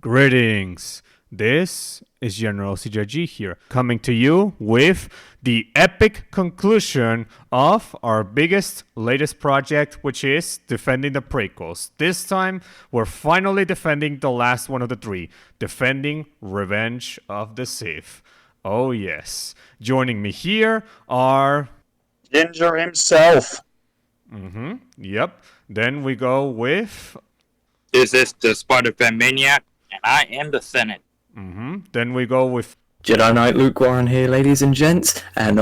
Greetings. This is General CJG here, coming to you with the epic conclusion of our biggest, latest project, which is defending the prequels. This time, we're finally defending the last one of the three, defending Revenge of the Sith. Oh, yes. Joining me here are. Ginger himself. Yep. Then we go with. This is the Sparta Fan Maniac, and I am the Senate. Then we go with. Jedi Knight Luke Warren here, ladies and gents, and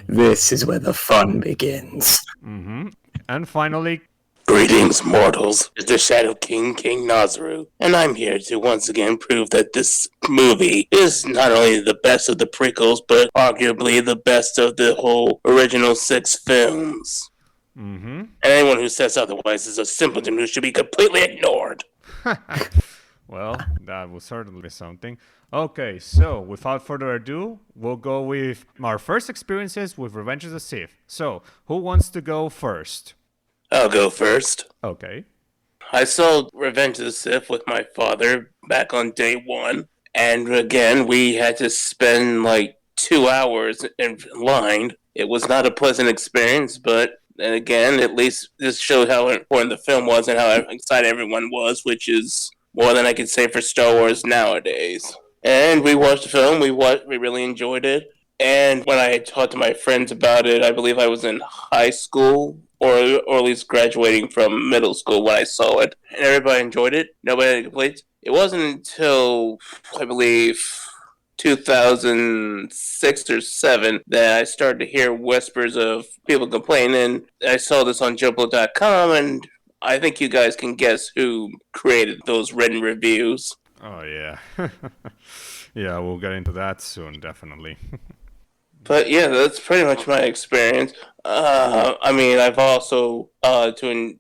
this is where the fun begins. And finally. Greetings, mortals. It's the Shadow King, King Nazaru, and I'm here to once again prove that this movie is not only the best of the prequels, but arguably the best of the whole original 6 films. And anyone who says otherwise is a simpleton who should be completely ignored. Well, that will certainly be something. Okay, so without further ado, we'll go with our first experiences with Revenge of the Sith. So, who wants to go first? I'll go first. Okay. I saw Revenge of the Sith with my father back on day 1, and again, we had to spend like 2 hours in line. It was not a pleasant experience, but and again, at least this showed how important the film was and how excited everyone was, which is more than I could say for Star Wars nowadays. And we watched the film, we really enjoyed it. And when I talked to my friends about it, I believe I was in high school, or at least graduating from middle school when I saw it. And everybody enjoyed it. Nobody had complaints. It wasn't until, I believe, 2006 or 7 that I started to hear whispers of people complaining. I saw this on JoBlo.com, and I think you guys can guess who created those written reviews. Oh, yeah. Yeah, we'll get into that soon, definitely. But yeah, that's pretty much my experience. I've also, to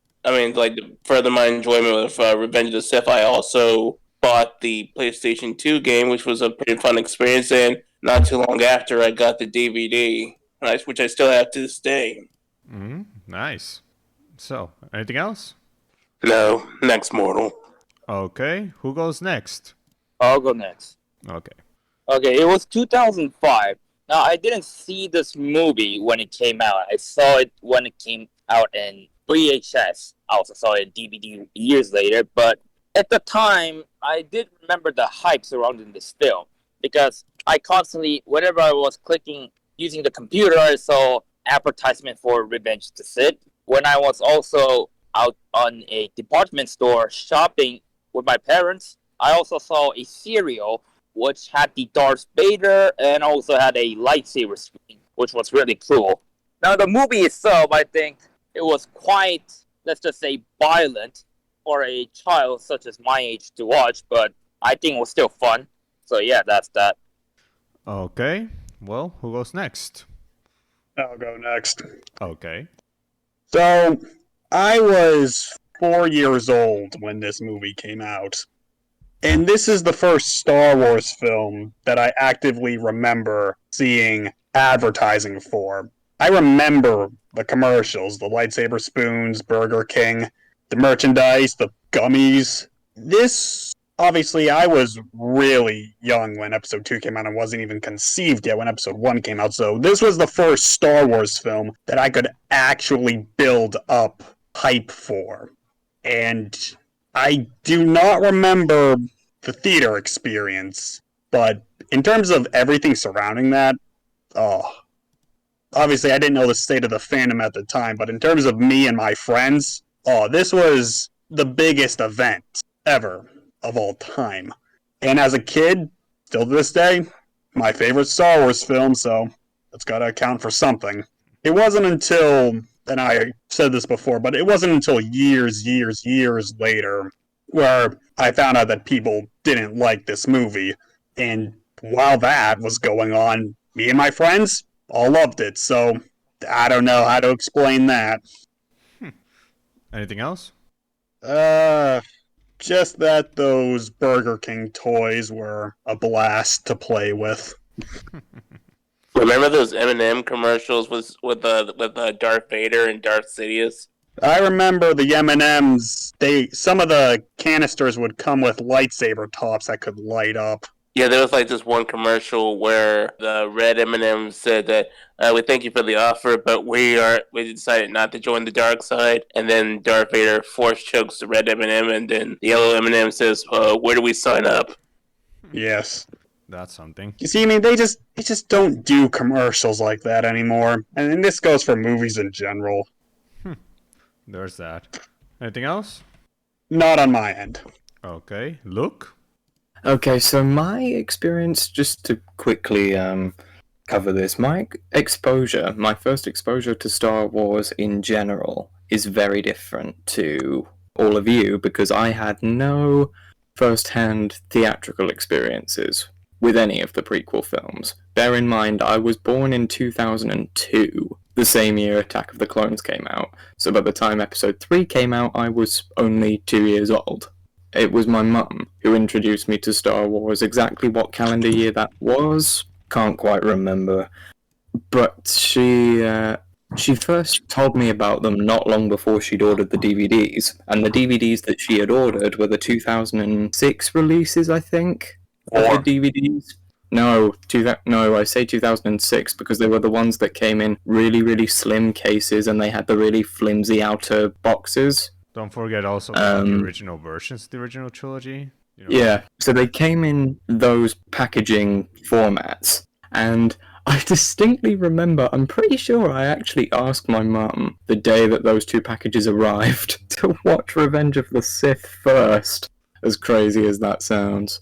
further my enjoyment of Revenge of the Sith, I also bought the PlayStation 2 game, which was a pretty fun experience, and not too long after, I got the DVD, which I still have to this day. Nice. So, anything else? No, next mortal. Okay, who goes next? I'll go next. Okay. Okay, it was 2005. Now, I didn't see this movie when it came out. I saw it when it came out in VHS. I also saw it in DVD years later, but at the time, I did remember the hype surrounding this film, because I constantly, whenever I was using the computer, I saw advertisement for Revenge of the Sith. When I was also out on a department store shopping with my parents, I also saw a cereal which had the Darth Vader and also had a lightsaber screen, which was really cool. Now, the movie itself, I think it was quite, let's just say, violent for a child such as my age to watch, but I think it was still fun. So yeah, that's that. Okay, well, who goes next? I'll go next. Okay. So, I was 4 years old when this movie came out. And this is the first Star Wars film that I actively remember seeing advertising for. I remember the commercials, the lightsaber spoons, Burger King, the merchandise, the gummies. This, obviously, I was really young when Episode 2 came out and wasn't even conceived yet when Episode 1 came out. So this was the first Star Wars film that I could actually build up hype for. And I do not remember the theater experience, but in terms of everything surrounding that, obviously I didn't know the state of the fandom at the time, but in terms of me and my friends, this was the biggest event ever of all time. And as a kid, still to this day, my favorite Star Wars film, so that's gotta account for something. It wasn't until, and I said this before, but it wasn't until years later where I found out that people didn't like this movie. And while that was going on, me and my friends all loved it. So I don't know how to explain that. Anything else? Just that those Burger King toys were a blast to play with. Remember those M&M commercials with Darth Vader and Darth Sidious? I remember the M&Ms. Some of the canisters would come with lightsaber tops that could light up. Yeah, there was like this one commercial where the red M&M said that we thank you for the offer, but we decided not to join the dark side. And then Darth Vader force chokes the red M&M, and then the yellow M&M says, "Where do we sign up?" Yes. That's something. You see, I mean, they just don't do commercials like that anymore, and this goes for movies in general. There's that. Anything else? Not on my end. Okay. Luke? Okay, so my experience, just to quickly cover this, my first exposure to Star Wars in general is very different to all of you because I had no first-hand theatrical experiences with any of the prequel films. Bear in mind, I was born in 2002, the same year Attack of the Clones came out, so by the time Episode 3 came out, I was only 2 years old. It was my mum who introduced me to Star Wars. Exactly what calendar year that was, can't quite remember. But she first told me about them not long before she'd ordered the DVDs. And the DVDs that she had ordered were the 2006 releases, I think, of the DVDs. No, I say 2006 because they were the ones that came in really, really slim cases and they had the really flimsy outer boxes. Don't forget also the original versions, the original trilogy. You know. Yeah, so they came in those packaging formats, and I distinctly remember, I'm pretty sure I actually asked my mum the day that those two packages arrived to watch Revenge of the Sith first, as crazy as that sounds.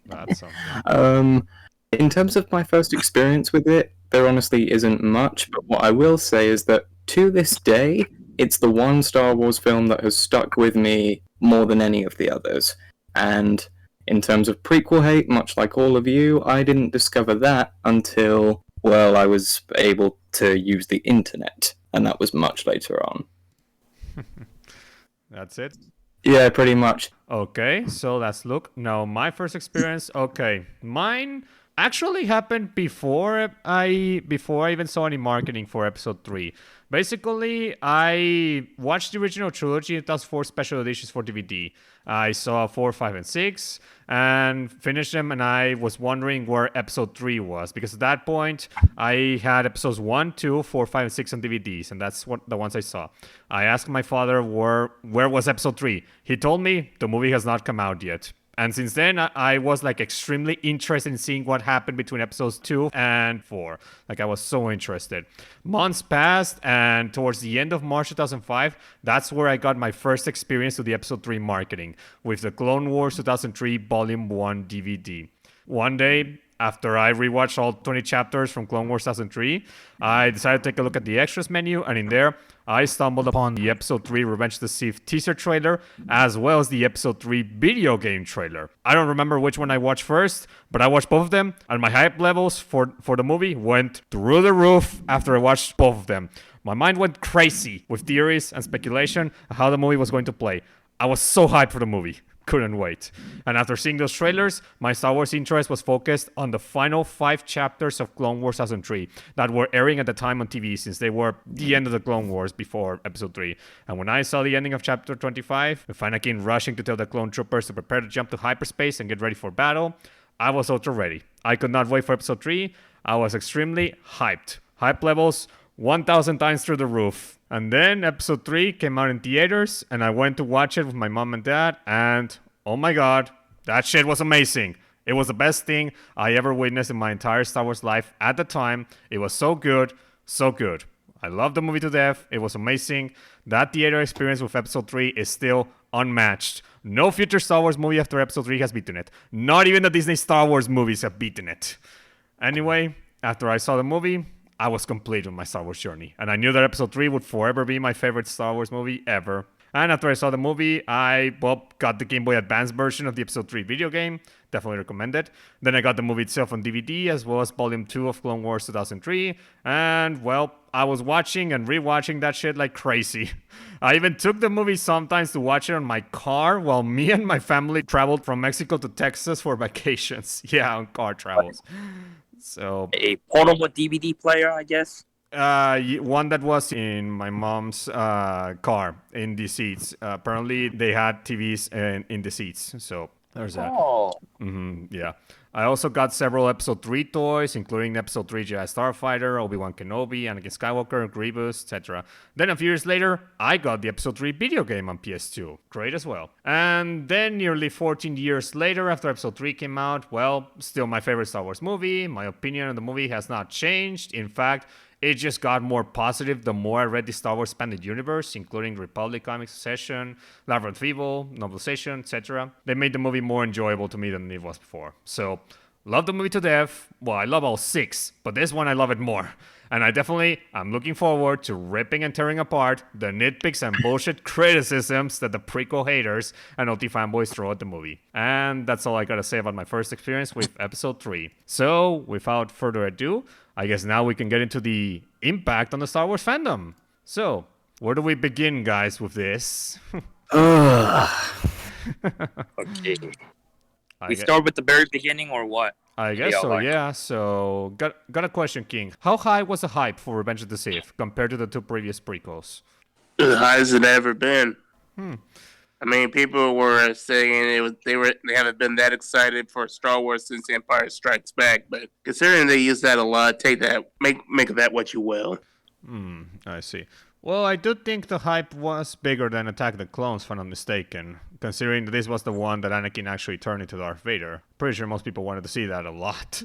That's something. In terms of my first experience with it, there honestly isn't much, but what I will say is that to this day, it's the one Star Wars film that has stuck with me more than any of the others. And in terms of prequel hate, much like all of you, I didn't discover that until, well, I was able to use the internet. And that was much later on. That's it? Yeah, pretty much. Okay, so let's look. Now, my first experience, okay. Mine actually happened before I even saw any marketing for episode 3. Basically, I watched the original trilogy. It does 4 special editions for DVD. I saw 4, 5, and 6 and finished them, and I was wondering where episode 3 was because at that point, I had episodes 1, 2, 4, 5, and 6 on DVDs, and that's what the ones I saw. I asked my father where was episode 3. He told me the movie has not come out yet. And since then, I was like extremely interested in seeing what happened between episodes 2 and 4. Like I was so interested. Months passed, and towards the end of March 2005, that's where I got my first experience with the episode 3 marketing with the Clone Wars 2003 Volume 1 DVD. One day, after I rewatched all 20 chapters from Clone Wars 2003, I decided to take a look at the extras menu, and in there, I stumbled upon the Episode 3 Revenge of the Sith teaser trailer, as well as the Episode 3 video game trailer. I don't remember which one I watched first, but I watched both of them, and my hype levels for the movie went through the roof after I watched both of them. My mind went crazy with theories and speculation of how the movie was going to play. I was so hyped for the movie. Couldn't wait. And after seeing those trailers, my Star Wars interest was focused on the final 5 chapters of Clone Wars 2003 that were airing at the time on TV since they were the end of the Clone Wars before Episode 3. And when I saw the ending of Chapter 25, with Anakin rushing to tell the clone troopers to prepare to jump to hyperspace and get ready for battle, I was ultra ready. I could not wait for Episode 3. I was extremely hyped. Hype levels 1,000 times through the roof. And then episode 3 came out in theaters, and I went to watch it with my mom and dad, and oh my god, that shit was amazing. It was the best thing I ever witnessed in my entire Star Wars life at the time. It was so good, so good. I loved the movie to death. It was amazing. That theater experience with episode 3 is still unmatched. No future Star Wars movie after episode 3 has beaten it. Not even the Disney Star Wars movies have beaten it. Anyway, after I saw the movie, I was complete with my Star Wars journey. And I knew that episode 3 would forever be my favorite Star Wars movie ever. And after I saw the movie, I got the Game Boy Advance version of the episode 3 video game. Definitely recommend it. Then I got the movie itself on DVD, as well as Volume 2 of Clone Wars 2003. And, well, I was watching and rewatching that shit like crazy. I even took the movie sometimes to watch it on my car while me and my family traveled from Mexico to Texas for vacations. Yeah, on car travels. So A portable DVD player, I guess. One that was in my mom's car in the seats. Apparently, they had TVs in the seats, so there's that. Oh, Yeah. I also got several Episode 3 toys, including Episode 3 Jedi Starfighter, Obi Wan Kenobi, Anakin Skywalker, Grievous, etc. Then a few years later, I got the Episode 3 video game on PS2. Great as well. And then nearly 14 years later, after Episode 3 came out, well, still my favorite Star Wars movie. My opinion on the movie has not changed. In fact, it just got more positive the more I read the Star Wars expanded universe, including Republic Comics Succession, Labyrinth Evil, Novelization, etc. They made the movie more enjoyable to me than it was before. So, love the movie to death. Well, I love all 6, but this one I love it more. And I'm looking forward to ripping and tearing apart the nitpicks and bullshit criticisms that the prequel haters and OT fanboys throw at the movie. And that's all I gotta say about my first experience with Episode 3. So, without further ado, I guess now we can get into the impact on the Star Wars fandom. So, where do we begin, guys, with this? okay. I We gue- start with the very beginning or what? I guess Yeah, so, like- yeah. So, got a question, King. How high was the hype for Revenge of the Sith compared to the 2 previous prequels? As high as it ever been. I mean, people were saying they haven't been that excited for Star Wars since Empire Strikes Back, but considering they use that a lot, take that, make of that what you will. I see. Well, I do think the hype was bigger than Attack of the Clones, if I'm not mistaken, considering that this was the one that Anakin actually turned into Darth Vader. Pretty sure most people wanted to see that a lot.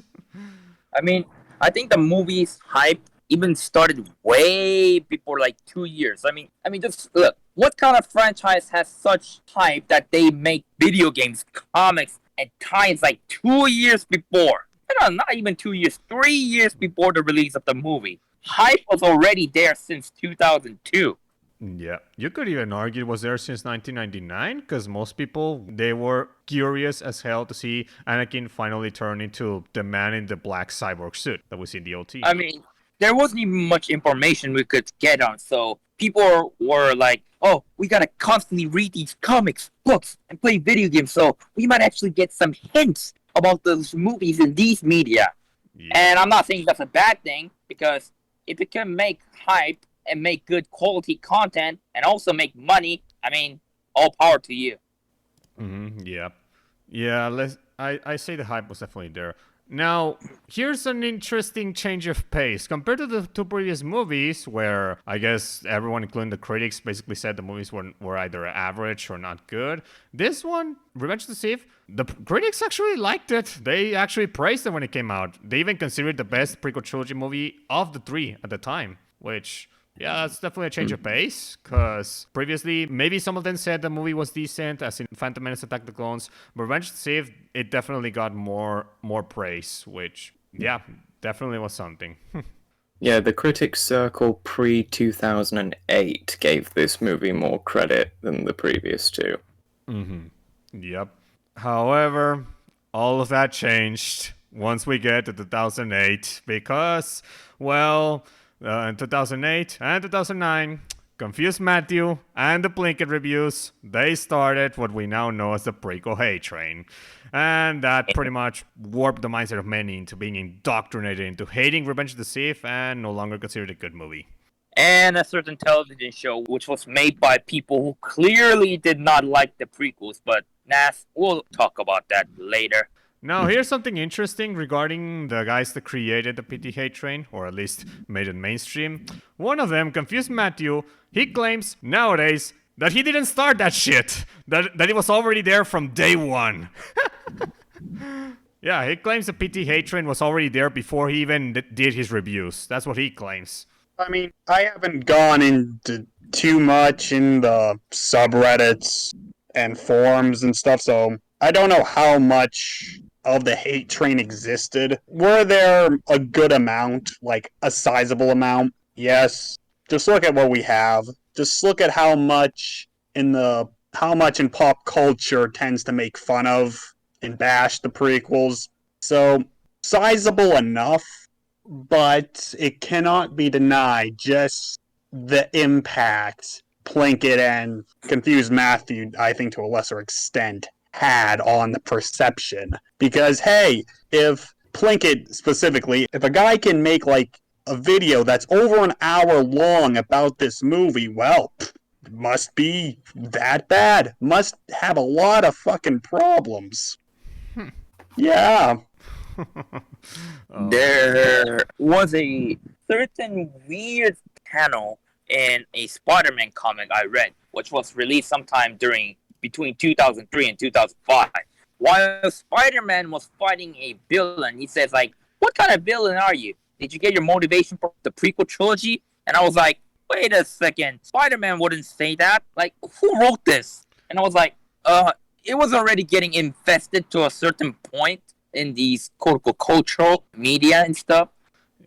I mean, I think the movie's hype even started way before like 2 years. I mean, just look, what kind of franchise has such hype that they make video games, comics, and times like 2 years before? No, not even 2 years, 3 years before the release of the movie. Hype was already there since 2002. Yeah, you could even argue it was there since 1999, because most people, they were curious as hell to see Anakin finally turn into the man in the black cyborg suit that we see in the OT. I mean, there wasn't even much information we could get on, so people were like, oh, we gotta constantly read these comics, books, and play video games, so we might actually get some hints about those movies in these media. Yeah. And I'm not saying that's a bad thing, because if it can make hype and make good quality content and also make money, I mean, all power to you. Yeah. Yeah, I say the hype was definitely there. Now, here's an interesting change of pace. Compared to the 2 previous movies, where I guess everyone, including the critics, basically said the movies were either average or not good, this one, Revenge of the Sith, the critics actually liked it. They actually praised it when it came out. They even considered it the best prequel trilogy movie of the 3 at the time, which... yeah, that's definitely a change of pace, because previously, maybe some of them said the movie was decent, as in Phantom Menace Attack the Clones, but Revenge of the Sith, it definitely got more praise, which, yeah, definitely was something. Yeah, the critics circle pre-2008 gave this movie more credit than the previous 2. Yep. However, all of that changed once we get to 2008, because, well... in 2008 and 2009, Confused Matthew and the Plinkett reviews, they started what we now know as the Prequel Hate Train. And that pretty much warped the mindset of many into being indoctrinated into hating Revenge of the Sith and no longer considered a good movie. And a certain television show which was made by people who clearly did not like the prequels, but we'll talk about that later. Now, here's something interesting regarding the guys that created the PT Hate Train, or at least made it mainstream. One of them, Confused Matthew, he claims nowadays that he didn't start that shit, that it was already there from day one. Yeah, he claims the PT Hate Train was already there before he even did his reviews. That's what he claims. I mean, I haven't gone into too much in the subreddits and forums and stuff, so I don't know how much of the hate train existed. Were there a good amount, like a sizable amount? Yes. Just look at what we have. Just look at how much in pop culture tends to make fun of and bash the prequels. So, sizable enough, but it cannot be denied just the impact Plinkett and Confused Matthew, I think to a lesser extent, had on the perception. Because, hey, if Plinkett specifically, if a guy can make like a video that's over an hour long about this movie, well, it must be that bad. Must have a lot of fucking problems. Yeah. There was a certain weird panel in a Spider-Man comic I read, which was released sometime between 2003 and 2005. While Spider-Man was fighting a villain, he says, like, "What kind of villain are you? Did you get your motivation from the prequel trilogy?" And I was like, "Wait a second, Spider-Man wouldn't say that. Like, who wrote this?" And I was like, it was already getting infested to a certain point in these quote-unquote cultural media and stuff.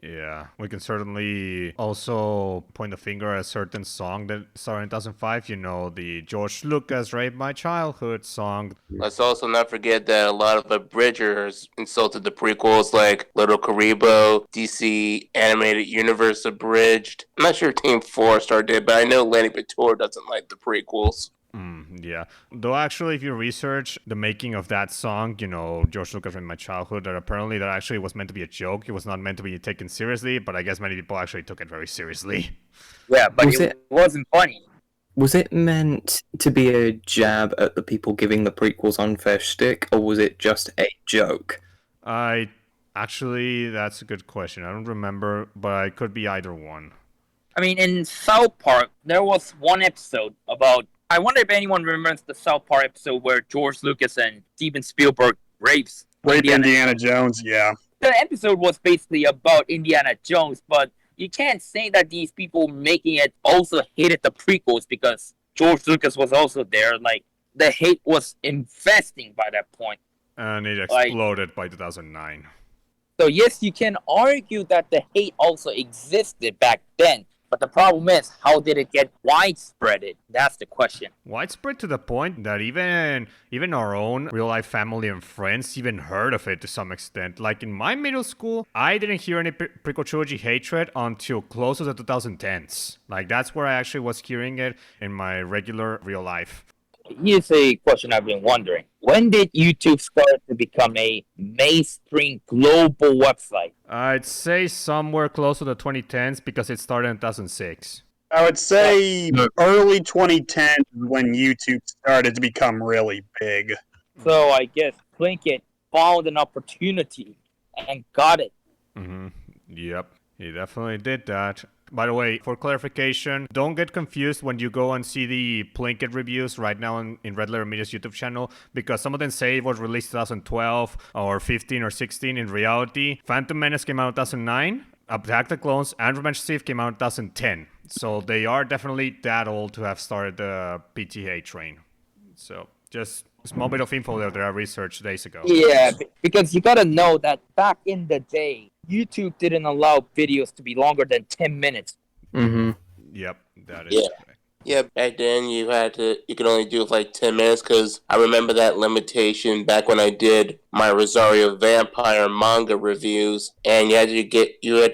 Yeah, we can certainly also point the finger at a certain song that started in 2005. You know, the George Lucas Rape My Childhood song. Let's also not forget that a lot of abridgers insulted the prequels, like Little Karibo, DC Animated Universe Abridged. I'm not sure Team 4-Star did, but I know Lenny Couture doesn't like the prequels. Yeah. Though actually, if you research the making of that song, you know, George Lucas in My Childhood, that apparently that actually was meant to be a joke. It was not meant to be taken seriously, but I guess many people actually took it very seriously. Yeah, but Was it wasn't funny. Was it meant to be a jab at the people giving the prequels unfair shtick, or was it just a joke? Actually, that's a good question. I don't remember, but it could be either one. I mean, in South Park, there was one episode about. I wonder if anyone remembers the South Park episode where George Lucas and Steven Spielberg Rape Indiana Jones, yeah. The episode was basically about Indiana Jones, but you can't say that these people making it also hated the prequels because George Lucas was also there. Like, the hate was infesting by that point. And it exploded by 2009. So yes, you can argue that the hate also existed back then. But the problem is, how did it get widespread? That's the question. Widespread to the point that even our own real-life family and friends even heard of it to some extent. Like in my middle school, I didn't hear any Prequel Trilogy hatred until close to the 2010s. Like, that's where I actually was hearing it in my regular real life. Here's a question I've been wondering. When did YouTube start to become a mainstream global website? I'd say somewhere close to the 2010s because it started in 2006. I would say early 2010 when YouTube started to become really big. So I guess Plinkett found an opportunity and got it. Yep, he definitely did that. By the way, for clarification, don't get confused when you go and see the Plinkett reviews right now in Red Letter Media's YouTube channel, because some of them say it was released 2012 or 15 or 16. In reality, Phantom Menace came out in 2009, Attack the Clones and Revenge of the Sith came out in 2010. So they are definitely that old to have started the PT Hate Train. So just a small bit of info there that I researched days ago. Yeah, because you gotta know that back in the day, YouTube didn't allow videos to be longer than 10 minutes. Yep, that is correct. Yeah, back then you could only do it for like 10 minutes because I remember that limitation back when I did my Rosario Vampire manga reviews, and you had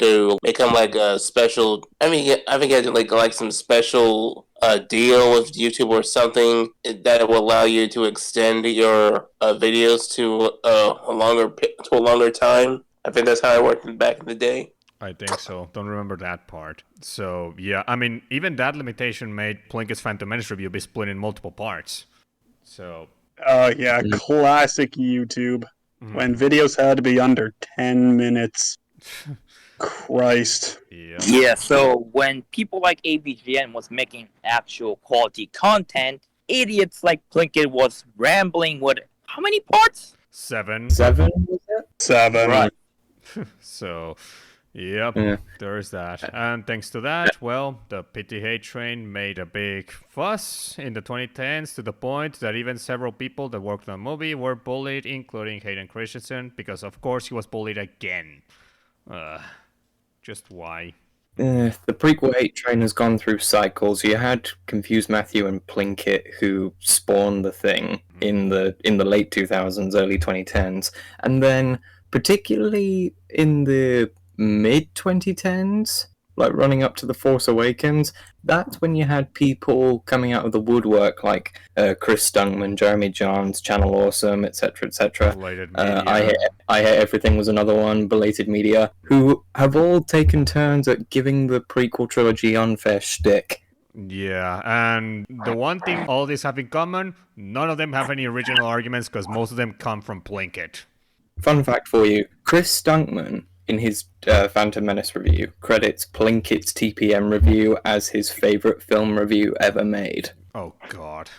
to become like a special. I think you had to like some special deal with YouTube or something that will allow you to extend your videos to a longer time. I think that's how it worked back in the day. I think so. Don't remember that part. So, yeah, I mean, even that limitation made Plinkett's Phantom Menace review be split in multiple parts. So... yeah, classic YouTube. When videos had to be under 10 minutes. Christ. Yeah, so when people like ABGN was making actual quality content, idiots like Plinkett was rambling with... How many parts? 7. 7, was it? 7. Right. So... Yep, there's that. And thanks to that, well, the PT Hate Train made a big fuss in the 2010s to the point that even several people that worked on the movie were bullied, including Hayden Christensen, because of course he was bullied again. Just why? The Prequel Hate Train has gone through cycles. You had Confused Matthew and Plinkett, who spawned the thing in the late 2000s, early 2010s, and then particularly in the mid 2010s, like running up to The Force Awakens, that's when you had people coming out of the woodwork like Chris Stuntman, Jeremy Johns, Channel Awesome, etc., etc. Belated media. I Hate Everything was another one, Belated Media, who have all taken turns at giving the prequel trilogy unfair shtick. Yeah, and the one thing all these have in common, none of them have any original arguments because most of them come from Plinkett. Fun fact for you, Chris Stuntman, in his Phantom Menace review, credits Plinkett's TPM review as his favourite film review ever made. Oh, God.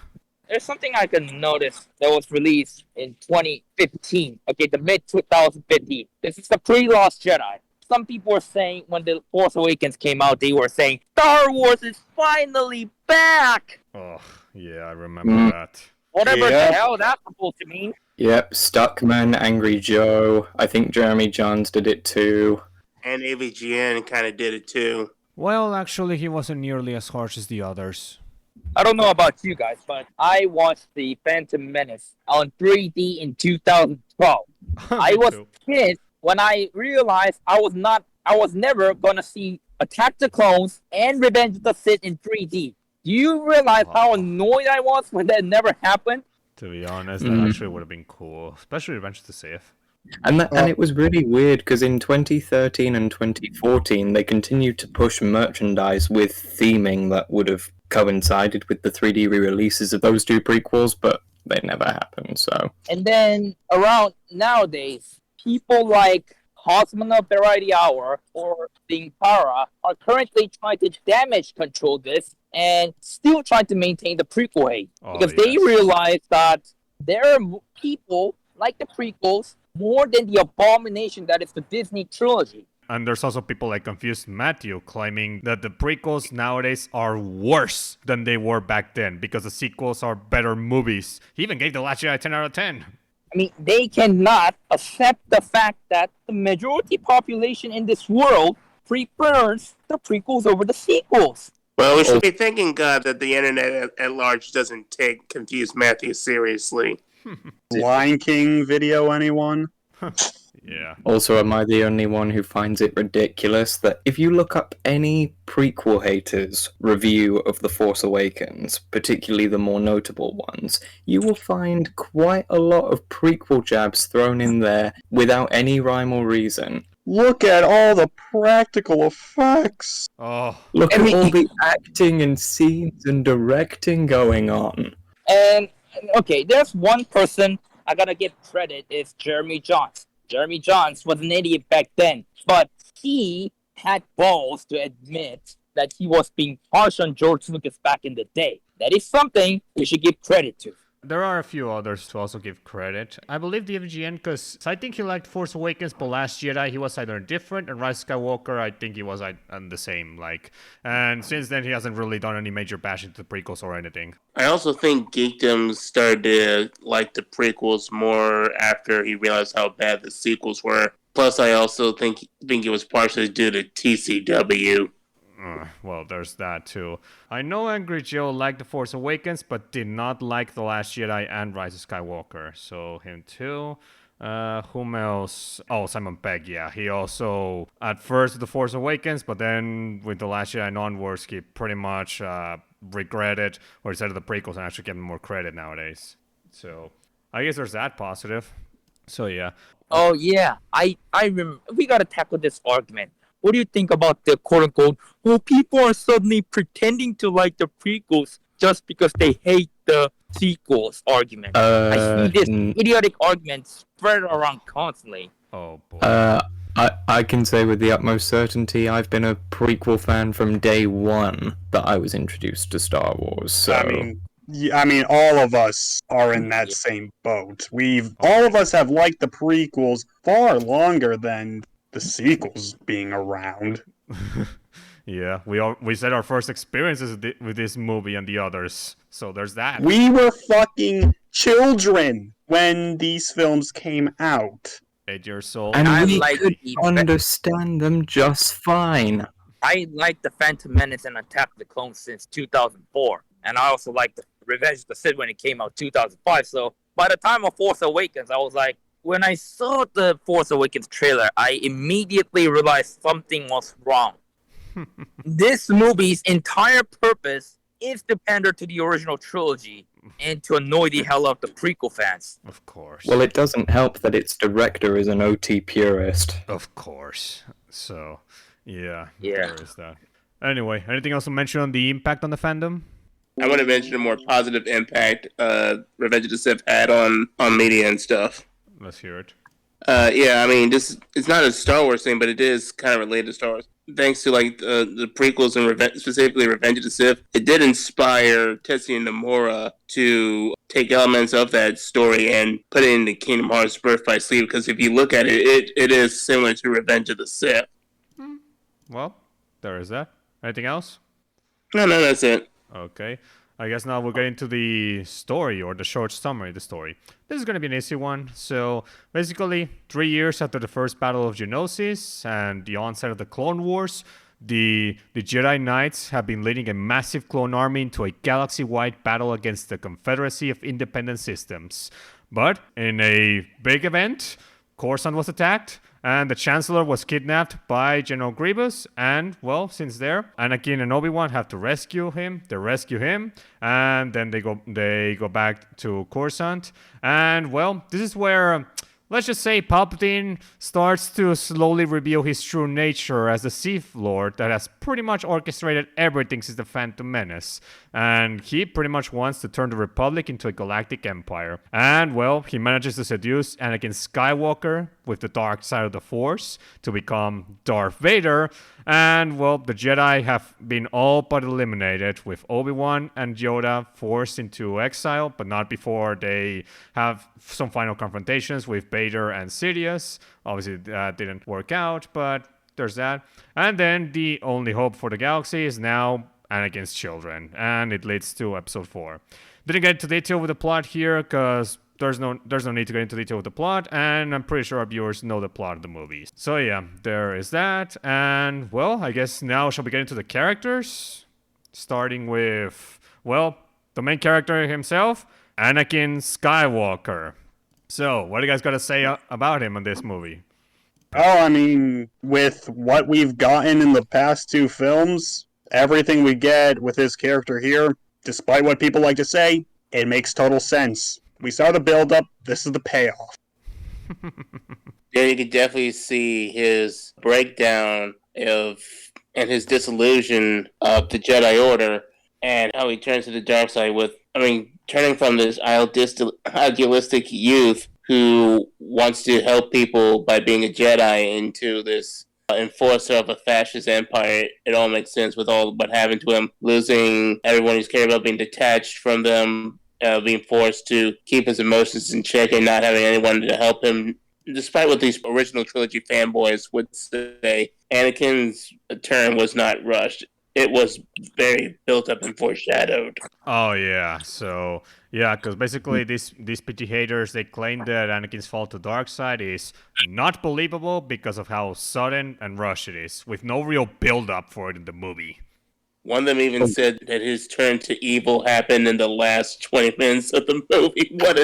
There's something I can notice that was released in 2015. Okay, the mid-2015. This is the pre-Lost Jedi. Some people were saying when The Force Awakens came out, they were saying, Star Wars is finally back! Oh, yeah, I remember that. Whatever Yeah. the hell that's supposed to mean. Yep, Stuckman, Angry Joe, I think Jeremy Johns did it too. And AVGN kind of did it too. Well, actually, he wasn't nearly as harsh as the others. I don't know about you guys, but I watched the Phantom Menace on 3D in 2012. I Me was too. pissed when I realized I was never gonna see Attack the Clones and Revenge of the Sith in 3D. Do you realize how annoyed I was when that never happened? To be honest, that actually would have been cool. Especially Revenge of the Sith. And it was really weird because in 2013 and 2014 they continued to push merchandise with theming that would have coincided with the 3D re-releases of those two prequels, but they never happened, so... And then around nowadays, people like Cosmonaut Variety Hour or Para are currently trying to damage control this and still trying to maintain the prequel hate. Oh, Because they yes. realize that there are people like the prequels more than the abomination that is the Disney trilogy. And there's also people like Confused Matthew claiming that the prequels nowadays are worse than they were back then because the sequels are better movies. He even gave The Last Jedi 10 out of 10. I mean, they cannot accept the fact that the majority population in this world prefers the prequels over the sequels. Well, we should be thanking God that the internet at large doesn't take Confused Matthew seriously. Lion King video, anyone? Yeah. Also, am I the only one who finds it ridiculous that if you look up any prequel haters' review of The Force Awakens, particularly the more notable ones, you will find quite a lot of prequel jabs thrown in there without any rhyme or reason. Look at all the practical effects. Oh, Look I at mean- all the acting and scenes and directing going on. And, okay, there's one person I gotta give credit is Jeremy Johns. Jeremy Johns was an idiot back then, but he had balls to admit that he was being harsh on George Lucas back in the day. That is something we should give credit to. there are a few others to also give credit. I believe the FGN because I think he liked Force Awakens, but Last Jedi he was either different, and Rise of Skywalker I think he was on the same. And since then he hasn't really done any major bash into the prequels or anything. I also think Geekdom started to like the prequels more after he realized how bad the sequels were. Plus, I also think it was partially due to TCW. Well, there's that too. I know Angry Joe liked The Force Awakens, but did not like The Last Jedi and Rise of Skywalker. So him too. Whom else? Oh, Simon Pegg, yeah. He also, at first, The Force Awakens, but then with The Last Jedi and onwards, he pretty much regretted or decided the prequels and actually gave him more credit nowadays. So I guess there's that positive. So yeah. Oh yeah, I we gotta tackle this argument. What do you think about the quote-unquote, well, people are suddenly pretending to like the prequels just because they hate the sequels argument? I see this idiotic argument spread around constantly. Oh boy. I can say with the utmost certainty I've been a prequel fan from day one that I was introduced to Star Wars. So I mean, all of us are in that same boat. All of us have liked the prequels far longer than the sequels being around. Yeah, we said our first experiences with this movie and the others. So there's that. We were fucking children when these films came out. 8 years old. and I we like could the- understand them just fine. I like the Phantom Menace and Attack of the Clones since 2004, and I also like the Revenge of the Sith when it came out 2005. So by the time of Force Awakens, I was like, when I saw the Force Awakens trailer, I immediately realized something was wrong. This movie's entire purpose is to pander to the original trilogy and to annoy the hell out of the prequel fans. Of course. Well, it doesn't help that its director is an OT purist. Of course. So, yeah, Yeah. there is that. Anyway, anything else to mention on the impact on the fandom? I want to mention a more positive impact Revenge of the Sith had on media and stuff. Let's hear it. Yeah, I mean, it's not a Star Wars thing, but it is kind of related to Star Wars. Thanks to like the prequels and specifically Revenge of the Sith, it did inspire Tetsuya Nomura to take elements of that story and put it into Kingdom Hearts Birth by Sleep. Because if you look at it, it is similar to Revenge of the Sith. Well, there is that. Anything else? No, that's it. Okay. I guess now we'll get into the story, or the short summary of the story. This is going to be an easy one. So, basically, 3 years after the first Battle of Geonosis and the onset of the Clone Wars, the Jedi Knights have been leading a massive clone army into a galaxy-wide battle against the Confederacy of Independent Systems. But, in a big event, Coruscant was attacked, and the Chancellor was kidnapped by General Grievous, and, well, since there, Anakin and Obi Wan have to rescue him. They rescue him, and then they go back to Coruscant. And, well, this is where, let's just say, Palpatine starts to slowly reveal his true nature as the Sith Lord that has pretty much orchestrated everything since the Phantom Menace. And he pretty much wants to turn the Republic into a galactic empire. And, well, he manages to seduce Anakin Skywalker with the dark side of the Force to become Darth Vader. And, well, the Jedi have been all but eliminated, with Obi-Wan and Yoda forced into exile, but not before they have some final confrontations with Vader and Sidious. Obviously, that didn't work out, but there's that. And then the only hope for the galaxy is now Anakin's children, and it leads to episode 4. Didn't get into detail with the plot here, because there's no need to get into detail with the plot, and I'm pretty sure our viewers know the plot of the movies. So yeah, there is that, and well, I guess now shall we get into the characters? Starting with, well, the main character himself, Anakin Skywalker. So, what do you guys got to say about him in this movie? Oh, I mean, with what we've gotten in the past 2 films, everything we get with his character here, despite what people like to say, it makes total sense. We saw the build-up, this is the payoff. Yeah, you could definitely see his breakdown and his disillusion of the Jedi Order, and how he turns to the dark side turning from this idealistic youth who wants to help people by being a Jedi into this enforcer of a fascist empire. It all makes sense with all what happened to him, losing everyone he's cared about, being detached from them, being forced to keep his emotions in check and not having anyone to help him. Despite what these original trilogy fanboys would say, Anakin's turn was not rushed. It was very built up and foreshadowed. Oh yeah, so yeah, because basically these PT haters, they claim that Anakin's fall to dark side is not believable because of how sudden and rushed it is, with no real build up for it in the movie. One of them even said that his turn to evil happened in the last 20 minutes of the movie. What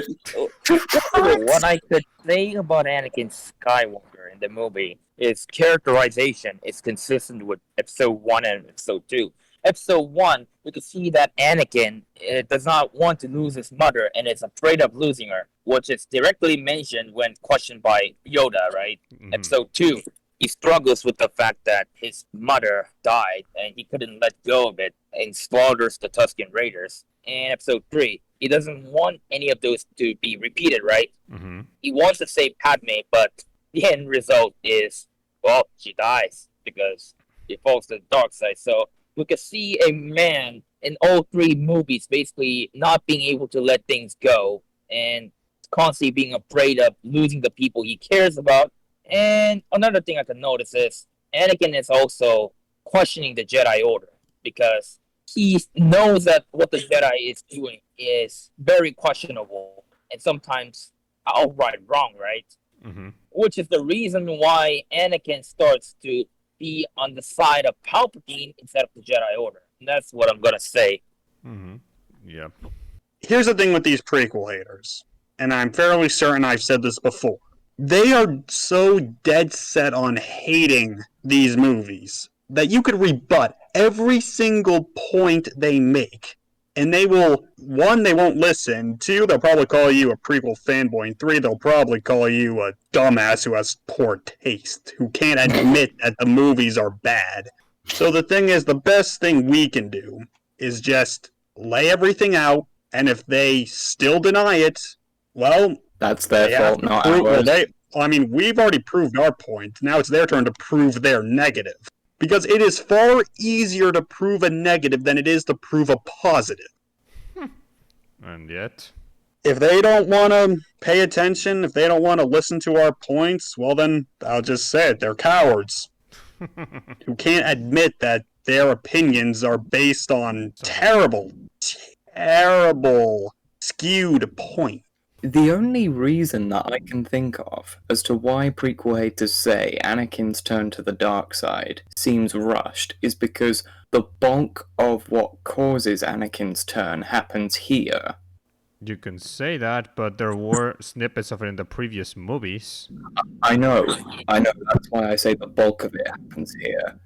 I could say about Anakin Skywalker in the movie is characterization is consistent with episode 1 and episode 2. Episode 1, we can see that Anakin does not want to lose his mother and is afraid of losing her, which is directly mentioned when questioned by Yoda, right? Mm-hmm. Episode 2, he struggles with the fact that his mother died and he couldn't let go of it and slaughters the Tusken Raiders. And episode 3, he doesn't want any of those to be repeated, right? Mm-hmm. He wants to save Padme, but the end result is, well, she dies because she falls to the dark side. So we can see a man in all 3 movies basically not being able to let things go and constantly being afraid of losing the people he cares about. And another thing I can notice is Anakin is also questioning the Jedi Order because he knows that what the Jedi is doing is very questionable and sometimes outright wrong, right? Mm-hmm. Which is the reason why Anakin starts to be on the side of Palpatine instead of the Jedi Order. And that's what I'm going to say. Mm-hmm. Yeah. Here's the thing with these prequel haters, and I'm fairly certain I've said this before. They are so dead set on hating these movies that you could rebut every single point they make. And they will, one, they won't listen. Two, they'll probably call you a prequel fanboy. And three, they'll probably call you a dumbass who has poor taste, who can't admit that the movies are bad. So the thing is, the best thing we can do is just lay everything out, and if they still deny it, well, That's their they have fault, to not prove, ours. I mean, we've already proved our point. Now it's their turn to prove their negative. Because it is far easier to prove a negative than it is to prove a positive. And yet, If they don't want to pay attention, if they don't want to listen to our points, well then, I'll just say it, they're cowards. Who can't admit that their opinions are based on terrible, skewed points. The only reason that I can think of as to why prequel haters say Anakin's turn to the dark side seems rushed is because the bulk of what causes Anakin's turn happens here. you can say that, but there were snippets of it in the previous movies. I know, that's why I say the bulk of it happens here.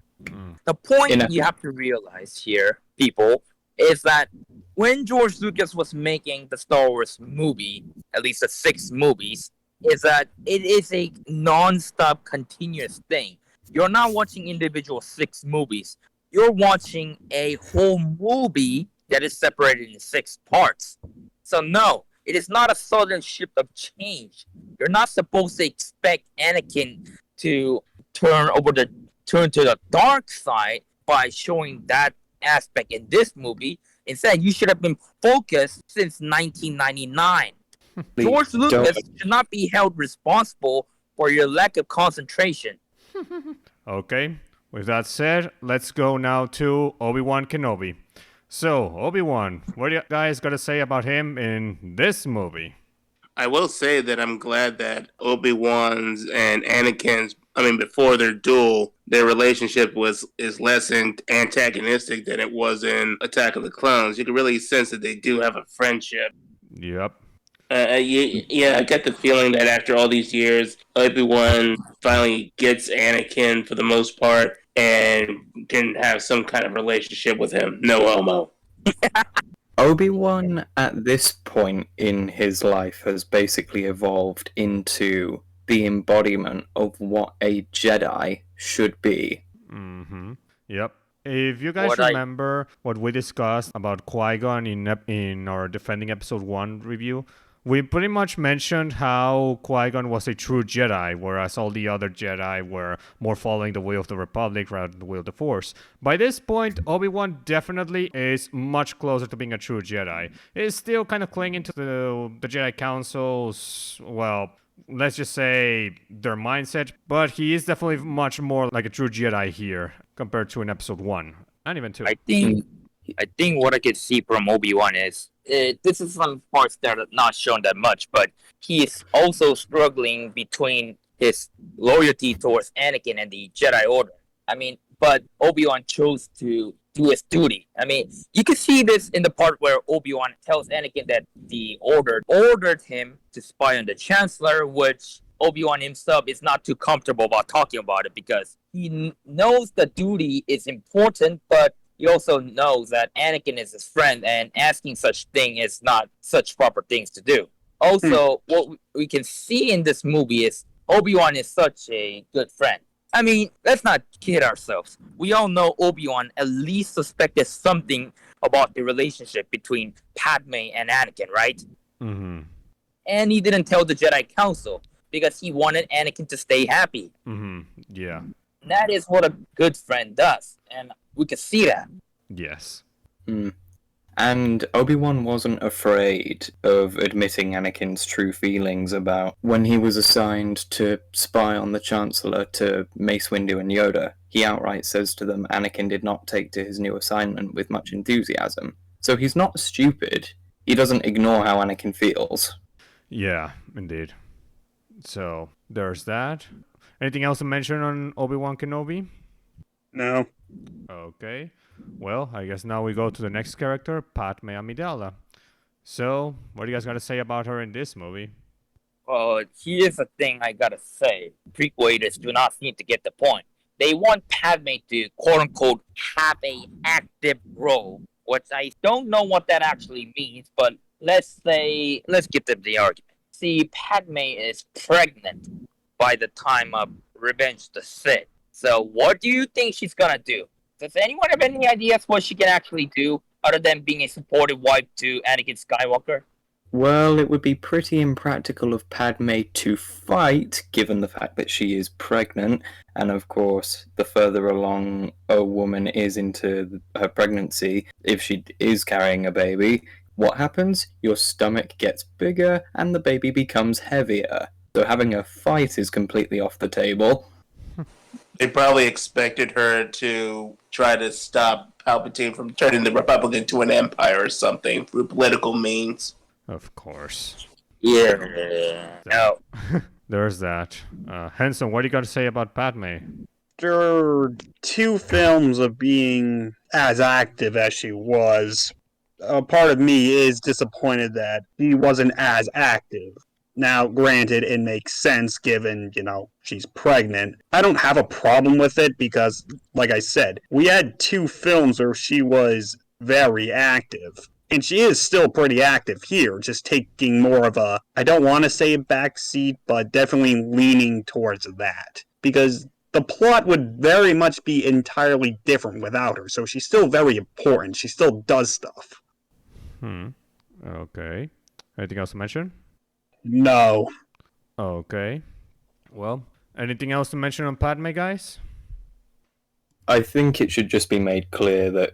The point In a- you have to realize here, people, is that when George Lucas was making the Star Wars movie, at least the 6 movies, is that it is a non-stop continuous thing. You're not watching individual 6 movies. You're watching a whole movie that is separated in 6 parts. So no, it is not a sudden shift of change. You're not supposed to expect Anakin to turn to the dark side by showing that aspect in this movie. Instead, you should have been focused since 1999. George Lucas should not be held responsible for your lack of concentration. Okay, with that said, let's go now to Obi Wan Kenobi. So, Obi Wan, what do you guys got to say about him in this movie? I will say that I'm glad that Obi-Wan's and Anakin's, before their duel, their relationship is less antagonistic than it was in Attack of the Clones. You can really sense that they do have a friendship. Yep. I get the feeling that after all these years, Obi-Wan finally gets Anakin for the most part and can have some kind of relationship with him. No homo. Obi-Wan at this point in his life has basically evolved into the embodiment of what a Jedi should be. Mm-hmm. Yep. If you guys What I- remember what we discussed about Qui-Gon in our Defending Episode 1 review, we pretty much mentioned how Qui-Gon was a true Jedi, whereas all the other Jedi were more following the way of the Republic rather than the way of the Force. By this point, Obi-Wan definitely is much closer to being a true Jedi. He's still kind of clinging to the Jedi Council's, well, let's just say their mindset, but he is definitely much more like a true Jedi here compared to in Episode 1, and even 2. I think what I could see from Obi-Wan is this is some parts that are not shown that much, but he is also struggling between his loyalty towards Anakin and the Jedi Order. But Obi-Wan chose to do his duty. You can see this in the part where Obi-Wan tells Anakin that the Order ordered him to spy on the Chancellor, which Obi-Wan himself is not too comfortable about talking about it because he knows the duty is important, but he also knows that Anakin is his friend, and asking such thing is not such proper things to do. Also, what we can see in this movie is Obi-Wan is such a good friend. Let's not kid ourselves. We all know Obi-Wan at least suspected something about the relationship between Padme and Anakin, right? Mm-hmm. And he didn't tell the Jedi Council because he wanted Anakin to stay happy. Mm-hmm. Yeah. That is what a good friend does, and we can see that. Yes. And Obi-Wan wasn't afraid of admitting Anakin's true feelings about when he was assigned to spy on the Chancellor to Mace Windu and Yoda. He outright says to them Anakin did not take to his new assignment with much enthusiasm. So he's not stupid. He doesn't ignore how Anakin feels. Yeah, indeed. So, there's that. Anything else to mention on Obi-Wan Kenobi? No. Okay. Well, I guess now we go to the next character, Padme Amidala. So, what do you guys got to say about her in this movie? Well, here's the thing I gotta say. Prequels do not seem to get the point. they want Padme to quote unquote have a active role, which I don't know what that actually means, but let's give them the argument. See, Padme is pregnant by the time of Revenge of the Sith. So what do you think she's gonna do? Does anyone have any ideas what she can actually do other than being a supportive wife to Anakin Skywalker? Well, it would be pretty impractical of Padme to fight, given the fact that she is pregnant, and of course, the further along a woman is into her pregnancy, if she is carrying a baby, what happens? Your stomach gets bigger and the baby becomes heavier. So having a fight is completely off the table. They probably expected her to try to stop Palpatine from turning the Republic into an empire or something through political means. Of course. Yeah. No. There's that. Henson, what do you got to say about Padme? After 2 films of being as active as she was, a part of me is disappointed that she wasn't as active. Now, granted, it makes sense given, she's pregnant. I don't have a problem with it because, like I said, we had 2 films where she was very active. And she is still pretty active here, just taking more of a, I don't want to say a backseat, but definitely leaning towards that. Because the plot would very much be entirely different without her, so she's still very important. She still does stuff. Okay. Anything else to mention? No. Okay. Well, anything else to mention on Padme, guys? I think it should just be made clear that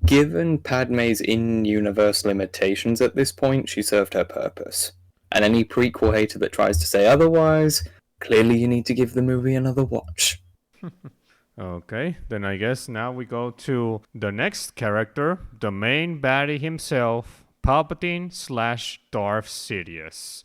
given Padme's in-universe limitations at this point, she served her purpose. And any prequel hater that tries to say otherwise, clearly you need to give the movie another watch. Okay, then I guess now we go to the next character, the main baddie himself, Palpatine / Darth Sidious.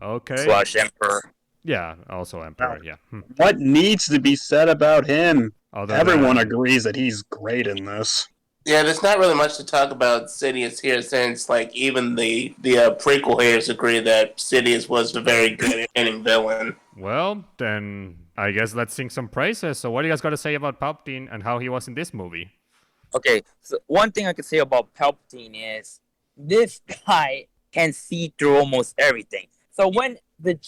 Okay. / Emperor. Yeah, also Emperor, yeah. What needs to be said about him? Everyone than... agrees that he's great in this. Yeah, there's not really much to talk about Sidious here, since even the prequel haters agree that Sidious was a very good entertaining villain. Well, then I guess let's sing some praises. So what do you guys got to say about Palpatine and how he was in this movie? Okay, so one thing I can say about Palpatine is this guy can see through almost everything. So when the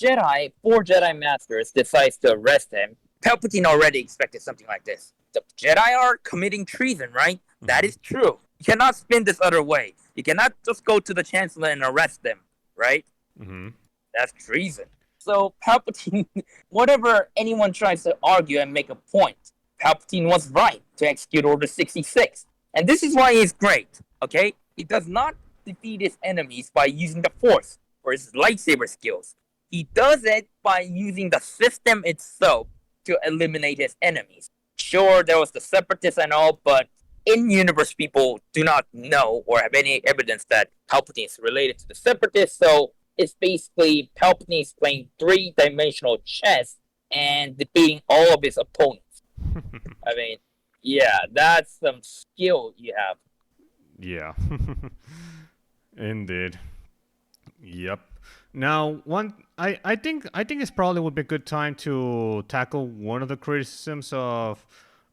4 Jedi Masters decides to arrest him, Palpatine already expected something like this. The Jedi are committing treason, right? Mm-hmm. That is true. You cannot spin this other way. You cannot just go to the Chancellor and arrest them, right? Mm-hmm. That's treason. So Palpatine, whatever anyone tries to argue and make a point, Palpatine was right to execute Order 66. And this is why he's great, okay? He does not defeat his enemies by using the Force or his lightsaber skills. He does it by using the system itself to eliminate his enemies. Sure, there was the Separatists and all, but in-universe people do not know or have any evidence that Palpatine is related to the Separatists, so it's basically Palpatine playing 3-dimensional chess and defeating all of his opponents. I mean, yeah, that's some skill you have. Yeah. Indeed. Yep. Now, I think this probably would be a good time to tackle one of the criticisms of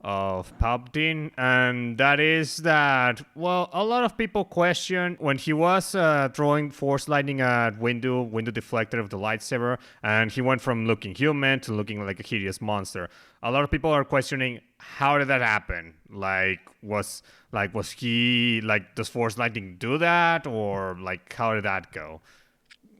Palpatine, and that is that, well, a lot of people question when he was throwing Force lightning at Windu deflected of the lightsaber, and he went from looking human to looking like a hideous monster. A lot of people are questioning, how did that happen? Was he, does Force lightning do that, or how did that go?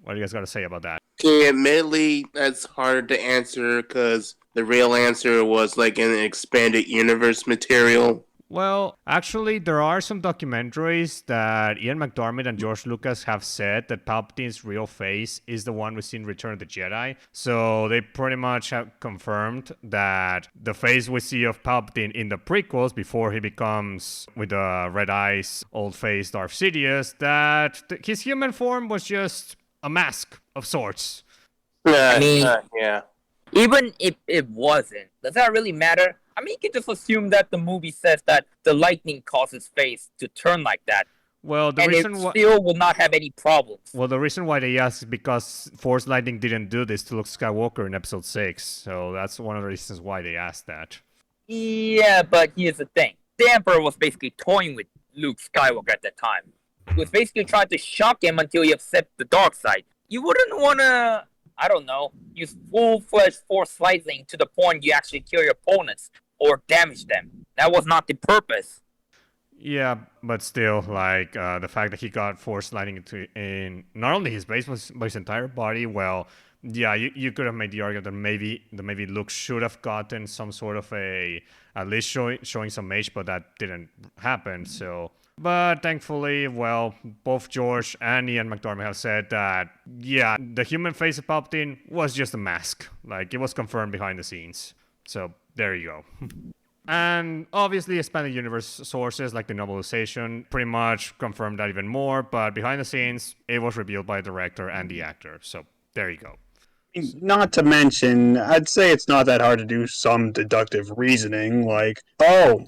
What do you guys got to say about that? Okay, admittedly, that's hard to answer because the real answer was in an expanded universe material. Well, actually, there are some documentaries that Ian McDiarmid and George Lucas have said that Palpatine's real face is the one we see in Return of the Jedi. So they pretty much have confirmed that the face we see of Palpatine in the prequels, before he becomes, with the red eyes, old-faced Darth Sidious, that his human form was just a mask of sorts. Yeah. Even if it wasn't, does that really matter? I mean, you can just assume that the movie says that the lightning causes his face to turn like that. Well, still will not have any problems. Well, the reason why they ask is because Force lightning didn't do this to Luke Skywalker in Episode 6. So that's one of the reasons why they asked that. Yeah, but here's the thing. The Emperor was basically toying with Luke Skywalker at that time. He was basically trying to shock him until he accepted the dark side. You wouldn't want to, I don't know, use full-fledged force slicing to the point you actually kill your opponents or damage them. That was not the purpose. Yeah, but still, like, the fact that he got force lighting in not only his base, but his entire body, well, yeah, you could have made the argument that maybe Luke should have gotten some sort of at least showing some mage, but that didn't happen, so... But thankfully, well, both George and Ian McDermott have said that, yeah, the human face of Palpatine was just a mask. Like, it was confirmed behind the scenes. So, there you go. And obviously, expanded universe sources like the novelization pretty much confirmed that even more, but behind the scenes, it was revealed by the director and the actor. So, there you go. Not to mention, I'd say it's not that hard to do some deductive reasoning, like, oh,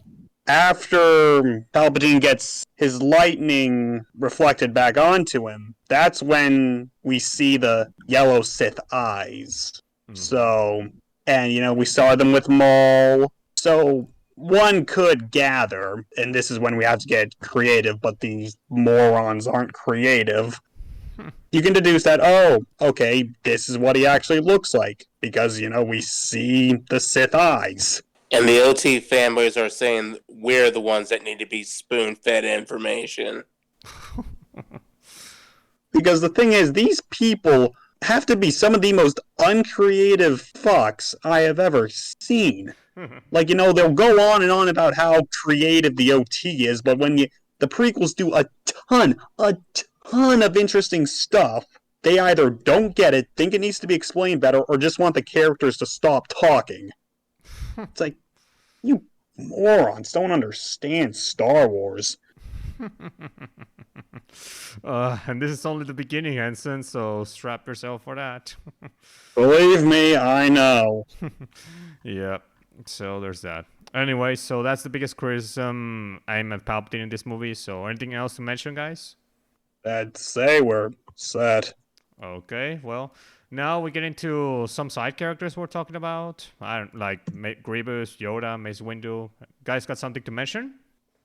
after Palpatine gets his lightning reflected back onto him, that's when we see the yellow Sith eyes. So, and, we saw them with Maul. So, one could gather, and this is when we have to get creative, but these morons aren't creative. You can deduce that, oh, okay, this is what he actually looks like, because, we see the Sith eyes. And the OT fanboys are saying we're the ones that need to be spoon-fed information. Because the thing is, these people have to be some of the most uncreative fucks I have ever seen. Like, they'll go on and on about how creative the OT is, but when the prequels do a ton of interesting stuff, they either don't get it, think it needs to be explained better, or just want the characters to stop talking. It's like, you morons don't understand Star Wars. And this is only the beginning, Henson, so strap yourself for that. Believe me, I know. Yeah, so there's that. Anyway, so that's the biggest criticism I'm at Palpatine in this movie, so anything else to mention, guys? I'd say we're set. Okay, well, now we get into some side characters we're talking about. Like Grievous, Yoda, Mace Windu. Guys got something to mention?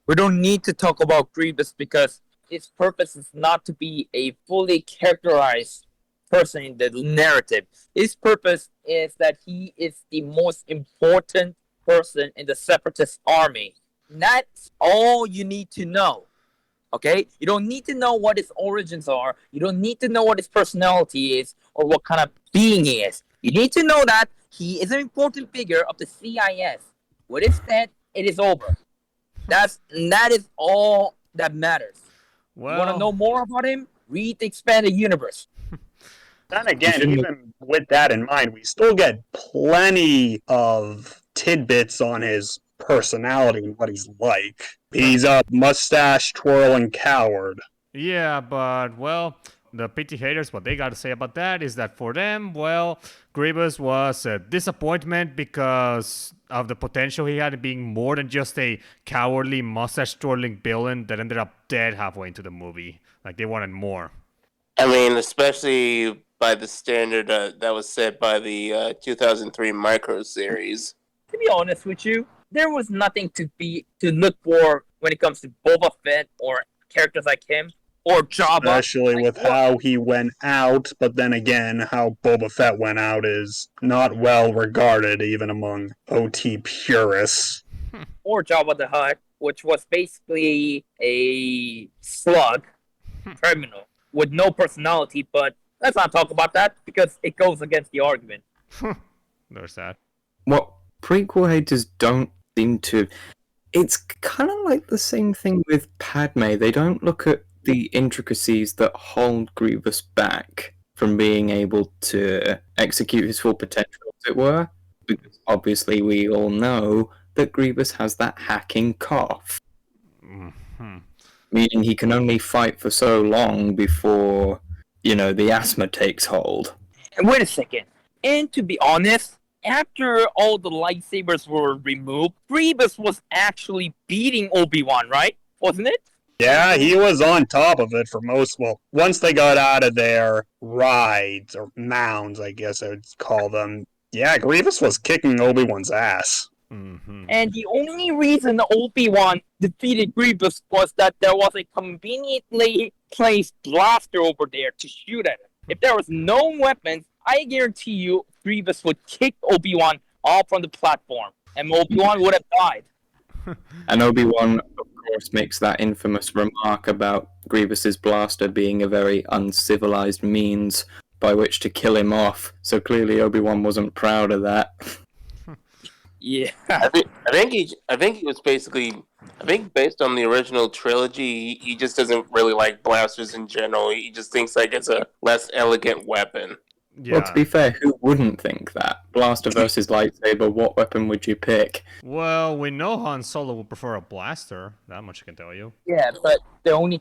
We don't need to talk about Grievous because his purpose is not to be a fully characterized person in the narrative. His purpose is that he is the most important person in the Separatist army. And that's all you need to know. Okay? You don't need to know what his origins are. You don't need to know what his personality is or what kind of being he is. You need to know that he is an important figure of the CIS. What is that? It is over. That is all that matters. Well, You want to know more about him? Read the expanded universe. Then again, even with that in mind, we still get plenty of tidbits on his personality and what he's like. He's a mustache-twirling coward. yeah, but, well, the PT haters, what they got to say about that is that for them, well, Grievous was a disappointment because of the potential he had in being more than just a cowardly, mustache-twirling villain that ended up dead halfway into the movie. Like, they wanted more. I mean, especially by the standard that was set by the 2003 Micro series. To be honest with you, there was nothing to look for when it comes to Boba Fett or characters like him or Jabba. Especially with how he went out, but then again, how Boba Fett went out is not well regarded even among OT purists. Or Jabba the Hutt, which was basically a slug terminal with no personality, but let's not talk about that because it goes against the argument. There's that. What prequel haters don't seem to... It's kind of like the same thing with Padme. They don't look at the intricacies that hold Grievous back from being able to execute his full potential, as it were. Because obviously we all know that Grievous has that hacking cough. Mm-hmm. Meaning he can only fight for so long before, the asthma takes hold. And wait a second. And to be honest, after all the lightsabers were removed, Grievous was actually beating Obi Wan, right? Wasn't it? Yeah, he was on top of it for once they got out of their rides, or mounds, I guess I would call them. Yeah, Grievous was kicking Obi-Wan's ass. Mm-hmm. And the only reason Obi-Wan defeated Grievous was that there was a conveniently placed blaster over there to shoot at him. If there was no weapons, I guarantee you Grievous would kick Obi-Wan off from the platform, and Obi-Wan would have died. And Obi-Wan, of course, makes that infamous remark about Grievous's blaster being a very uncivilized means by which to kill him off. So clearly Obi-Wan wasn't proud of that. Yeah. I think he was basically. I think based on the original trilogy, he just doesn't really like blasters in general. He just thinks like it's a less elegant weapon. Yeah. Well, to be fair, who wouldn't think that? Blaster versus lightsaber, what weapon would you pick? Well, we know Han Solo would prefer a blaster. That much I can tell you. Yeah, but the only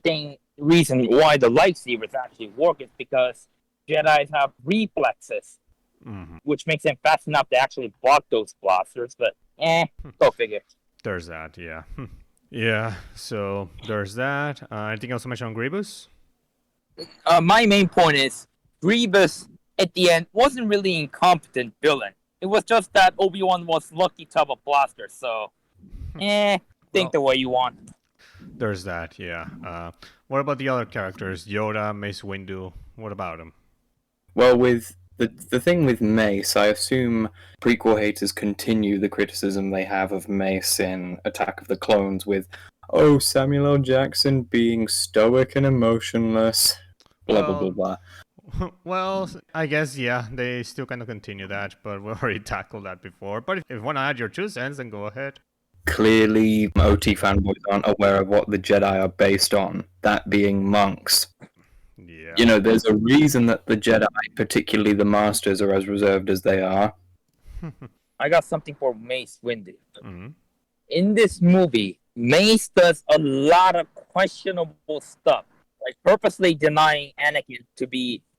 reason why the lightsabers actually work is because Jedi's have reflexes, Mm-hmm. which makes them fast enough to actually block those blasters. But go figure. There's that, yeah. Yeah, so there's that. Anything else to mention on Grievous? My main point is Grievous at the end wasn't really an incompetent villain. It was just that Obi-Wan was lucky to have a blaster. So, think the way you want. There's that, yeah. What about the other characters? Yoda, Mace Windu. What about them? Well, with the thing with Mace, I assume prequel haters continue the criticism they have of Mace in Attack of the Clones with, oh, Samuel L. Jackson being stoic and emotionless, blah, blah, blah, blah. Well, I guess, yeah, they still kind of continue that, but we already tackled that before. But if you want to add your 2 cents, then go ahead. Clearly, OT fanboys aren't aware of what the Jedi are based on, that being monks. Yeah. You know, there's a reason that the Jedi, particularly the Masters, are as reserved as they are. I got something for Mace Windu. Mm-hmm. In this movie, Mace does a lot of questionable stuff, like purposely denying Anakin to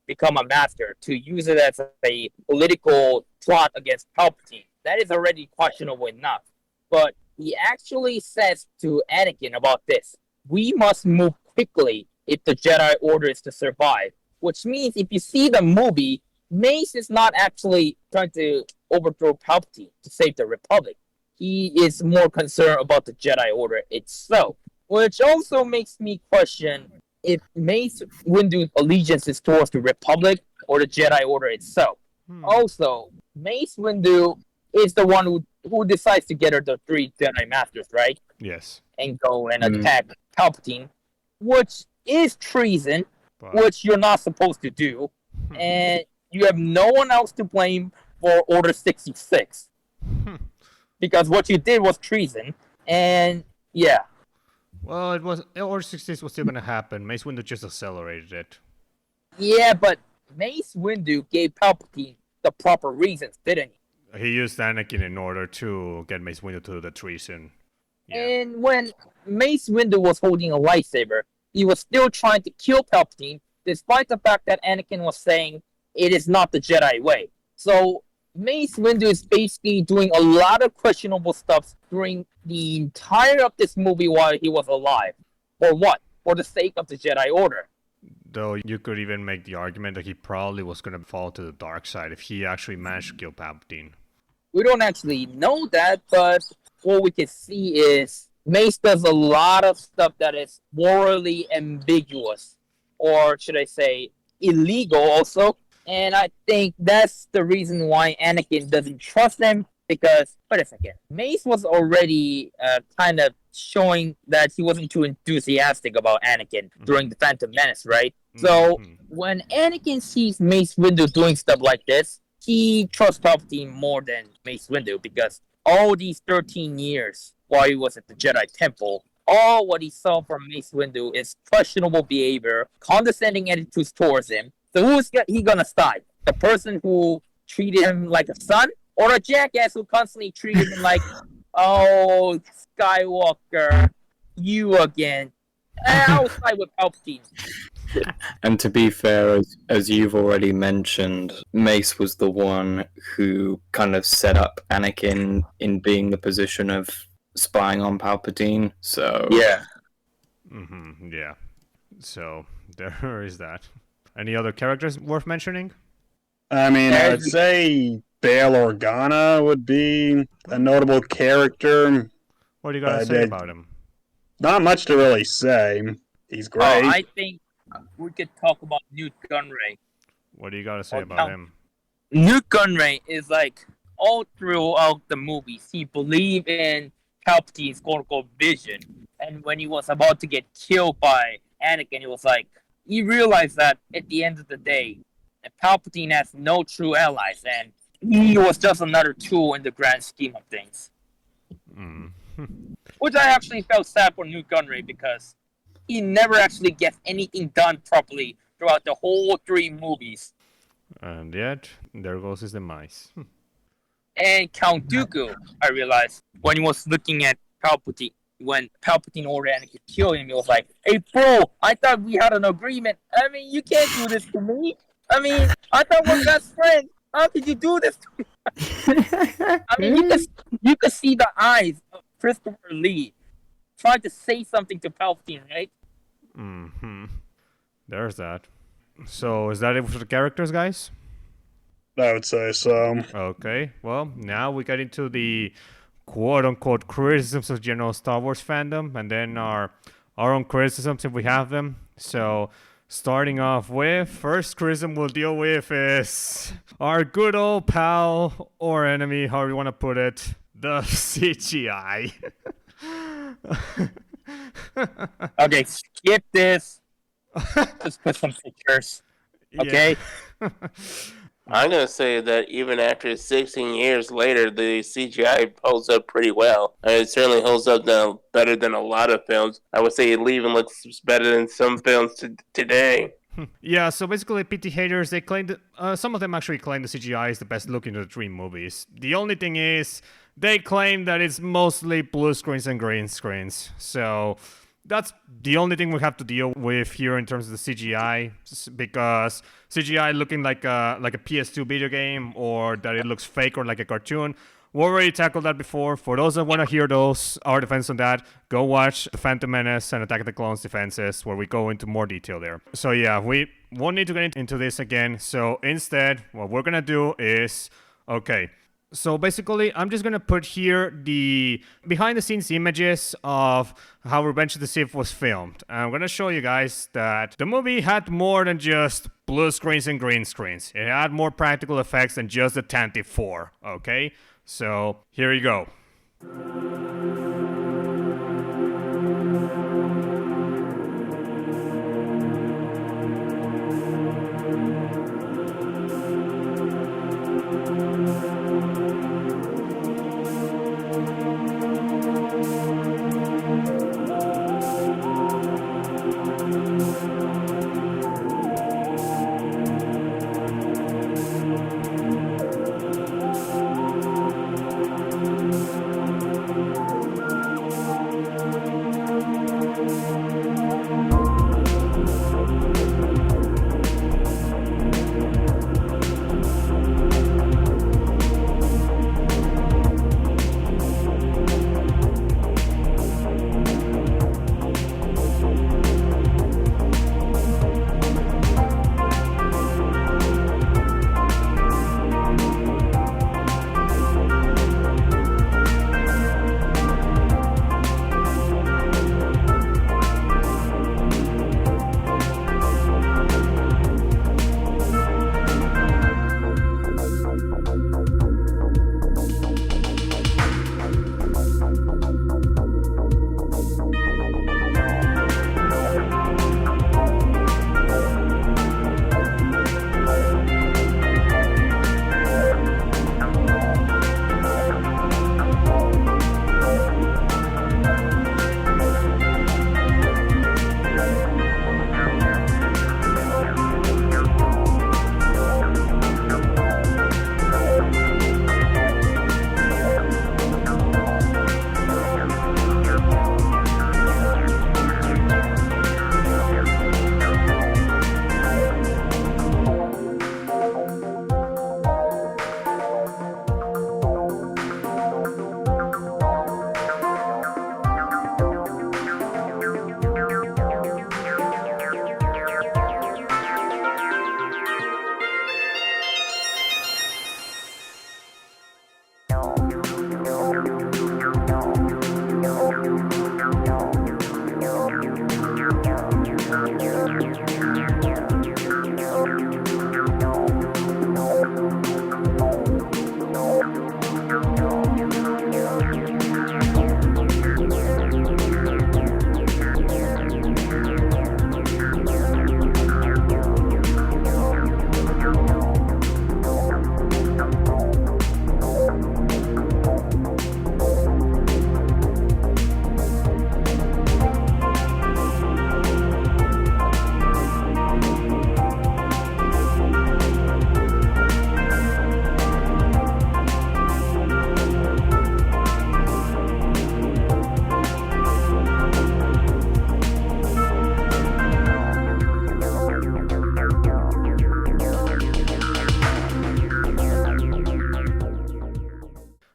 become a master, to use it as a political plot against Palpatine. That is already questionable enough. But he actually says to Anakin about this, we must move quickly if the Jedi Order is to survive. Which means if you see the movie, Mace is not actually trying to overthrow Palpatine to save the Republic. He is more concerned about the Jedi Order itself. Which also makes me question if Mace Windu's allegiance is towards the Republic or the Jedi Order itself. Also, Mace Windu is the one who decides to gather the 3 Jedi Masters, right? Yes. And go and attack Palpatine, which is treason, But... which you're not supposed to do. And you have no one else to blame for Order 66. Because what you did was treason. And, yeah. Well, Order 66 was still going to happen. Mace Windu just accelerated it. Yeah, but Mace Windu gave Palpatine the proper reasons, didn't he? He used Anakin in order to get Mace Windu to do the treason. Yeah. And when Mace Windu was holding a lightsaber, he was still trying to kill Palpatine, despite the fact that Anakin was saying it is not the Jedi way. So Mace Windu is basically doing a lot of questionable stuff during the entire of this movie while he was alive. For what? For the sake of the Jedi Order. Though you could even make the argument that he probably was going to fall to the dark side if he actually managed to kill Palpatine. We don't actually know that, but what we can see is Mace does a lot of stuff that is morally ambiguous, or should I say, illegal also. And I think that's the reason why Anakin doesn't trust him, because, wait a second, Mace was already kind of showing that he wasn't too enthusiastic about Anakin during the Phantom Menace, right? So, when Anakin sees Mace Windu doing stuff like this, he trusts Palpatine more than Mace Windu, because all these 13 years while he was at the Jedi Temple, all what he saw from Mace Windu is questionable behavior, condescending attitudes towards him. So who's he gonna side? The person who treated him like a son? Or a jackass who constantly treated him like, oh, Skywalker, you again. I'll side with Palpatine. And to be fair, as you've already mentioned, Mace was the one who kind of set up Anakin in being the position of spying on Palpatine, so... Yeah. Yeah. So, there is that. Any other characters worth mentioning? I mean, I would say Bail Organa would be a notable character. What do you gotta But say about him? not much to really say. He's Oh, great. I think we could talk about Newt Gunray. What do you gotta say Oh, about no. him? Newt Gunray is like all throughout the movies. He believed in Palpatine's quote-unquote vision, and when he was about to get killed by Anakin, he was like, he realized that at the end of the day, Palpatine has no true allies, and he was just another tool in the grand scheme of things. Mm. Which I actually felt sad for Newt Gunray because he never actually gets anything done properly throughout the whole 3 movies. And yet, there goes his demise. And Count Dooku, I realized, when he was looking at Palpatine, when Palpatine ordered Anakin to kill him, he was like, "Hey, bro, I thought we had an agreement. I mean, you can't do this to me. I mean, I thought we're best friends. How could you do this to me?" I mean, you could see the eyes of Christopher Lee trying to say something to Palpatine, right? Hmm. There's that. So, is that it for the characters, guys? I would say so. Okay, well, now we get into the quote-unquote criticisms of general Star Wars fandom, and then our own criticisms if we have them. So, starting off with, first criticism we'll deal with is our good old pal, or enemy, however you want to put it, the CGI. Okay, skip this. Just put some pictures. Okay? Yeah. I'm gonna say that even after 16 years later, the CGI holds up pretty well. It certainly holds up better than a lot of films. I would say it even looks better than some films today. Yeah, so basically, PT haters, they claim that, some of them actually claim the CGI is the best looking of the 3 movies. The only thing is, they claim that it's mostly blue screens and green screens. So, that's the only thing we have to deal with here in terms of the CGI, because CGI looking like a PS2 video game, or that it looks fake or like a cartoon. We already tackled that before. For those that want to hear our defense on that, go watch The Phantom Menace and Attack of the Clones defenses, where we go into more detail there. So yeah, we won't need to get into this again. So instead, what we're gonna do is, okay, so basically, I'm just gonna put here the behind-the-scenes images of how Revenge of the Sith was filmed. I'm gonna show you guys that the movie had more than just blue screens and green screens. It had more practical effects than just the Tantive 4, okay? So, here you go.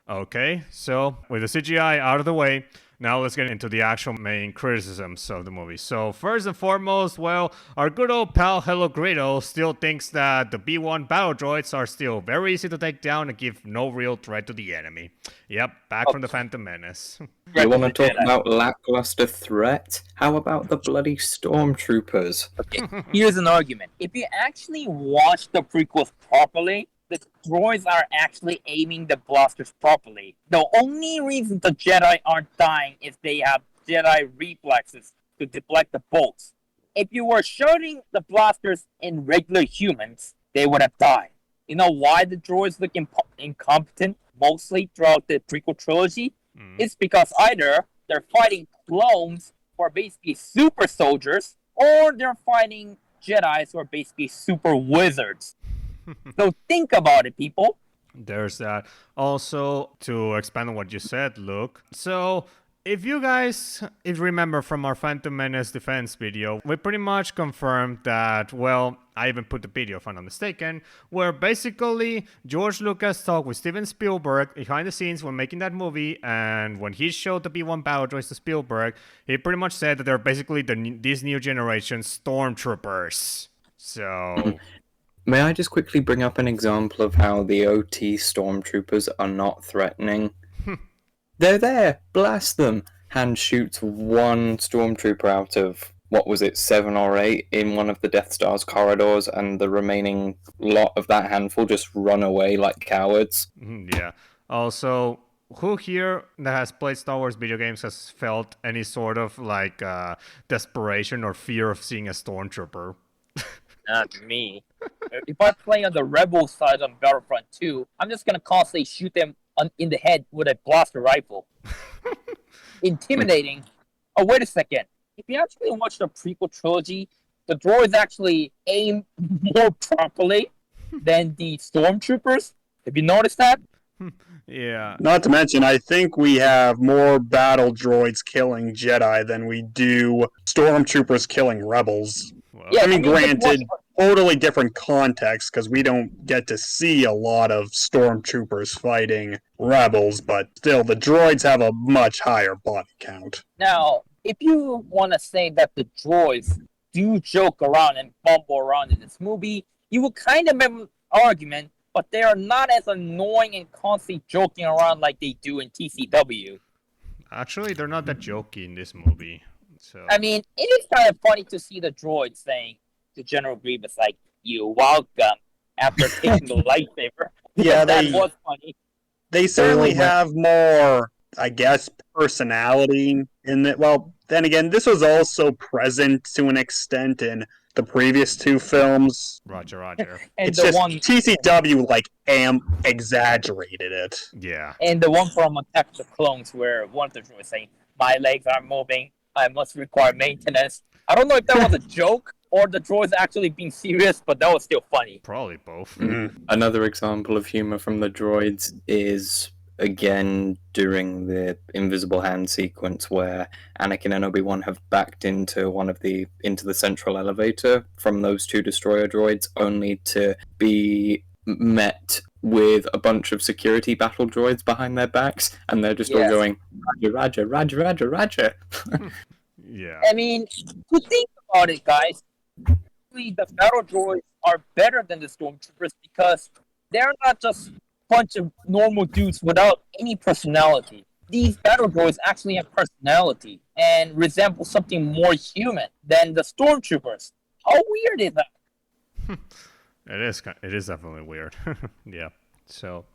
Okay, so with the CGI out of the way, now let's get into the actual main criticisms of the movie. So first and foremost, well, our good old pal Hello Greedo still thinks that the B-1 battle droids are still very easy to take down and give no real threat to the enemy. Yep, back from the Phantom Menace. You want to talk about lackluster threat? How about the bloody stormtroopers? Okay, here's an argument. If you actually watch the prequels properly, the droids are actually aiming the blasters properly. The only reason the Jedi aren't dying is they have Jedi reflexes to deflect the bolts. If you were shooting the blasters in regular humans, they would have died. You know why the droids look incompetent mostly throughout the prequel trilogy? It's because either they're fighting clones who are basically super soldiers, or they're fighting Jedis who are basically super wizards. So think about it, people. There's that. Also, to expand on what you said, Luke. So, if you remember from our Phantom Menace defense video, we pretty much confirmed that, well, I even put the video if I'm not mistaken, where basically George Lucas talked with Steven Spielberg behind the scenes when making that movie, and when he showed the B-1 battle droids to Spielberg, he pretty much said that they're basically these new generation stormtroopers. So... May I just quickly bring up an example of how the OT stormtroopers are not threatening? They're there! Blast them! Hand shoots one stormtrooper out of, what was it, 7 or 8 in one of the Death Star's corridors, and the remaining lot of that handful just run away like cowards. Yeah. Also, who here that has played Star Wars video games has felt any sort of like desperation or fear of seeing a stormtrooper? Not me. If I play on the Rebel side on Battlefront 2, I'm just gonna constantly shoot them in the head with a blaster rifle. Intimidating. Oh, wait a second. If you actually watch the prequel trilogy, the droids actually aim more properly than the stormtroopers. Have you noticed that? Yeah. Not to mention, I think we have more battle droids killing Jedi than we do stormtroopers killing rebels. Well, Yeah, I mean, granted, just totally different context because we don't get to see a lot of stormtroopers fighting rebels, but still, the droids have a much higher body count. Now, if you want to say that the droids do joke around and bumble around in this movie, you will kind of make an argument, but they are not as annoying and constantly joking around like they do in TCW. actually, they're not that jokey in this movie. So I mean, it is kind of funny to see the droid saying to General Grievous, like, "You're welcome," after taking the lightsaber. Yeah, that was funny. They certainly have more, I guess, personality in it. Well, then again, this was also present to an extent in the previous 2 films. Roger. And It's the just one, TCW exaggerated it. Yeah. and the one from Attack of the Clones, where one of the droids saying, "My legs are moving. I must require maintenance." I don't know if that was a joke or the droids actually being serious, but that was still funny. Probably both. Another example of humor from the droids is, again, during the invisible hand sequence where Anakin and Obi Wan have backed into into the central elevator from those 2 destroyer droids, only to be met with a bunch of security battle droids behind their backs, and they're just all going, Roger, Roger, Roger, Roger, Roger. Yeah. I mean, to think about it, guys, the battle droids are better than the stormtroopers because they're not just a bunch of normal dudes without any personality. These battle droids actually have personality and resemble something more human than the stormtroopers. How weird is that? It is definitely weird. Yeah. So,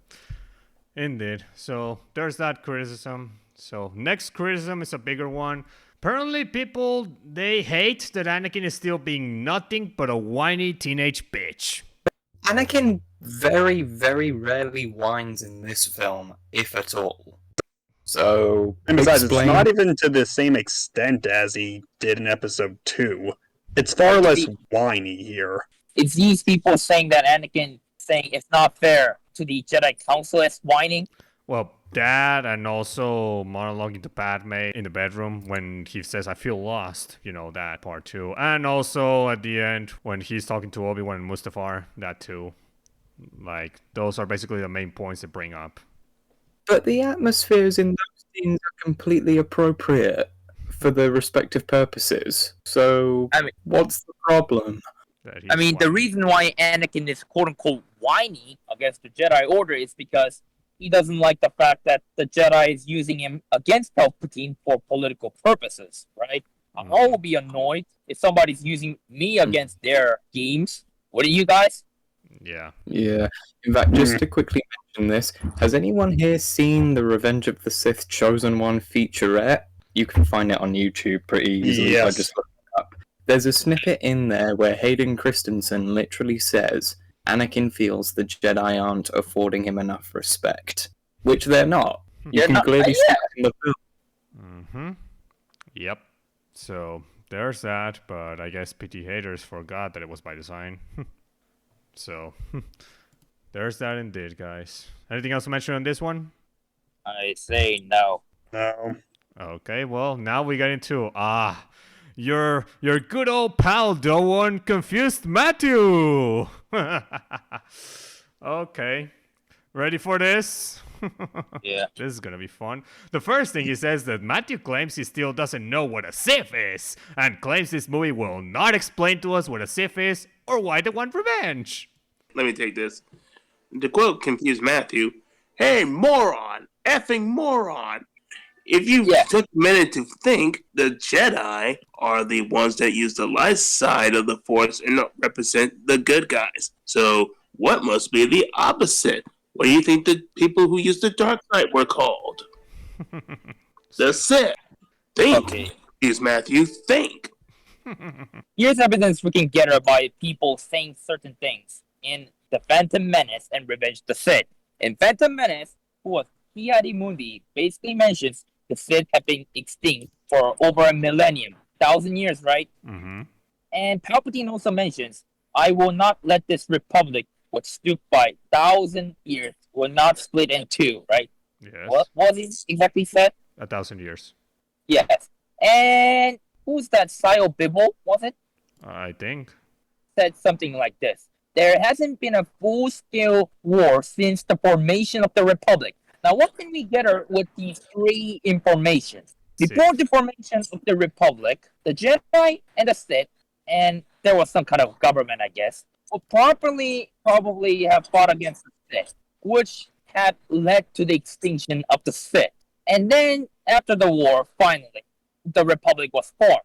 indeed. So, there's that criticism. So, next criticism is a bigger one. Apparently, people, they hate that Anakin is still being nothing but a whiny teenage bitch. Anakin very, very rarely whines in this film, if at all. So, And besides, it's explain- not even to the same extent as he did in episode 2. It's far less whiny here. It's these people saying that Anakin saying it's not fair to the Jedi Council as whining. Well, that and also monologuing to Padme in the bedroom when he says, "I feel lost," you know, that part too. And also at the end when he's talking to Obi Wan and Mustafar, that too. Like, those are basically the main points they bring up. But the atmospheres in those scenes are completely appropriate for the respective purposes. So, I mean- what's the problem? That I he's mean, the whiny. reason why Anakin is quote unquote whiny against the Jedi Order is because he doesn't like the fact that the Jedi is using him against Palpatine for political purposes, right? I will be annoyed if somebody's using me against their schemes. What are you guys? Yeah. Yeah. In fact, just to quickly mention this, has anyone here seen the Revenge of the Sith Chosen One featurette? You can find it on YouTube pretty easily if I Yes. just look it up. There's a snippet in there where Hayden Christensen literally says Anakin feels the Jedi aren't affording him enough respect, which they're not. You They're can not- clearly see yeah. that in the film. Mm-hmm. Yep. So there's that, but I guess PT haters forgot that it was by design. So there's that indeed, guys. Anything else to mention on this one? I say no. No. Okay, well now we get into your good old pal Doan confused Matthew. Okay. Ready for this? Yeah. This is gonna be fun. The first thing he says that Matthew claims he still doesn't know what a Sith is, and claims this movie will not explain to us what a Sith is or why they want revenge. Let me take this. To quote confused Matthew, "Hey, moron! Effing moron! If you took a minute to think, the Jedi are the ones that use the light side of the Force and represent the good guys. So what must be the opposite? What do you think the people who use the dark side were called? The Sith. Think, Okay. confused Matthew, think." Here's evidence we can get by people saying certain things in The Phantom Menace and Revenge of the Sith. In Phantom Menace, who was Ki-Adi Mundi, basically mentions the Sith have been extinct for over a millennium, 1,000 years, right? Mm-hmm. And Palpatine also mentions, "I will not let this republic, which stood by 1,000 years, will not split in two," right? Yes. What was it exactly said? 1,000 years. Yes. And who's that? Sio Bibble, was it? I think. Said something like this: "There hasn't been a full-scale war since the formation of the Republic." Now, what can we get with these three informations? Before the formation of the Republic, the Jedi and the Sith, and there was some kind of government, I guess, would probably have fought against the Sith, which had led to the extinction of the Sith. And then, after the war, finally, the Republic was formed.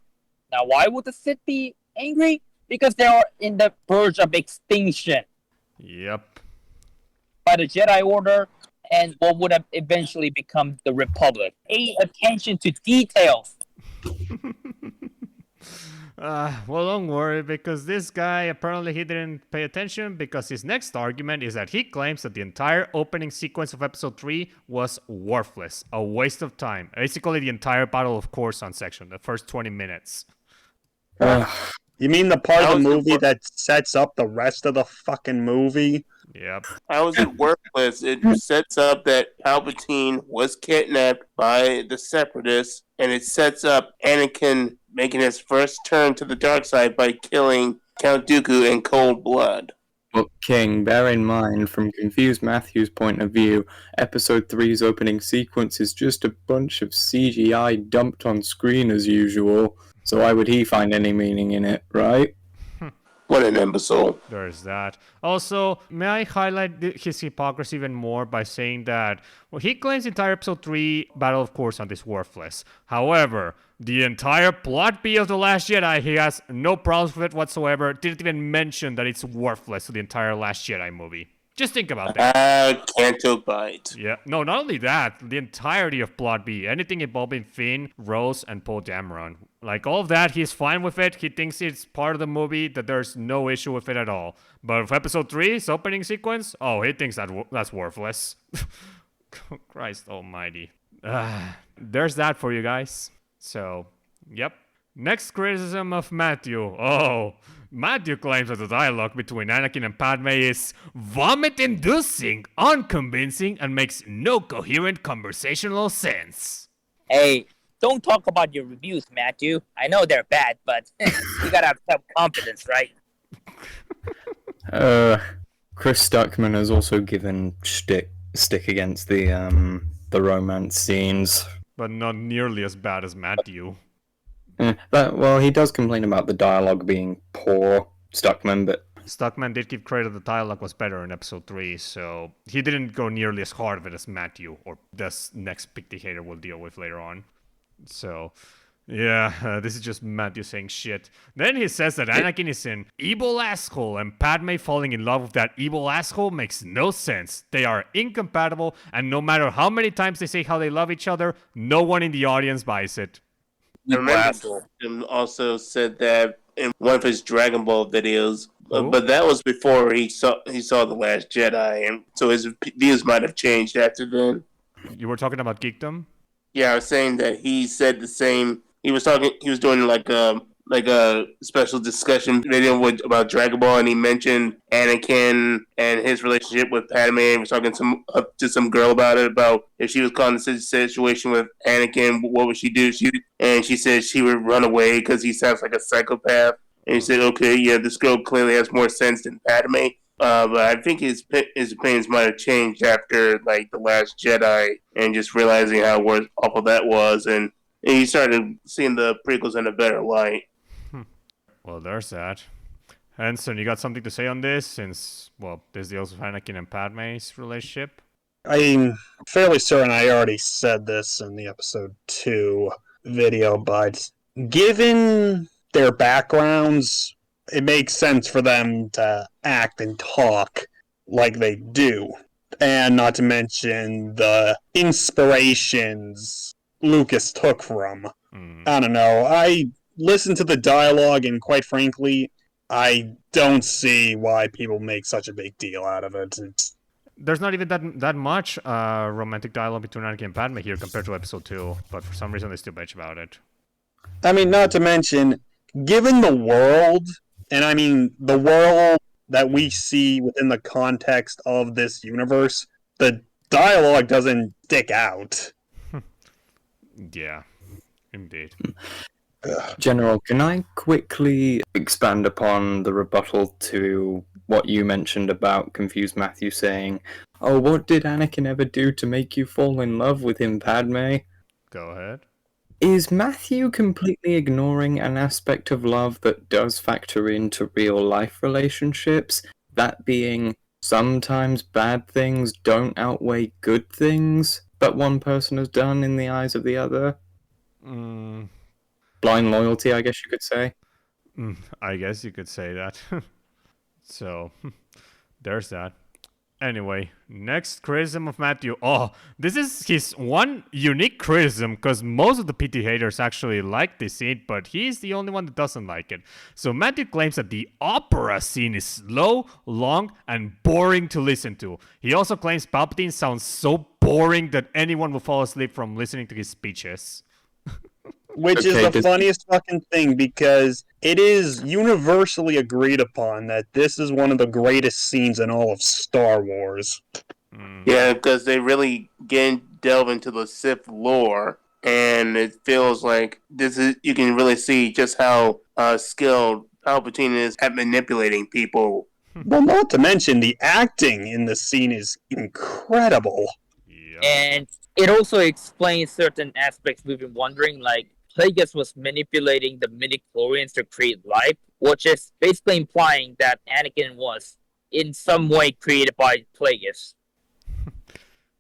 Now, why would the Sith be angry? Because they are in the verge of extinction Yep. by the Jedi Order and what would have eventually become the Republic. Pay attention to details. Well, don't worry, because this guy, apparently he didn't pay attention, because his next argument is that he claims that the entire opening sequence of Episode 3 was worthless, a waste of time. Basically, the entire Battle of Coruscant section, the first 20 minutes. You mean the part How of is the it movie work? that sets up the rest of the fucking movie? Yep. How is it worthless? It sets up that Palpatine was kidnapped by the Separatists, and it sets up Anakin making his first turn to the dark side by killing Count Dooku in cold blood. But King, bear in mind, from Confused Matthew's point of view, Episode 3's opening sequence is just a bunch of CGI dumped on screen as usual, so why would he find any meaning in it, right? What an imbecile. There's that. Also, may I highlight his hypocrisy even more by saying that, well, he claims the entire Episode 3 Battle of Coruscant is worthless. However, the entire plot B of The Last Jedi, he has no problems with it whatsoever. Didn't even mention that it's worthless to the entire Last Jedi movie. Just think about that. Canto Bite. Yeah, no, not only that, the entirety of Plot B, anything involving Finn, Rose, and Poe Dameron. Like, all of that, he's fine with it. He thinks it's part of the movie, that there's no issue with it at all. But with Episode 3's opening sequence, oh, he thinks that's worthless. Christ almighty. There's that for you guys. So, yep. Next criticism of Matthew. Oh, Matthew claims that the dialogue between Anakin and Padme is vomit-inducing, unconvincing, and makes no coherent conversational sense. Hey, don't talk about your reviews, Matthew. I know they're bad, but you gotta have some confidence, right? Chris Stuckman has also given shtick stick against the romance scenes. But not nearly as bad as Matthew. Well, he does complain about the dialogue being poor, Stuckman, but Stuckman did give credit the dialogue was better in episode 3, so he didn't go nearly as hard with it as Matthew, or this next big dictator we'll deal with later on. So, yeah, this is just Matthew saying shit. Then he says that Anakin is an evil asshole, and Padme falling in love with that evil asshole makes no sense. They are incompatible, and no matter how many times they say how they love each other, no one in the audience buys it. I remember him also said that in one of his Dragon Ball videos, but that was before he saw The Last Jedi, and so his views might have changed after then. You were talking about geekdom? Yeah, I was saying that he said the same. He was doing like a special discussion video about Dragon Ball, and he mentioned Anakin and his relationship with Padme. He was talking to some girl about it, about if she was caught in a situation with Anakin, what would she do? And she said she would run away because he sounds like a psychopath. And he said, okay, yeah, this girl clearly has more sense than Padme. But I think his opinions might have changed after like The Last Jedi and just realizing how awful that was, and he started seeing the prequels in a better light. Well, there's that. Hanson, you got something to say on this, since, well, this deals with Anakin and Padme's relationship? I'm fairly certain I already said this in the episode 2 video, but given their backgrounds, it makes sense for them to act and talk like they do. And not to mention the inspirations Lucas took from. I don't know. I listened to the dialogue, and quite frankly, I don't see why people make such a big deal out of it. There's not even that much romantic dialogue between Anakin and Padme here compared to episode 2, but for some reason they still bitch about it. I mean, not to mention, given the world, and I mean the world that we see within the context of this universe, the dialogue doesn't stick out. Yeah, indeed. General, can I quickly expand upon the rebuttal to what you mentioned about Confused Matthew saying, "Oh, what did Anakin ever do to make you fall in love with him, Padme?" Go ahead. Is Matthew completely ignoring an aspect of love that does factor into real-life relationships? That being, sometimes bad things don't outweigh good things that one person has done in the eyes of the other? Blind loyalty, I guess you could say. I guess you could say that. So, there's that. Anyway, next criticism of Matthew. Oh, this is his one unique criticism, because most of the PT haters actually like this scene, but he's the only one that doesn't like it. So Matthew claims that the opera scene is slow, long, and boring to listen to. He also claims Palpatine sounds so boring that anyone will fall asleep from listening to his speeches. Which is the funniest fucking thing, because it is universally agreed upon that this is one of the greatest scenes in all of Star Wars. Yeah, because they really delve into the Sith lore, and it feels like you can really see just how skilled Palpatine is at manipulating people. Well, not to mention, the acting in this scene is incredible. Yeah. And it also explains certain aspects we've been wondering, like Plagueis was manipulating the midichlorians to create life, which is basically implying that Anakin was in some way created by Plagueis.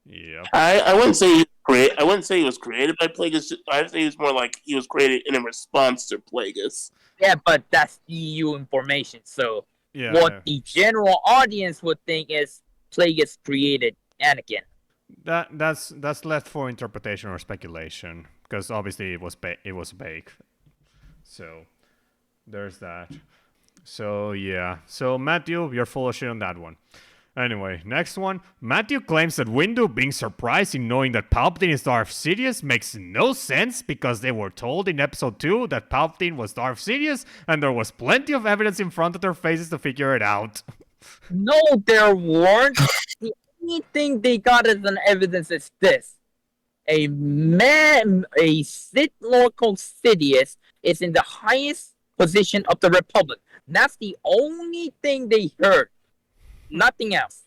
Yeah. I wouldn't say I wouldn't say he was created by Plagueis. I'd say he was more like he was created in a response to Plagueis. Yeah, but that's EU information, so Yeah. what the general audience would think is Plagueis created Anakin. That's left for interpretation or speculation, because obviously it was fake. So there's that. So yeah. So Matthew, you're full of shit on that one. Anyway, next one. Matthew claims that Windu being surprised in knowing that Palpatine is Darth Sidious makes no sense, because they were told in episode 2 that Palpatine was Darth Sidious, and there was plenty of evidence in front of their faces to figure it out. No, there weren't. The only thing they got as an evidence is this. A Sith Lord called Sidious is in the highest position of the Republic. That's the only thing they heard. Nothing else.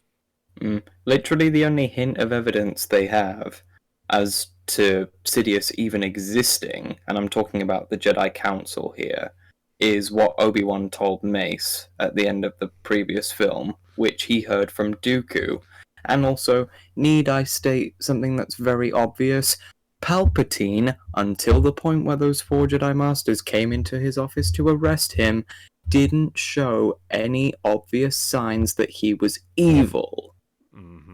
Literally, the only hint of evidence they have as to Sidious even existing, and I'm talking about the Jedi Council here, is what Obi-Wan told Mace at the end of the previous film, which he heard from Dooku. And also, need I state something that's very obvious? Palpatine, until the point where those 4 Jedi Masters came into his office to arrest him, didn't show any obvious signs that he was evil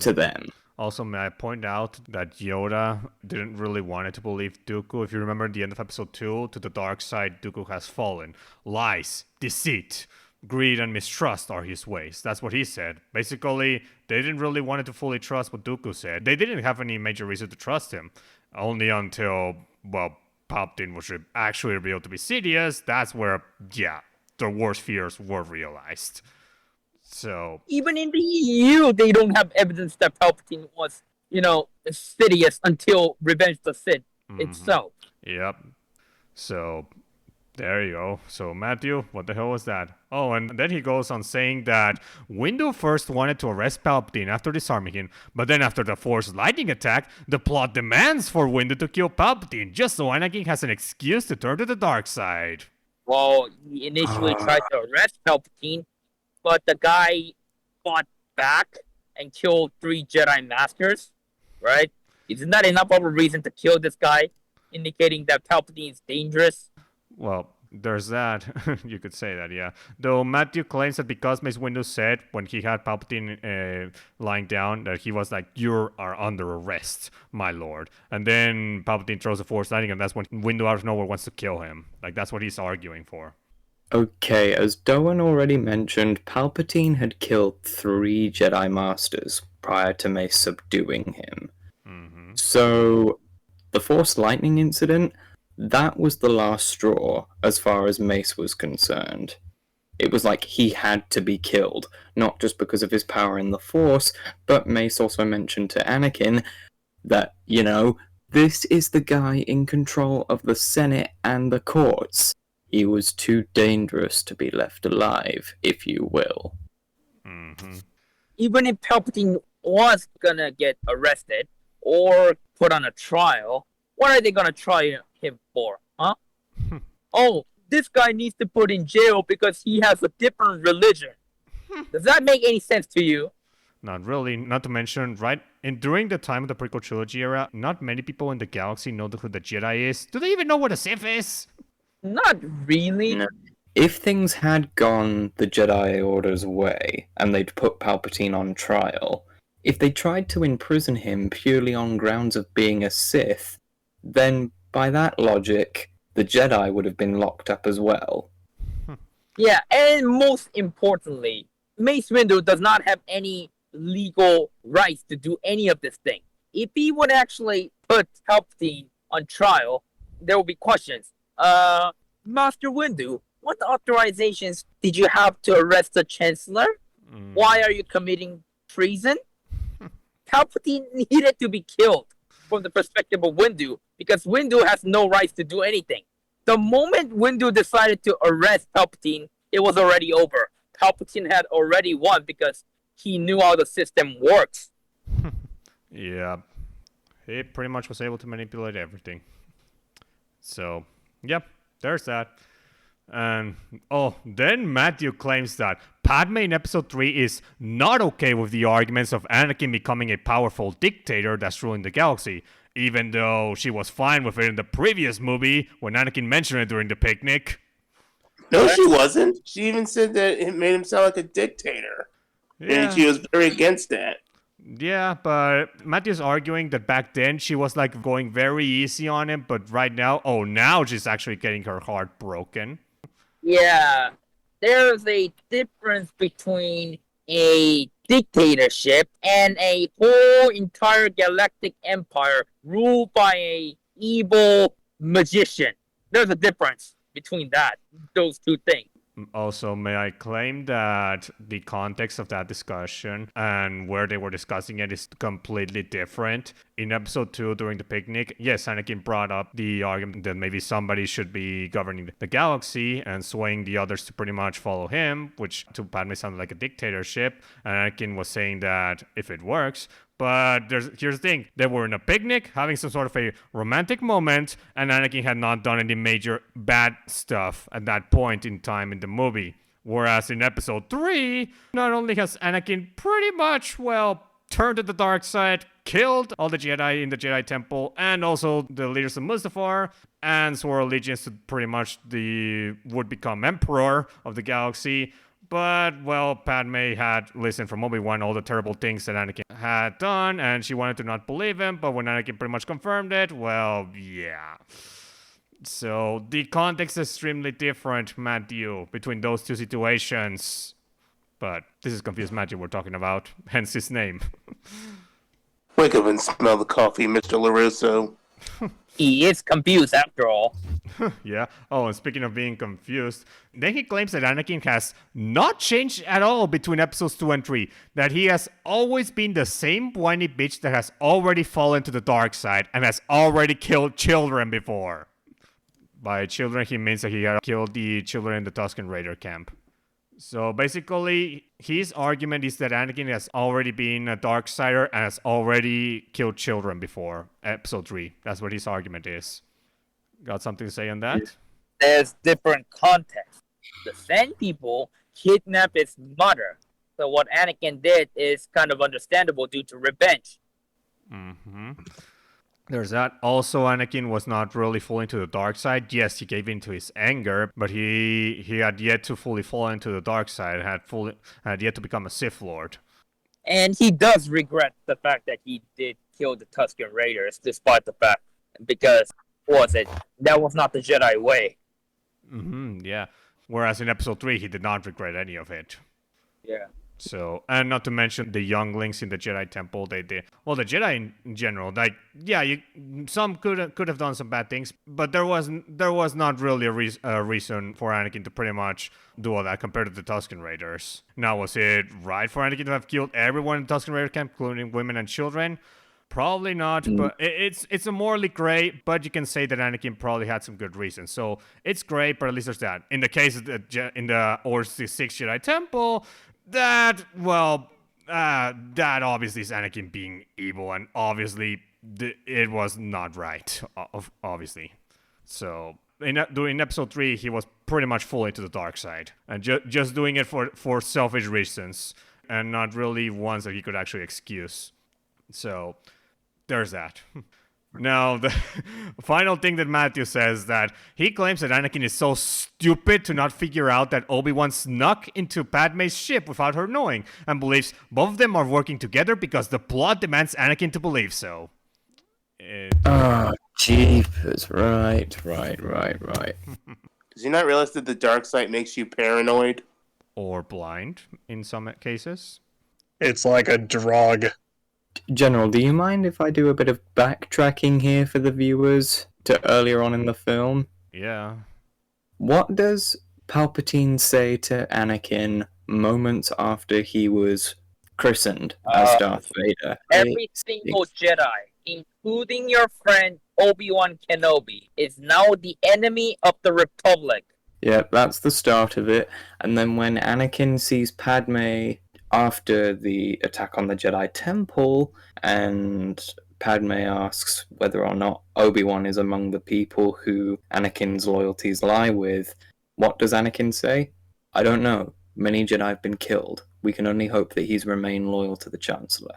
to them. Also, may I point out that Yoda didn't really want to believe Dooku. If you remember at the end of episode 2, to the dark side, Dooku has fallen. Lies, deceit, greed, and mistrust are his ways. That's what he said. Basically, they didn't really want to fully trust what Dooku said. They didn't have any major reason to trust him. Only until, well, Palpatine was actually revealed to be Sidious. That's where, yeah, their worst fears were realized. So even in the EU, they don't have evidence that Palpatine was, Sidious until Revenge of the Sith itself. Yep. So there you go. So Matthew, what the hell was that? Oh, and then he goes on saying that Windu first wanted to arrest Palpatine after disarming him, but then after the Force lightning attack, the plot demands for Windu to kill Palpatine, just so Anakin has an excuse to turn to the dark side. Well, he initially tried to arrest Palpatine, but the guy fought back and killed 3 Jedi Masters, right? Isn't that enough of a reason to kill this guy, indicating that Palpatine is dangerous? Well, there's that. You could say that, yeah. Though Matthew claims that because Mace Windu said when he had Palpatine lying down that he was like, "You are under arrest, my lord." And then Palpatine throws a Force lightning, and that's when Windu out of nowhere wants to kill him. Like, that's what he's arguing for. Okay, as Doan already mentioned, Palpatine had killed 3 Jedi Masters prior to Mace subduing him. So, the Force Lightning incident, that was the last straw as far as Mace was concerned. It was like he had to be killed, not just because of his power in the Force, but Mace also mentioned to Anakin that, this is the guy in control of the Senate and the courts. He was too dangerous to be left alive, if you will. Even if Palpatine was gonna get arrested or put on a trial, what are they gonna try him for, huh? Oh, this guy needs to put in jail because he has a different religion. Does that make any sense to you? Not really. Not to mention, right? And during the time of the Prequel Trilogy era, not many people in the galaxy know who the Jedi is. Do they even know what a Sith is? Not really. No. If things had gone the Jedi Order's way, and they'd put Palpatine on trial, if they tried to imprison him purely on grounds of being a Sith, then by that logic, the Jedi would have been locked up as well. Yeah, and most importantly, Mace Windu does not have any legal rights to do any of this thing. If he would actually put Palpatine on trial, there will be questions. Master Windu, what authorizations did you have to arrest the Chancellor? Why are you committing treason? Palpatine needed to be killed from the perspective of Windu, because Windu has no rights to do anything. The moment Windu decided to arrest Palpatine, it was already over. Palpatine had already won because he knew how the system works. Yeah. He pretty much was able to manipulate everything. So, yep, there's that. And, then Matthew claims that Padme in episode 3 is not okay with the arguments of Anakin becoming a powerful dictator that's ruling the galaxy, even though she was fine with it in the previous movie when Anakin mentioned it during the picnic. No, she wasn't. She even said that it made him sound like a dictator. Yeah. And she was very against that. Yeah, but Matthew's arguing that back then she was like going very easy on him, but right now, now she's actually getting her heart broken. Yeah, there's a difference between a dictatorship and a whole entire galactic empire ruled by a evil magician. There's a difference between those two things. Also, may I claim that the context of that discussion and where they were discussing it is completely different. In episode 2, during the picnic, yes, Anakin brought up the argument that maybe somebody should be governing the galaxy and swaying the others to pretty much follow him, which to Padme sounded like a dictatorship. And Anakin was saying that if it works, but here's the thing. They were in a picnic, having some sort of a romantic moment, and Anakin had not done any major bad stuff at that point in time in the movie. Whereas in episode 3, not only has Anakin pretty much, well, turned to the dark side, killed all the Jedi in the Jedi Temple, and also the leaders of Mustafar, and swore allegiance to pretty much the would-become Emperor of the galaxy. But, well, Padme had listened from Obi-Wan all the terrible things that Anakin had done, and she wanted to not believe him, but when Anakin pretty much confirmed it, well, yeah. So, the context is extremely different, Matthew, between those two situations. But this is Confused Matthew we're talking about, hence his name. Wake up and smell the coffee, Mr. LaRusso. He is confused after all. Yeah. Oh, and speaking of being confused, then he claims that Anakin has not changed at all between episodes 2 and 3. That he has always been the same whiny bitch that has already fallen to the dark side and has already killed children before. By children, he means that he had killed the children in the Tusken Raider camp. So basically, his argument is that Anakin has already been a Darksider and has already killed children before episode 3. That's what his argument is. Got something to say on that? There's different context. The Sand people kidnapped his mother. So what Anakin did is kind of understandable due to revenge. Mm-hmm. There's that. Also, Anakin was not really falling to the dark side. Yes, he gave in to his anger, but he had yet to fully fall into the dark side, had yet to become a Sith Lord. And he does regret the fact that he did kill the Tusken Raiders, despite the fact, because, that was not the Jedi way. Mm-hmm, yeah. Whereas in episode 3, he did not regret any of it. Yeah. So, and not to mention the younglings in the Jedi Temple, they did. Well, the Jedi in general, like, yeah, some could have done some bad things, but there was not really a reason for Anakin to pretty much do all that compared to the Tusken Raiders. Now, was it right for Anakin to have killed everyone in the Tusken Raider camp, including women and children? Probably not, but it's a morally gray, but you can say that Anakin probably had some good reasons. So it's great, but at least there's that. In the case of in the Order 66 Jedi Temple, that obviously is Anakin being evil, and obviously it was not right, obviously. So during episode 3, he was pretty much fully to the dark side, and just doing it for selfish reasons, and not really ones that he could actually excuse. So there's that. Now, the final thing that Matthew says, that he claims that Anakin is so stupid to not figure out that Obi-Wan snuck into Padme's ship without her knowing, and believes both of them are working together because the plot demands Anakin to believe so. Jeepers. Right. Does he not realize that the dark side makes you paranoid? Or blind, in some cases. It's like a drug. General, do you mind if I do a bit of backtracking here for the viewers to earlier on in the film? Yeah. What does Palpatine say to Anakin moments after he was christened as Darth Vader? Every single Jedi, including your friend Obi-Wan Kenobi, is now the enemy of the Republic. Yeah, that's the start of it. And then when Anakin sees Padme after the attack on the Jedi Temple, and Padme asks whether or not Obi-Wan is among the people who Anakin's loyalties lie with, what does Anakin say? I don't know. Many Jedi have been killed. We can only hope that he's remained loyal to the Chancellor.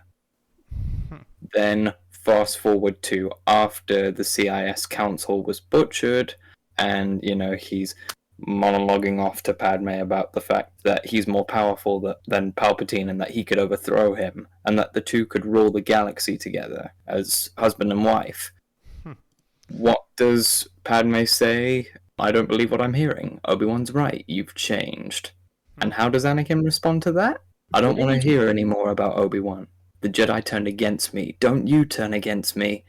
Then, fast forward to after the CIS Council was butchered, and, he's monologuing off to Padme about the fact that he's more powerful than Palpatine and that he could overthrow him, and that the two could rule the galaxy together as husband and wife. What does Padme say? I don't believe what I'm hearing. Obi-Wan's right. You've changed. And how does Anakin respond to that? I don't want to hear any more about Obi-Wan. The Jedi turned against me. Don't you turn against me.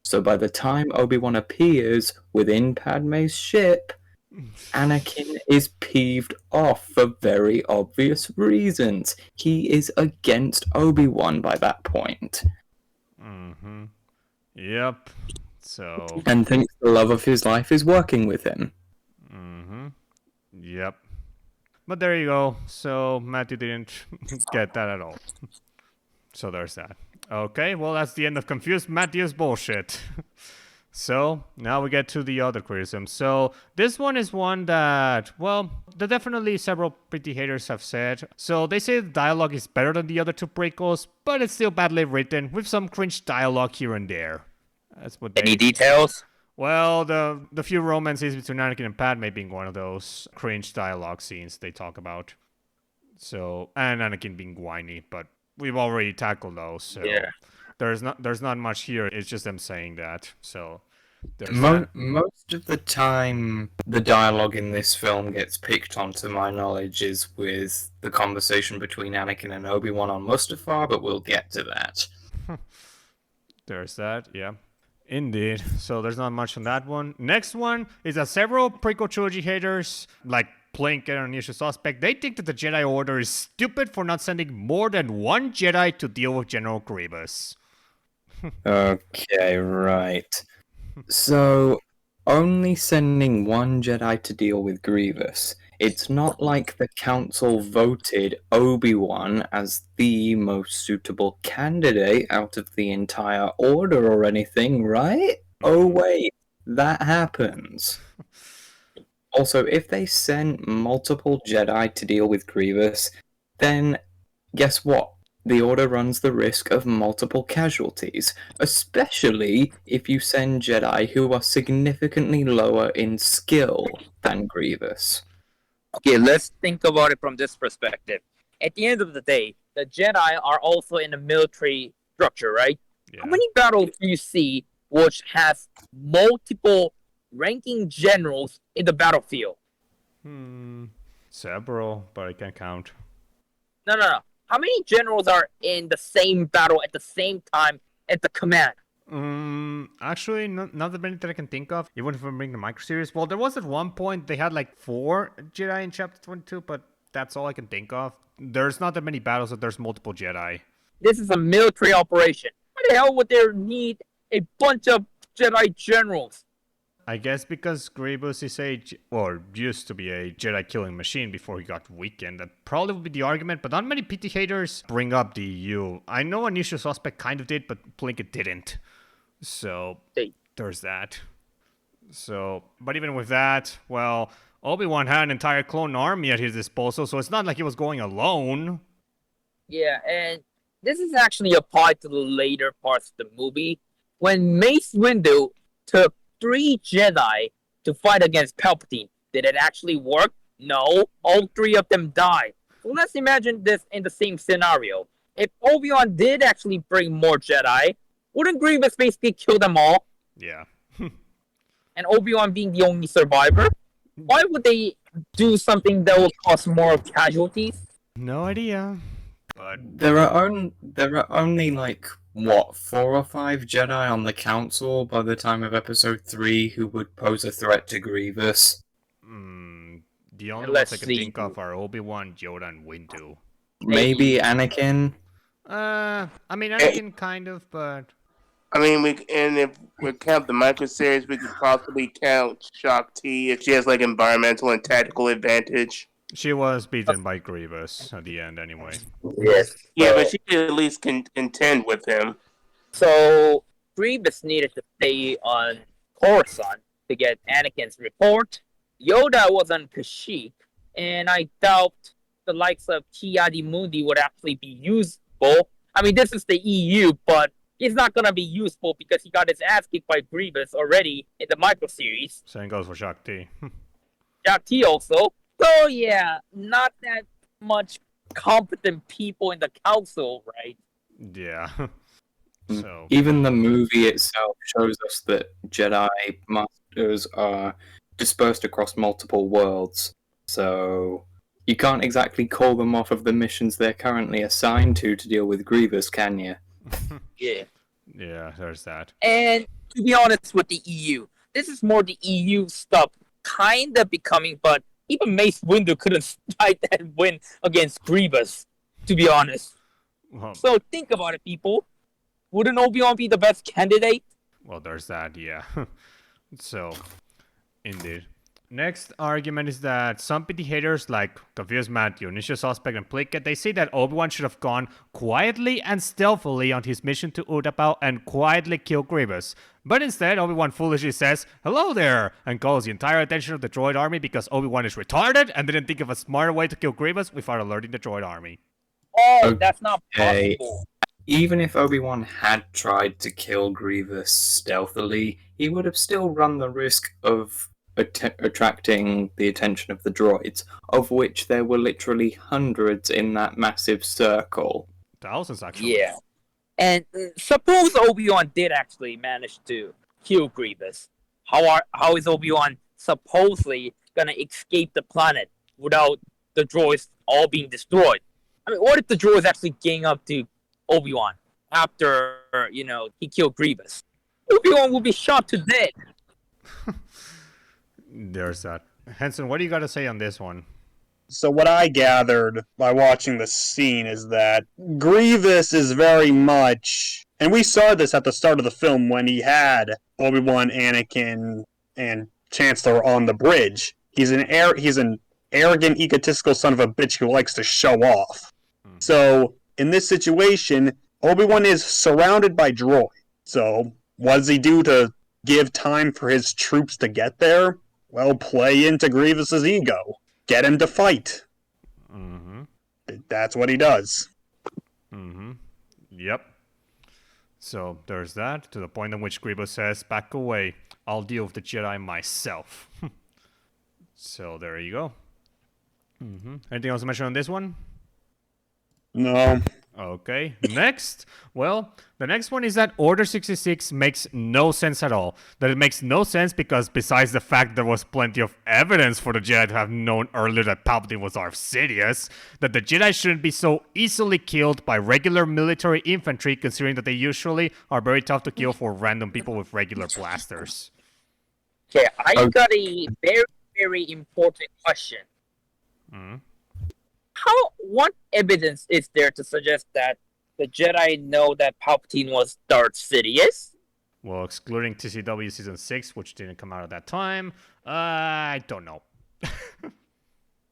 So by the time Obi-Wan appears within Padme's ship, Anakin is peeved off for very obvious reasons. He is against Obi-Wan by that point. Mm-hmm. Yep. So. And thinks the love of his life is working with him. Mm-hmm. Yep. But there you go. So Matthew didn't get that at all. So there's that. Okay, well that's the end of confused Matthew's bullshit. So now we get to the other criticism. So this one is one that, well, there definitely several pretty haters have said. So they say the dialogue is better than the other two prequels, but it's still badly written with some cringe dialogue here and there. That's what Any details? Well, the few romances between Anakin and Padme being one of those cringe dialogue scenes they talk about. So, and Anakin being whiny, but we've already tackled those. So Yeah. there's not much here. It's just them saying that. So there's Most of the time, the dialogue in this film gets picked on, to my knowledge, is with the conversation between Anakin and Obi-Wan on Mustafar, but we'll get to that. There's that, yeah. Indeed. So there's not much on that one. Next one is that several prequel trilogy haters, like Plinkett and Unusual Suspect, they think that the Jedi Order is stupid for not sending more than one Jedi to deal with General Grievous. Okay, right. So, only sending one Jedi to deal with Grievous. It's not like the Council voted Obi-Wan as the most suitable candidate out of the entire Order or anything, right? Oh wait, that happens. Also, if they send multiple Jedi to deal with Grievous, then guess what? The Order runs the risk of multiple casualties, especially if you send Jedi who are significantly lower in skill than Grievous. Okay, let's think about it from this perspective. At the end of the day, the Jedi are also in a military structure, right? Yeah. How many battles do you see which has multiple ranking generals in the battlefield? Several, but I can't count. No. How many generals are in the same battle at the same time at the command? Actually, not that many that I can think of. Even if I'm bringing the micro series. Well, there was at one point they had like 4 Jedi in Chapter 22, but that's all I can think of. There's not that many battles that there's multiple Jedi. This is a military operation. Why the hell would there need a bunch of Jedi generals? I guess because Grievous is used to be a Jedi killing machine before he got weakened. That probably would be the argument, but not many PT haters bring up the EU. I know Unusual Suspect kind of did, but Plinkett didn't. So there's that. So, but even with that, well, Obi-Wan had an entire clone army at his disposal, so it's not like he was going alone. Yeah, and this is actually applied to the later parts of the movie. When Mace Windu took 3 Jedi to fight against Palpatine, did it actually work? No, all 3 of them died. So let's imagine this in the same scenario. If Obi-Wan did actually bring more Jedi, wouldn't Grievous basically kill them all? Yeah. And Obi-Wan being the only survivor? Why would they do something that will cause more casualties? No idea. But There are only like what 4 or 5 Jedi on the Council by the time of Episode 3 who would pose a threat to Grievous. the only Let's ones I can see. think of are Obi-Wan, Yoda, and Windu. Maybe Anakin. I mean, Anakin kind of, but I mean, if we count the micro series, we could possibly count Shock T if she has like environmental and tactical advantage. she was beaten by Grievous at the end anyway. Yes. Yeah, but she could at least contend with him. So Grievous needed to stay on Coruscant to get Anakin's report. Yoda was on Kashyyyk, and I doubt the likes of Ki-Adi-Mundi would actually be useful. I mean, this is the EU, but he's not gonna be useful because he got his ass kicked by Grievous already in the micro series. Same goes for Shakti. Jack T also. So yeah, not that much competent people in the council, right? Yeah. So Even the movie itself shows us that Jedi Masters are dispersed across multiple worlds, so you can't exactly call them off of the missions they're currently assigned to deal with Grievous, can you? Yeah. yeah, there's that. And to be honest with the EU, this is more the EU stuff kinda becoming, but even Mace Windu couldn't fight that win against Grievous, to be honest. Well, So think about it, people. Wouldn't Obi-Wan be the best candidate? well, there's that, yeah. So, indeed. Next argument is that some PT haters like Confused Matthew, Initial Suspect, and Plinkett, they say that Obi-Wan should have gone quietly and stealthily on his mission to Utapau and quietly kill Grievous. But instead, Obi-Wan foolishly says, "Hello there," and calls the entire attention of the droid army because Obi-Wan is retarded and didn't think of a smarter way to kill Grievous without alerting the droid army. Oh, that's not Okay. possible. Even if Obi-Wan had tried to kill Grievous stealthily, he would have still run the risk of attracting the attention of the droids, of which there were literally hundreds in that massive circle. Thousands, actually. Yeah. And suppose Obi-Wan did actually manage to kill Grievous. How is Obi-Wan supposedly gonna escape the planet without the droids all being destroyed? I mean, what if the droids actually gang up to Obi-Wan after, he killed Grievous? Obi-Wan will be shot to death. There's that. Henson, what do you got to say on this one? So what I gathered by watching the scene is that Grievous is very much, and we saw this at the start of the film when he had Obi-Wan, Anakin, and Chancellor on the bridge. He's an arrogant, egotistical son of a bitch who likes to show off. So in this situation, Obi-Wan is surrounded by droids. So what does he do to give time for his troops to get there? Well, play into Grievous's ego. Get him to fight. Mm-hmm. That's what he does. Mm-hmm. Yep. So there's that, to the point in which Grievous says, "Back away. I'll deal with the Jedi myself." So there you go. Mm-hmm. Anything else to mention on this one? No. Okay, next. Well, the next one is that Order 66 makes no sense at all. That it makes no sense because besides the fact there was plenty of evidence for the Jedi to have known earlier that Palpatine was Darth Sidious, that the Jedi shouldn't be so easily killed by regular military infantry considering that they usually are very tough to kill for random people with regular blasters. Okay, I got a very, very important question. Mm-hmm. What evidence is there to suggest that the Jedi know that Palpatine was Darth Sidious? Well, excluding TCW Season 6, which didn't come out at that time, I don't know.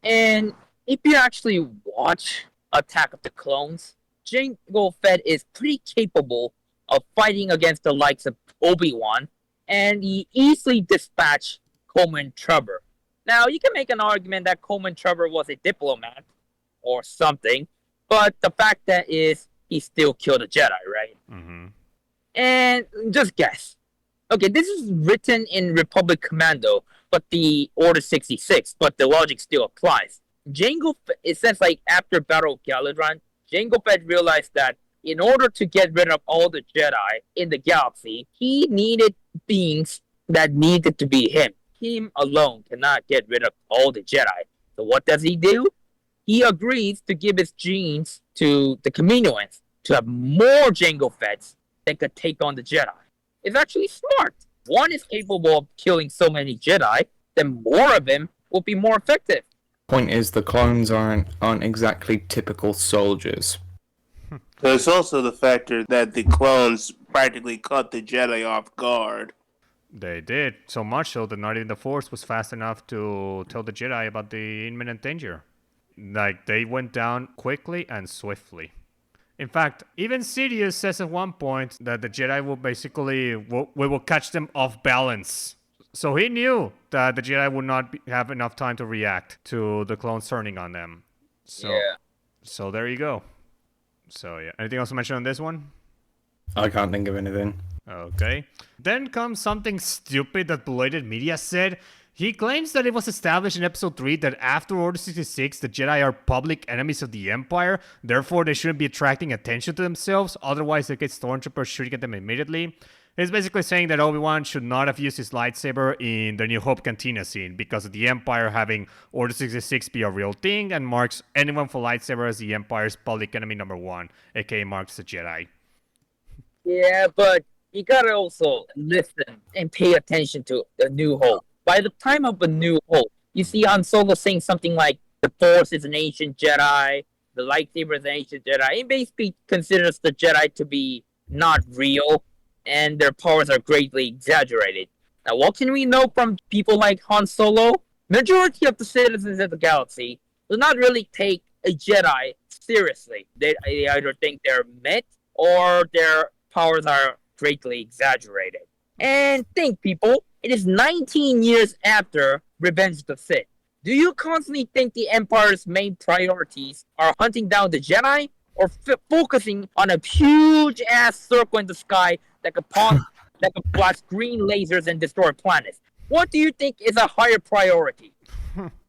And if you actually watch Attack of the Clones, Jango Fett is pretty capable of fighting against the likes of Obi-Wan, and he easily dispatched Coleman Trevor. Now, you can make an argument that Coleman Trevor was a diplomat, or something, but the fact that is he still killed a Jedi, right? Mm-hmm. And just guess. Okay, this is written in Republic Commando, but the Order 66, but the logic still applies. It says like after Battle of Galadraan, Jango Fett realized that in order to get rid of all the Jedi in the galaxy, he needed beings that needed to be him. Him alone cannot get rid of all the Jedi. So what does he do? He agrees to give his genes to the Kaminoans to have more Jango Fetts that could take on the Jedi. It's actually smart. One is capable of killing so many Jedi, then more of them will be more effective. Point is, the clones aren't exactly typical soldiers. There's also the factor that the clones practically caught the Jedi off guard. They did, so much so that not even the Force was fast enough to tell the Jedi about the imminent danger. Like, they went down quickly and swiftly. In fact, even Sidious says at one point that the Jedi will basically, we will catch them off balance. So he knew that the Jedi would not have enough time to react to the clones turning on them. So there you go. So yeah, anything else to mention on this one? I can't think of anything. Okay. Then comes something stupid that belated media said. He claims that it was established in Episode 3 that after Order 66, the Jedi are public enemies of the Empire, therefore they shouldn't be attracting attention to themselves, otherwise they get stormtroopers shooting at them immediately. He's basically saying that Obi-Wan should not have used his lightsaber in the New Hope Cantina scene because of the Empire having Order 66 be a real thing and marks anyone with a lightsaber as the Empire's public enemy number 1, aka marks the Jedi. Yeah, but you gotta also listen and pay attention to the New Hope. by the time of A New Hope, you see Han Solo saying something like, the Force is an ancient Jedi, the lightsaber is an ancient Jedi. He basically considers the Jedi to be not real, and their powers are greatly exaggerated. Now, what can we know from people like Han Solo? Majority of the citizens of the galaxy do not really take a Jedi seriously. They either think they're myth or their powers are greatly exaggerated. And think, people, it is 19 years after Revenge of the Sith. Do you constantly think the Empire's main priorities are hunting down the Jedi or focusing on a huge-ass circle in the sky that could blast green lasers and destroy planets? What do you think is a higher priority?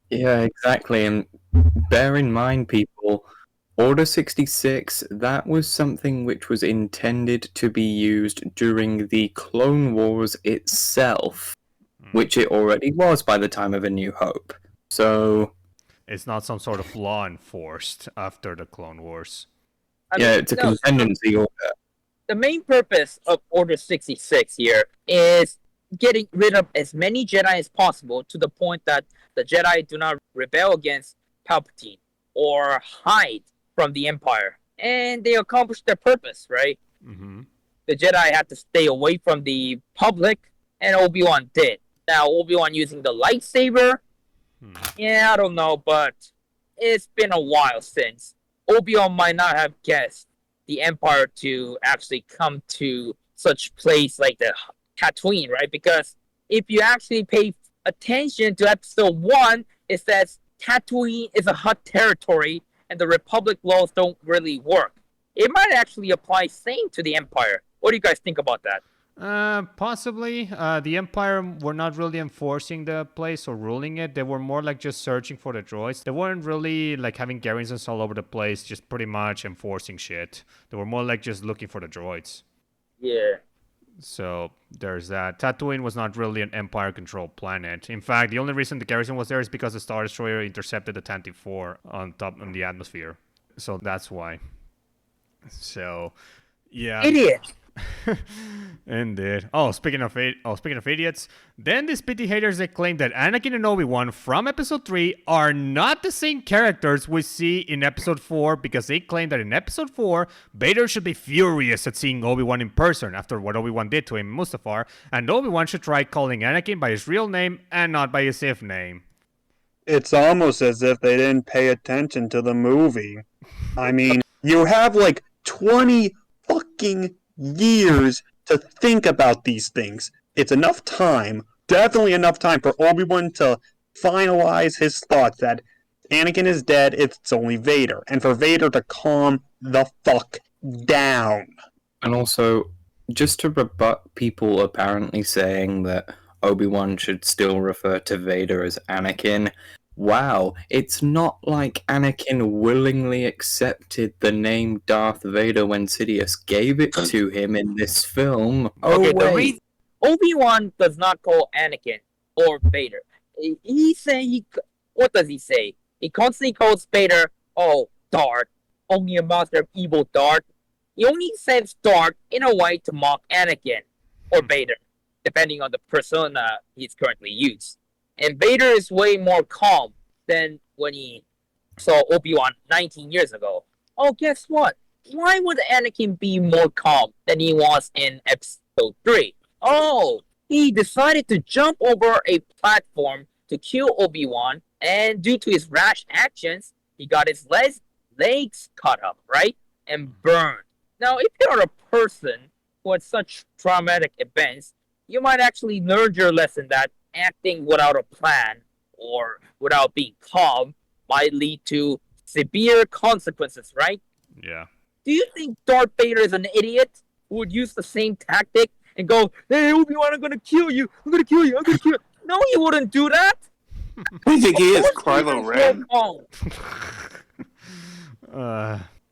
Yeah, exactly. And bear in mind, people, Order 66, that was something which was intended to be used during the Clone Wars itself, which it already was by the time of A New Hope. So It's not some sort of law enforced after the Clone Wars. it's a contingency order. The main purpose of Order 66 here is getting rid of as many Jedi as possible to the point that the Jedi do not rebel against Palpatine or hide from the Empire. And they accomplished their purpose, right? Mm-hmm. The Jedi had to stay away from the public, and Obi-Wan did. Now, Obi-Wan using the lightsaber, yeah, I don't know, but it's been a while since. Obi-Wan might not have guessed the Empire to actually come to such place like the Tatooine, right? Because if you actually pay attention to episode 1, it says Tatooine is a hot territory and the Republic laws don't really work. It might actually apply same to the Empire. What do you guys think about that? Possibly. The Empire were not really enforcing the place or ruling it. They were more like just searching for the droids. They weren't really like having garrisons all over the place, just pretty much enforcing shit. They were more like just looking for the droids. Yeah. So there's that. Tatooine was not really an Empire-controlled planet. In fact, the only reason the garrison was there is because the Star Destroyer intercepted the Tantive 4 on top in the atmosphere. So that's why. So, yeah. Idiot! Indeed. Speaking of idiots, then these PT haters, they claim that Anakin and Obi-Wan from episode 3 are not the same characters we see in episode 4 because they claim that in episode 4, Vader should be furious at seeing Obi-Wan in person after what Obi-Wan did to him in Mustafar, and Obi-Wan should try calling Anakin by his real name and not by his Sith name. It's almost as if they didn't pay attention to the movie. I mean, you have like 20 fucking years to think about these things. It's enough time, definitely enough time for Obi-Wan to finalize his thoughts that Anakin is dead, it's only Vader, and for Vader to calm the fuck down. And also, just to rebut people apparently saying that Obi-Wan should still refer to Vader as Anakin, wow, it's not like Anakin willingly accepted the name Darth Vader when Sidious gave it to him in this film. Okay, the reason Obi-Wan does not call Anakin or Vader. What does he say? He constantly calls Vader, Darth, only a master of evil Darth. He only says Darth in a way to mock Anakin or Vader, depending on the persona he's currently used. And Vader is way more calm than when he saw Obi-Wan 19 years ago. Oh, guess what? Why would Anakin be more calm than he was in episode 3? Oh, he decided to jump over a platform to kill Obi-Wan, and due to his rash actions, he got his legs cut up, right? And burned. Now, if you're a person who had such traumatic events, you might actually learn your lesson that acting without a plan or without being calm might lead to severe consequences, right? Yeah. Do you think Darth Vader is an idiot who would use the same tactic and go, hey, Obi-Wan, I'm gonna kill you, I'm gonna kill you, I'm gonna kill you? No, he wouldn't do that. You think he is Kylo Ren?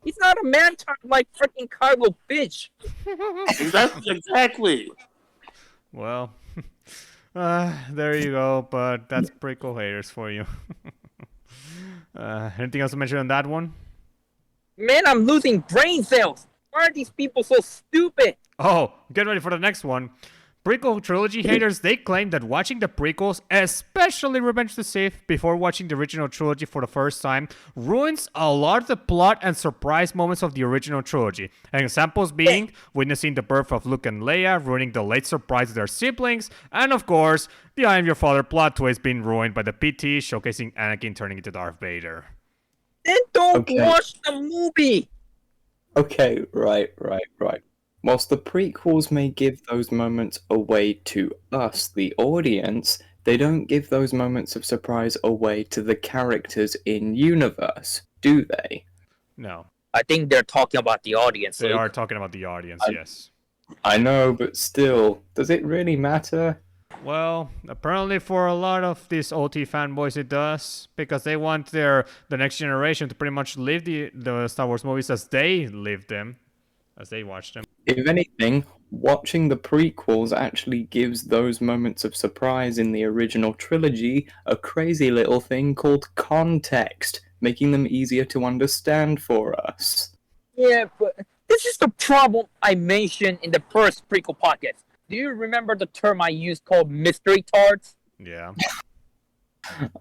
He's not a man-child like freaking Kylo bitch. Exactly. Well, there you go, but that's prequel haters for you. Anything else to mention on that one? Man, I'm losing brain cells. Why are these people so stupid? Oh, get ready for the next one. Prequel Trilogy haters, they claim that watching the prequels, especially Revenge of the Sith, before watching the original trilogy for the first time, ruins a lot of the plot and surprise moments of the original trilogy. And examples being witnessing the birth of Luke and Leia, ruining the late surprise of their siblings, and of course, the I Am Your Father plot twist being ruined by the PT showcasing Anakin turning into Darth Vader. Then don't Okay. watch the movie. Okay, right. Whilst the prequels may give those moments away to us, the audience, they don't give those moments of surprise away to the characters in universe, do they? No, I think they're talking about the audience. they Luke. are talking about the audience, yes. I know, but still, does it really matter? Well, apparently for a lot of these OT fanboys it does, because they want the next generation to pretty much live the Star Wars movies as they lived them, as they watched them. If anything, watching the prequels actually gives those moments of surprise in the original trilogy a crazy little thing called context, making them easier to understand for us. Yeah, but this is the problem I mentioned in the first prequel podcast. Do you remember the term I used called mystery tards? Yeah.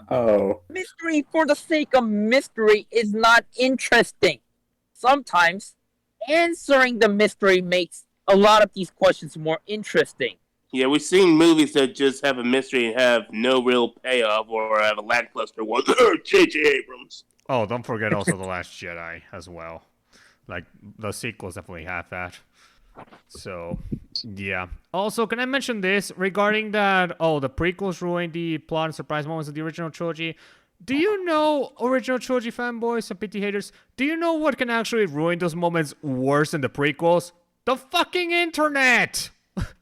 Oh. Mystery for the sake of mystery is not interesting. Sometimes answering the mystery makes a lot of these questions more interesting. Yeah, we've seen movies that just have a mystery and have no real payoff, or have a lackluster one. J.J. Abrams. Oh, don't forget also The Last Jedi as well. Like, the sequels definitely have that. So, yeah. Also, can I mention this regarding that, the prequels ruined the plot and surprise moments of the original trilogy? Do you know, original trilogy fanboys and PT haters, do you know what can actually ruin those moments worse than the prequels? The fucking internet!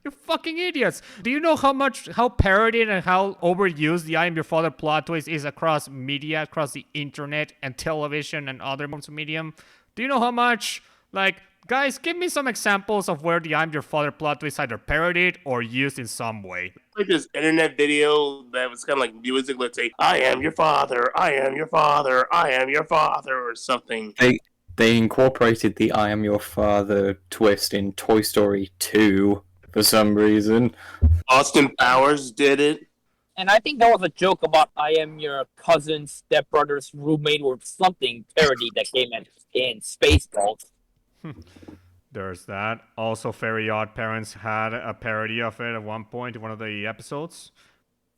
You fucking idiots! Do you know how parodied and how overused the I Am Your Father plot twist is across media, across the internet and television and other forms of medium? Do you know how much? Like, guys, give me some examples of where the I'm Your Father plot twist either parodied or used in some way. Like this internet video that was kind of like music, let's say, I am your father, I am your father, I am your father, or something. They incorporated the I Am Your Father twist in Toy Story 2 for some reason. Austin Powers did it. And I think that was a joke about I am your cousin's stepbrother's roommate or something parody that came in Spaceballs. There's that. Also, Fairy Odd Parents had a parody of it at one point in one of the episodes.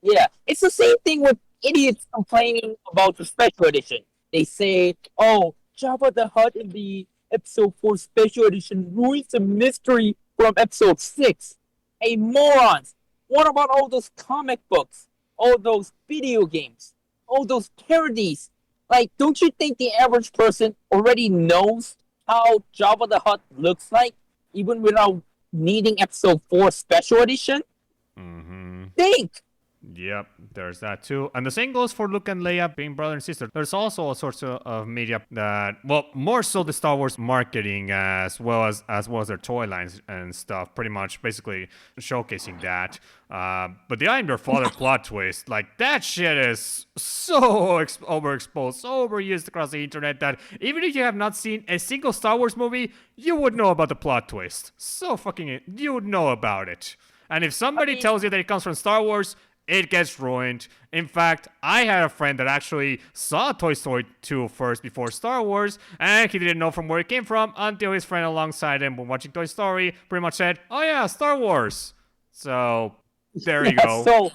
Yeah, it's the same thing with idiots complaining about the special edition. They say, oh, Jabba the Hutt in the episode 4 special edition ruins the mystery from episode 6. Hey, morons! What about all those comic books? All those video games? All those parodies? Like, don't you think the average person already knows how Jabba the Hutt looks like, even without needing episode 4 special edition? Mm-hmm. Think! Yep, there's that too. And the same goes for Luke and Leia being brother and sister. There's also all sorts of media that, well, more so the Star Wars marketing as well as their toy lines and stuff, pretty much basically showcasing that. But the I Am Your Father plot twist, like, that shit is so overexposed, so overused across the internet that even if you have not seen a single Star Wars movie, you would know about the plot twist. You would know about it. And if somebody tells you that it comes from Star Wars, it gets ruined. In fact, I had a friend that actually saw Toy Story 2 first before Star Wars, and he didn't know from where it came from until his friend alongside him when watching Toy Story pretty much said, oh yeah, Star Wars. So, there you go. So,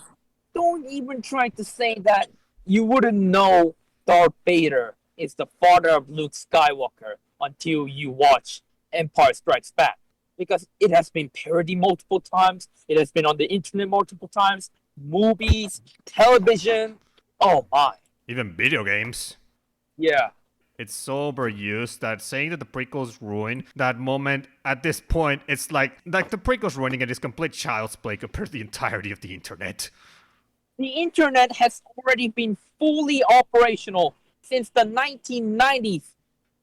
don't even try to say that you wouldn't know Darth Vader is the father of Luke Skywalker until you watch Empire Strikes Back. Because it has been parodied multiple times, it has been on the internet multiple times, movies, television, oh my. Even video games. Yeah. It's so overused that saying that the prequels ruin that moment at this point, it's like the prequels ruining it is complete child's play compared to the entirety of the internet. The internet has already been fully operational since the 1990s.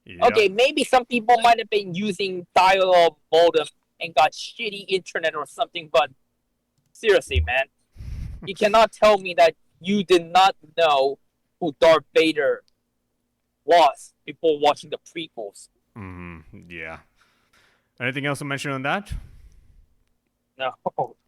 Yep. Okay, maybe some people might have been using dial-up modem and got shitty internet or something, but seriously, man, you cannot tell me that you did not know who Darth Vader was before watching the prequels. Yeah. Anything else to mention on that? No.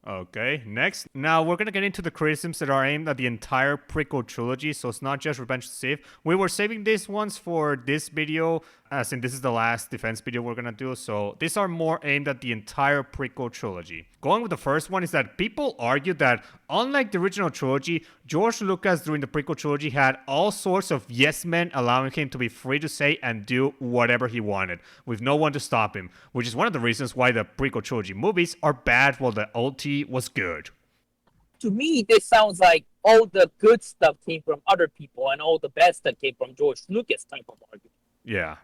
Okay, next. Now we're gonna get into the criticisms that are aimed at the entire prequel trilogy, so it's not just Revenge of the Sith. We were saving these ones for this video, as in this is the last defense video we're gonna do, so these are more aimed at the entire prequel trilogy. Going with the first one is that people argue that, unlike the original trilogy, George Lucas during the prequel trilogy had all sorts of yes men allowing him to be free to say and do whatever he wanted, with no one to stop him, which is one of the reasons why the prequel trilogy movies are bad while the OT was good. To me, this sounds like all the good stuff came from other people and all the bad stuff came from George Lucas type of argument. Yeah,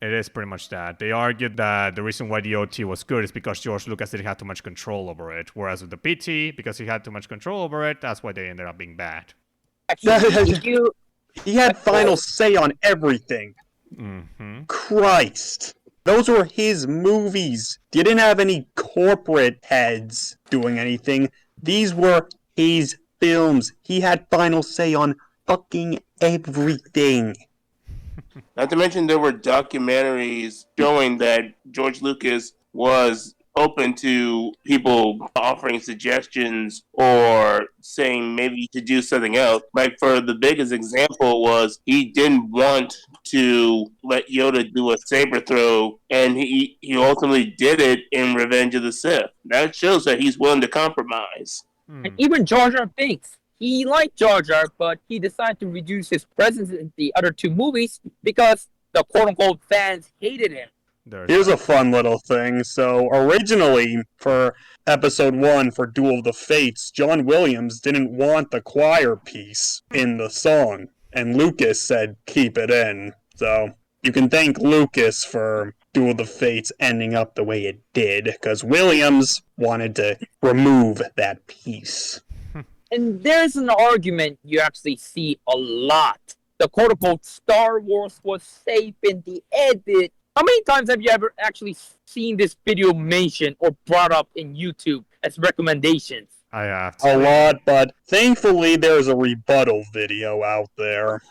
it is pretty much that. They argued that the reason why the OT was good is because George Lucas didn't have too much control over it, whereas with the PT, because he had too much control over it, that's why they ended up being bad. Actually, He had final say on everything. Mm-hmm. Christ. Those were his movies. You didn't have any corporate heads doing anything. These were his films. He had final say on fucking everything. Not to mention there were documentaries showing that George Lucas was open to people offering suggestions or saying maybe to do something else. Like for the biggest example was he didn't want to let Yoda do a saber throw, and he ultimately did it in Revenge of the Sith. That shows that he's willing to compromise. and even Jar Jar Binks. He liked Jar Jar, but he decided to reduce his presence in the other two movies because the quote-unquote fans hated him. Here's a fun little thing. So, originally, for episode 1 for Duel of the Fates, John Williams didn't want the choir piece in the song, and Lucas said, keep it in. So, you can thank Lucas for Duel of the Fates ending up the way it did, because Williams wanted to remove that piece. And there's an argument you actually see a lot. The quote-unquote Star Wars was safe in the edit. How many times have you ever actually seen this video mentioned or brought up in YouTube as recommendations? I have A lot, but thankfully there's a rebuttal video out there.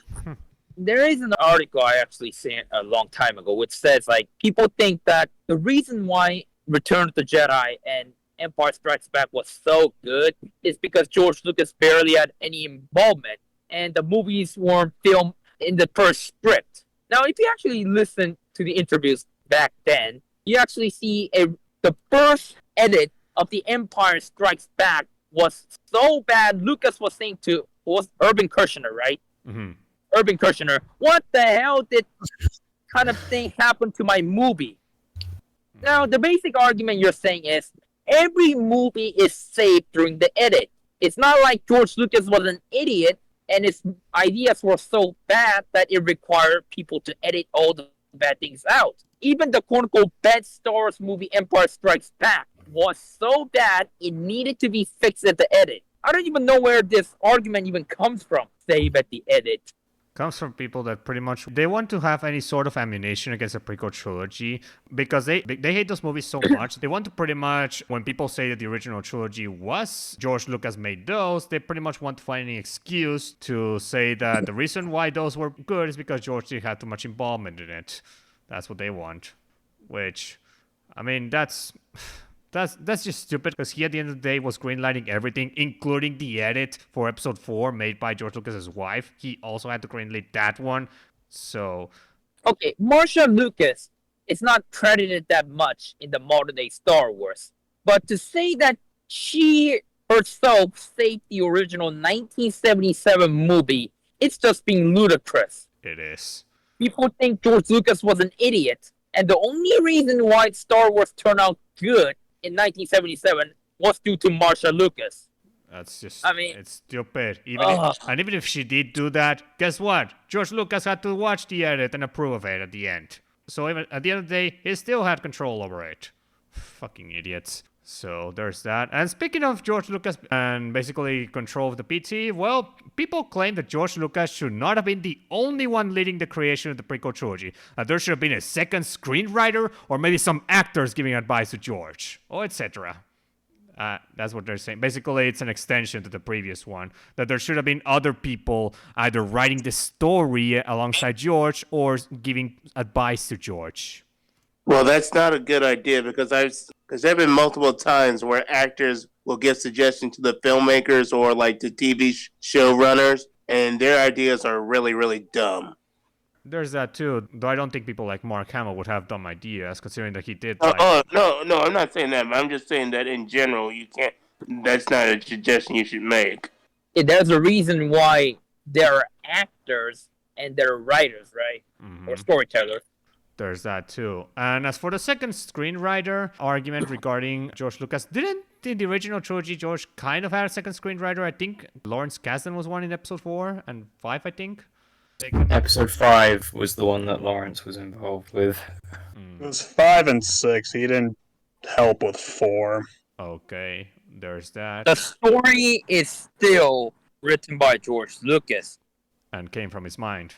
There is an article I actually seen a long time ago which says like people think that the reason why Return of the Jedi and Empire Strikes Back was so good is because George Lucas barely had any involvement and the movies weren't filmed in the first script. Now, if you actually listen to the interviews back then, you actually see the first edit of The Empire Strikes Back was so bad. Lucas was saying to was Urban Kirshner, right? Mm-hmm. Urban Kirshner, what the hell did kind of thing happen to my movie? Now, the basic argument you're saying is every movie is saved during the edit. It's not like George Lucas was an idiot and his ideas were so bad that it required people to edit all the bad things out. Even the quote-unquote bad Star Wars movie Empire Strikes Back was so bad it needed to be fixed at the edit. I don't even know where this argument even comes from, save at the edit. Comes from people that pretty much they want to have any sort of ammunition against the prequel trilogy because they hate those movies so much. They want to pretty much, when people say that the original trilogy was George Lucas made those, they pretty much want to find any excuse to say that the reason why those were good is because George had too much involvement in it. That's what they want. Which, I mean, that's just stupid because he at the end of the day was greenlighting everything, including the edit for episode 4 made by George Lucas's wife. He also had to greenlight that one. So, okay, Marcia Lucas is not credited that much in the modern day Star Wars, but to say that she herself saved the original 1977 movie, it's just being ludicrous. it is. People think George Lucas was an idiot, and the only reason why Star Wars turned out good in 1977 was due to Marcia Lucas. That's just, I mean, it's stupid. Even if she did do that, guess what? George Lucas had to watch the edit and approve of it at the end. So even at the end of the day, he still had control over it. Fucking idiots. So there's that. And speaking of George Lucas and basically control of the PT, well, people claim that George Lucas should not have been the only one leading the creation of the prequel trilogy. There should have been a second screenwriter or maybe some actors giving advice to George, or etc. That's what they're saying. Basically, it's an extension to the previous one. That there should have been other people either writing the story alongside George or giving advice to George. Well, that's not a good idea because there have been multiple times where actors will give suggestions to the filmmakers or like the TV show runners, and their ideas are really, really dumb. There's that too, though I don't think people like Mark Hamill would have dumb ideas, considering that he did No, I'm not saying that, but I'm just saying that in general, you can't. That's not a suggestion you should make. There's a reason why they're actors and they're writers, right? Or storytellers. There's that too. And as for the second screenwriter argument regarding George Lucas, didn't in the original trilogy George kind of had a second screenwriter? I think Lawrence Kasdan was one in episode 4 and 5, I think. Episode 5 was the one that Lawrence was involved with. It was 5 and 6. He didn't help with 4. Okay, there's that. The story is still written by George Lucas. And came from his mind.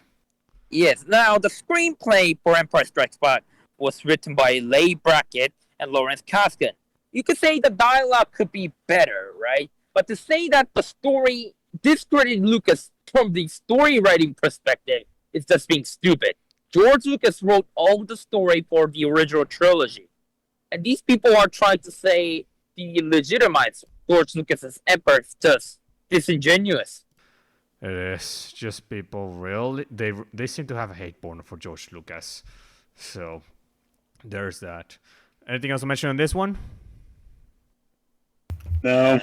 Yes, now the screenplay for Empire Strikes Back was written by Leigh Brackett and Lawrence Kasdan. You could say the dialogue could be better, right? But to say that the story discredited Lucas from the story writing perspective is just being stupid. George Lucas wrote all the story for the original trilogy. And these people are trying to say the legitimize George Lucas's Empire is just disingenuous. It is just people really they seem to have a hate born for George Lucas. So there's that. Anything else to mention on this one? No.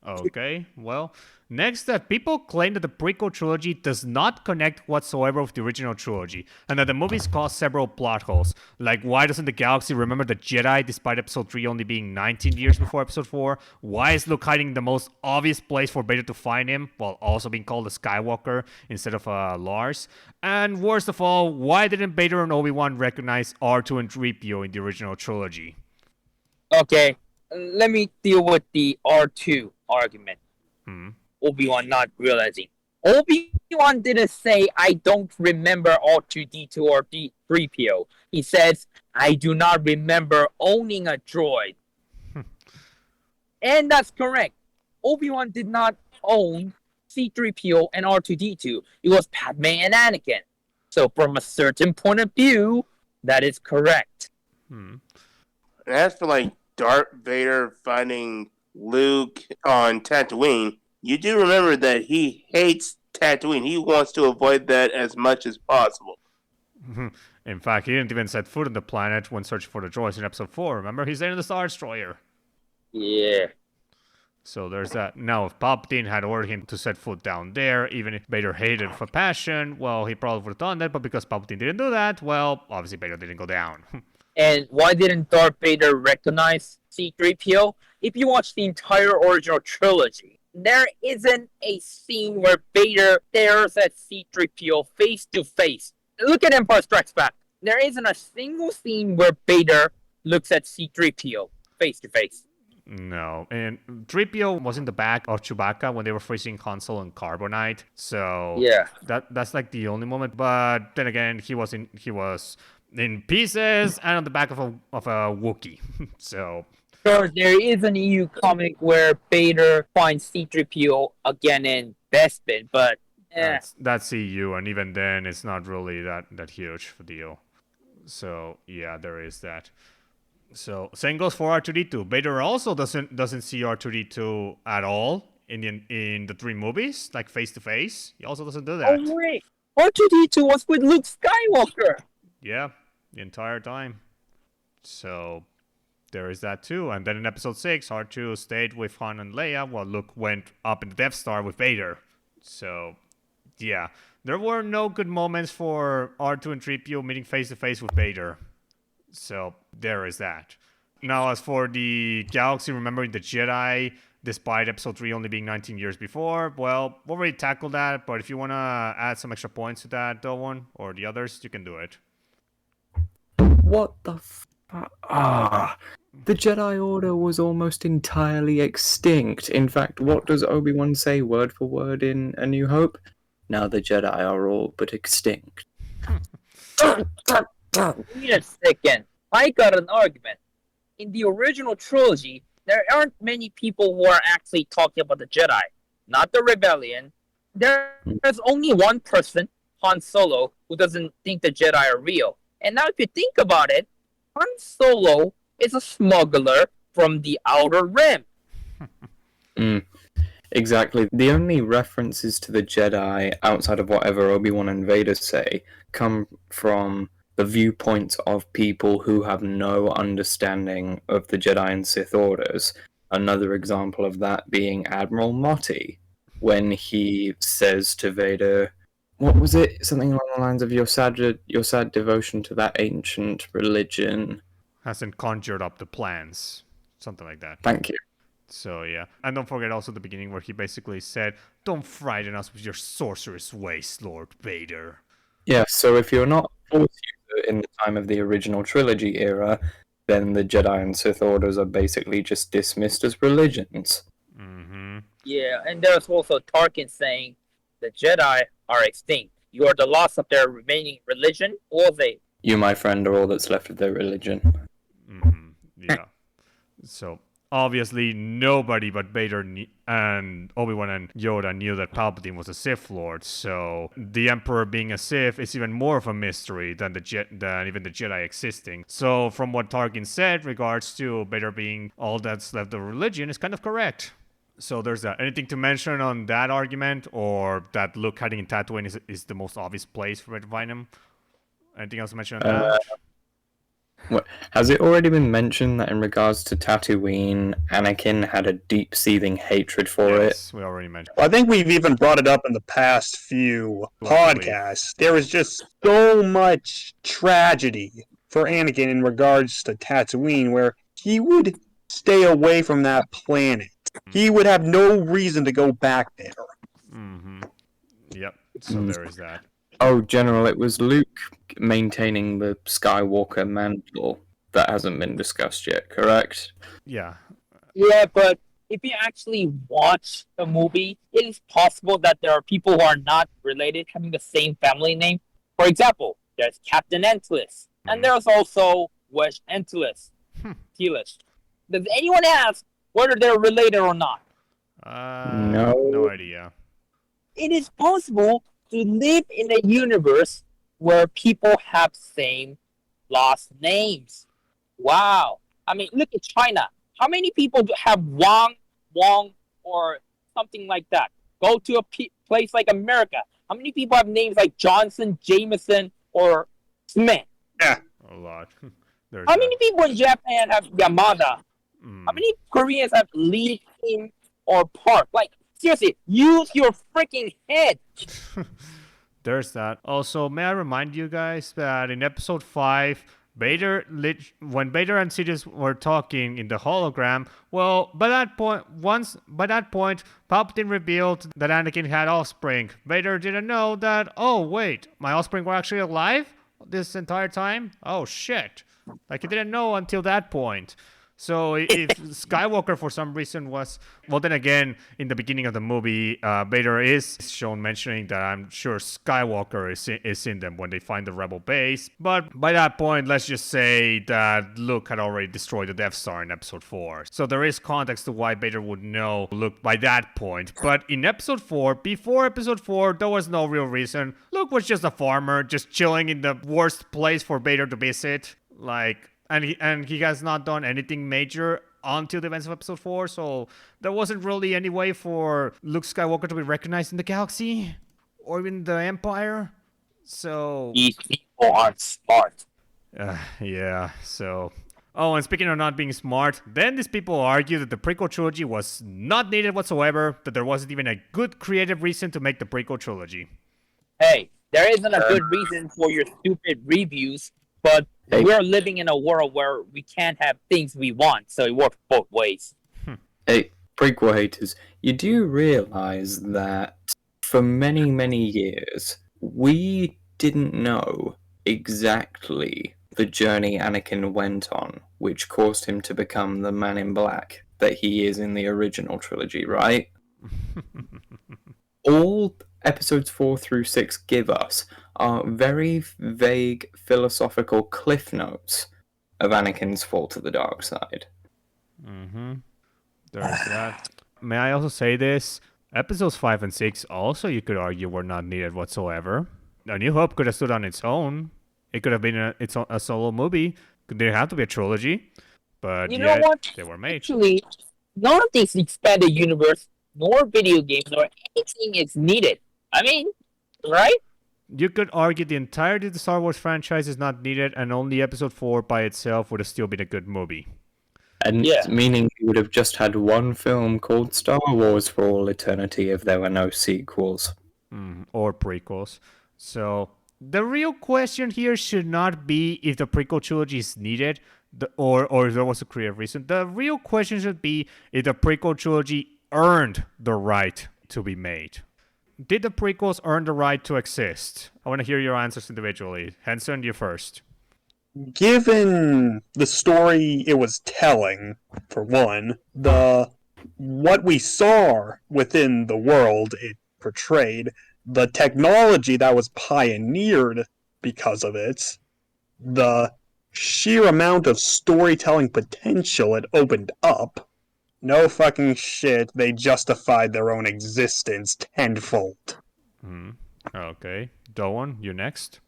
Okay, well, next that people claim that the prequel trilogy does not connect whatsoever with the original trilogy, and that the movies cause several plot holes. Like, why doesn't the galaxy remember the Jedi despite episode 3 only being 19 years before episode 4? Why is Luke hiding the most obvious place for Vader to find him, while also being called a Skywalker instead of Lars? And worst of all, why didn't Vader and Obi-Wan recognize R2 and 3PO in the original trilogy? Okay, let me deal with the R2 argument. Obi-Wan not realizing. Obi-Wan didn't say, I don't remember R2-D2 or 3PO. He says, I do not remember owning a droid. And that's correct. Obi-Wan did not own C-3PO and R2-D2. It was Padme and Anakin. So from a certain point of view, that is correct. And as for like Darth Vader finding Luke on Tatooine, you do remember that he hates Tatooine. He wants to avoid that as much as possible. In fact, he didn't even set foot on the planet when searching for the droids in episode 4. Remember, he's in the Star Destroyer. Yeah. So there's that. Now, if Palpatine had ordered him to set foot down there, even if Vader hated him for passion, well, he probably would have done that. But because Palpatine didn't do that, well, obviously Vader didn't go down. And why didn't Darth Vader recognize C-3PO? If you watch the entire original trilogy, there isn't a scene where Vader stares at C-3PO face to face. Look at Empire Strikes Back. There isn't a single scene where Vader looks at C-3PO face to face. No, and 3PO was in the back of Chewbacca when they were freezing Han Solo and Carbonite. So yeah, that's like the only moment. But then again, he was in pieces and on the back of a Wookiee. So sure, there is an EU comic where Vader finds C-3PO again in Bespin, but that's EU, and even then, it's not really that huge of a deal. So yeah, there is that. So same goes for R2-D2. Vader also doesn't see R2-D2 at all in the 3 movies, like face to face. He also doesn't do that. Oh wait, R2-D2 was with Luke Skywalker. Yeah, the entire time. So there is that too. And then in episode 6, R2 stayed with Han and Leia while Luke went up in the Death Star with Vader. So yeah, there were no good moments for R2 and 3PO meeting face to face with Vader. So there is that. Now, as for the galaxy remembering the Jedi, despite episode 3 only being 19 years before, well, we already tackled that, but if you want to add some extra points to that, Doan, or the others, you can do it. What the the Jedi Order was almost entirely extinct. In fact, what does Obi-Wan say word for word in A New Hope? Now the Jedi are all but extinct. Wait a second. I got an argument. In the original trilogy, there aren't many people who are actually talking about the Jedi. Not the Rebellion. There's only one person, Han Solo, who doesn't think the Jedi are real. And now if you think about it, Han Solo is a smuggler from the Outer Rim. Mm, exactly. The only references to the Jedi outside of whatever Obi-Wan and Vader say come from the viewpoint of people who have no understanding of the Jedi and Sith orders. Another example of that being Admiral Motti, when he says to Vader, what was it? Something along the lines of your sad devotion to that ancient religion. Hasn't conjured up the plans. Something like that. Thank you. So yeah. And don't forget also the beginning where he basically said, "Don't frighten us with your sorcerous ways, Lord Vader." Yeah, so if you're not a Force user in the time of the original trilogy era, then the Jedi and Sith orders are basically just dismissed as religions. Mm-hmm. Yeah, and there's also Tarkin saying the Jedi are extinct. You are the loss of their remaining religion, or they. You, my friend, are all that's left of their religion. Mm-hmm. Yeah. So obviously nobody but Vader and Obi-Wan and Yoda knew that Palpatine was a Sith Lord. So the Emperor being a Sith is even more of a mystery than than even the Jedi existing. So from what Tarkin said, regards to Vader being all that's left of religion, is kind of correct. So there's that. Anything to mention on that argument, or that Luke hiding in Tatooine is the most obvious place for it to find him? Anything else to mention on that? What, has it already been mentioned that in regards to Tatooine, Anakin had a deep seething hatred for it? Yes, we already mentioned. I think we've even brought it up in the past few podcasts. There was just so much tragedy for Anakin in regards to Tatooine, where he would stay away from that planet. He would have no reason to go back there. Mm-hmm. Yep. So there is that. Oh, General, it was Luke maintaining the Skywalker mantle that hasn't been discussed yet, correct? Yeah. Yeah, but if you actually watch the movie, it is possible that there are people who are not related having the same family name. For example, there's Captain Antilles, and there's also Wedge Antilles. Tealish. Does anyone ask whether they're related or not? No idea. It is possible to live in a universe where people have same last names. Wow. I mean, look at China. How many people have Wang, or something like that? Go to a place like America. How many people have names like Johnson, Jameson, or Smith? Yeah. A lot. How many people in Japan have Yamada? How many Koreans have Lee, Kim, or Park? Like, seriously, use your freaking head. There's that. Also, may I remind you guys that in episode 5, when Vader and Sidious were talking in the hologram, well, by that point, Palpatine revealed that Anakin had offspring. Vader didn't know that, oh, wait, my offspring were actually alive this entire time? Oh, shit. Like, he didn't know until that point. So if Skywalker for some reason was, well, then again, in the beginning of the movie, Vader is shown mentioning that I'm sure Skywalker is in them when they find the Rebel base. But by that point, let's just say that Luke had already destroyed the Death Star in episode 4. So there is context to why Vader would know Luke by that point. But in episode 4, before episode 4, there was no real reason. Luke was just a farmer, just chilling in the worst place for Vader to visit. Like... And he has not done anything major until the events of episode 4, so there wasn't really any way for Luke Skywalker to be recognized in the galaxy or even the Empire. So These people aren't smart. Yeah, so... Oh, and speaking of not being smart, then these people argue that the prequel trilogy was not needed whatsoever, that there wasn't even a good creative reason to make the prequel trilogy. Hey, there isn't a good reason for your stupid reviews, but we're living in a world where we can't have things we want, so it works both ways. Hey, prequel haters, you do realize that for many, many years, we didn't know exactly the journey Anakin went on, which caused him to become the Man in Black that he is in the original trilogy, right? All episodes 4 through 6 give us are very vague philosophical cliff notes of Anakin's fall to the dark side. Mm-hmm. There's that. May I also say this? Episodes 5 and 6 also, you could argue, were not needed whatsoever. A New Hope could have stood on its own. It could have been a solo movie. It didn't have to be a trilogy. But you know what? They were made. Actually, none of these expanded universe, nor video games, nor anything is needed. I mean, right? You could argue the entirety of the Star Wars franchise is not needed, and only Episode 4 by itself would have still been a good movie. And Yeah. meaning you would have just had one film called Star Wars for all eternity if there were no sequels. Or prequels. So, the real question here should not be if the prequel trilogy is needed, or if there was a creative reason. The real question should be if the prequel trilogy earned the right to be made. Did the prequels earn the right to exist? I want to hear your answers individually. Henson, you first. Given the story it was telling, for one, what we saw within the world it portrayed, the technology that was pioneered because of it, the sheer amount of storytelling potential it opened up, no fucking shit, they justified their own existence tenfold. Okay. Doan, you next.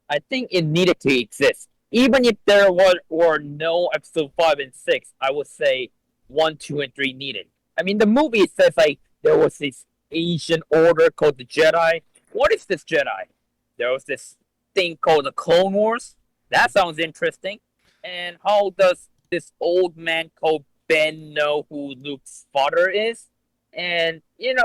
I think it needed to exist. Even if there were no episode 5 and 6, I would say 1, 2, and 3 needed. I mean, the movie says like there was this Asian order called the Jedi. What is this Jedi? There was this thing called the Clone Wars. That sounds interesting. And how does this old man called Ben know who Luke's father is? And, there's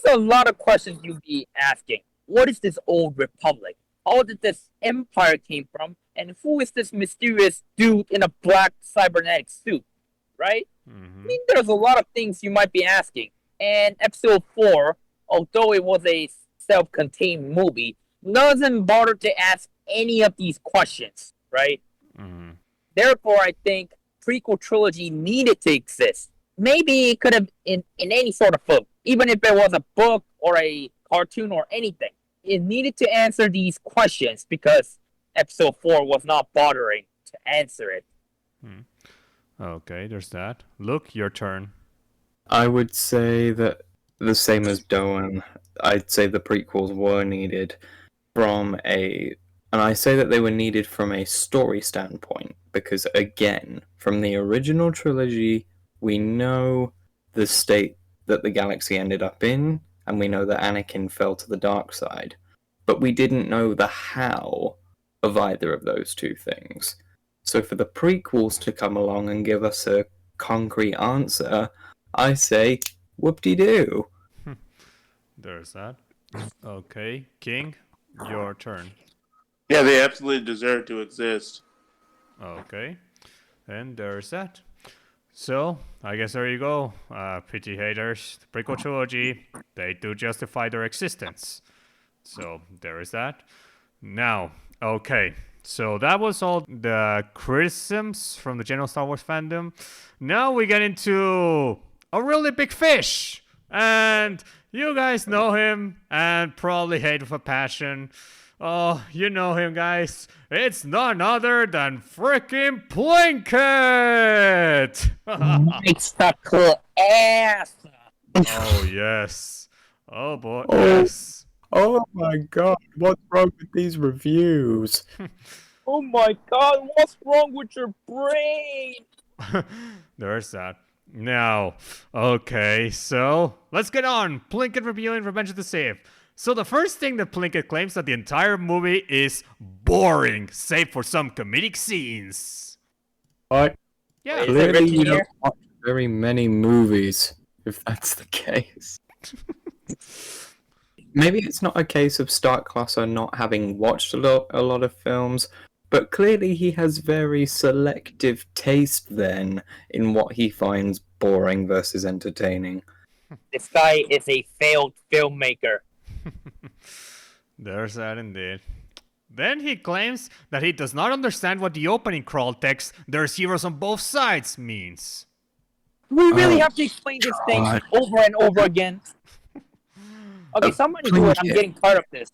a lot of questions you'd be asking. What is this old republic? How did this empire came from? And who is this mysterious dude in a black cybernetic suit? Right? I mean, there's a lot of things you might be asking. And episode 4, although it was a self-contained movie, doesn't bother to ask any of these questions, right? Therefore, I think prequel trilogy needed to exist. Maybe it could have in any sort of film, even if it was a book or a cartoon or anything. It needed to answer these questions because episode 4 was not bothering to answer it. Okay, there's that. Luke, your turn. I would say that the same as Doan, I'd say the prequels were needed and I say that they were needed from a story standpoint, because again, from the original trilogy, we know the state that the galaxy ended up in, and we know that Anakin fell to the dark side, but we didn't know the how of either of those two things. So for the prequels to come along and give us a concrete answer, I say, whoop-de-doo. There's that. Okay, King, your turn. Yeah, they absolutely deserve to exist. Okay, and there's that. So, I guess there you go. Pity haters. The prequel trilogy, they do justify their existence. So, there is that. Now, okay. So, that was all the criticisms from the general Star Wars fandom. Now we get into a really big fish. And you guys know him and probably hate with a passion. Oh, you know him, guys. It's none other than frickin' Plinkett! Makes the cool ass. Oh, yes. Oh, boy, yes. Oh my god, what's wrong with these reviews? Oh my god, what's wrong with your brain? There's that. Now, okay, so let's get on. Plinkett reviewing Revenge of the Sith. So the first thing that Plinkett claims that the entire movie is boring, save for some comedic scenes. What? Yeah. Clearly you don't watch very many movies, if that's the case. Maybe it's not a case of Starkclasser not having watched a lot of films, but clearly he has very selective taste then in what he finds boring versus entertaining. This guy is a failed filmmaker. There's that indeed. Then he claims that he does not understand what the opening crawl text, "There's heroes on both sides," means. We really have to explain this thing over and over again. Okay, somebody do it. I'm getting tired of this.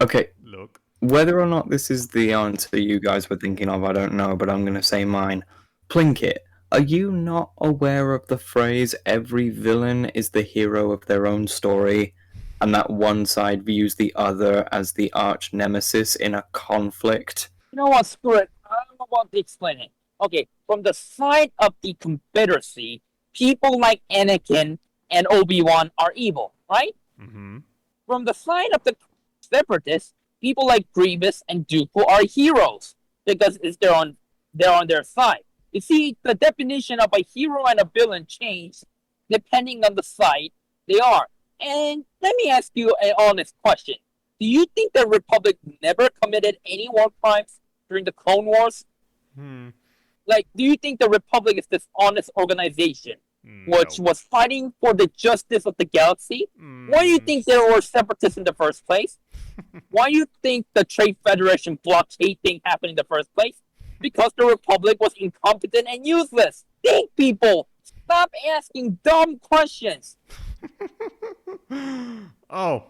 Okay, Look. whether or not this is the answer you guys were thinking of, I don't know, but I'm going to say mine. Plinkett, are you not aware of the phrase, every villain is the hero of their own story, and that one side views the other as the arch nemesis in a conflict? You know what? Screw it. I don't know what to explain it. Okay, from the side of the Confederacy, people like Anakin and Obi Wan are evil, right? Mm-hmm. From the side of the Separatists, people like Grievous and Dooku are heroes because they're on their side. You see, the definition of a hero and a villain change depending on the side they are. And let me ask you an honest question: do you think the Republic never committed any war crimes during the Clone Wars? Hmm. Like, do you think the Republic is this honest organization which was fighting for the justice of the galaxy? Why do you think there were separatists in the first place? Why do you think the Trade Federation blockade thing happened in the first place? Because the Republic was incompetent and useless. Think, people! Stop asking dumb questions! Oh,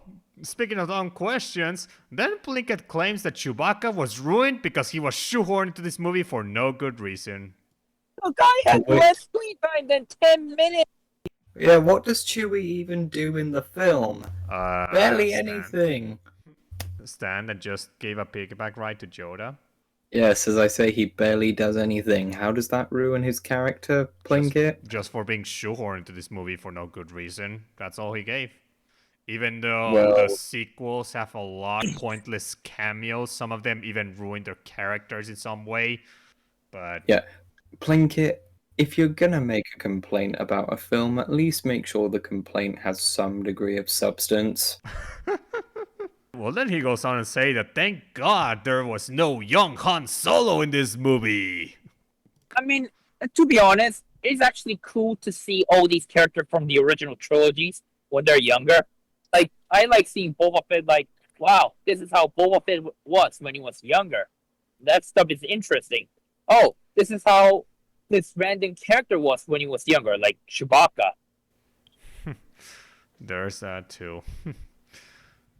speaking of dumb questions, then Plinkett claims that Chewbacca was ruined because he was shoehorned into this movie for no good reason. The guy had Wait. less screen time than 10 minutes! Yeah, what does Chewie even do in the film? Barely Stan. anything. Stan that just gave a piggyback ride to Yoda. Yes, as I say, he barely does anything. How does that ruin his character, Plinkett? Just for being shoehorned into this movie for no good reason. That's all he gave. Even though Well- the sequels have a lot of pointless cameos, some of them even ruin their characters in some way. But Yeah, Plinkett, if you're gonna make a complaint about a film, at least make sure the complaint has some degree of substance. well, then he goes on and say that thank God there was no young Han Solo in this movie. I mean, to be honest, it's actually cool to see all these characters from the original trilogies when they're younger. Like, I like seeing Boba Fett, like, wow, this is how Boba Fett was when he was younger. That stuff is interesting. Oh, this is how this random character was when he was younger, like Chewbacca. There's that too.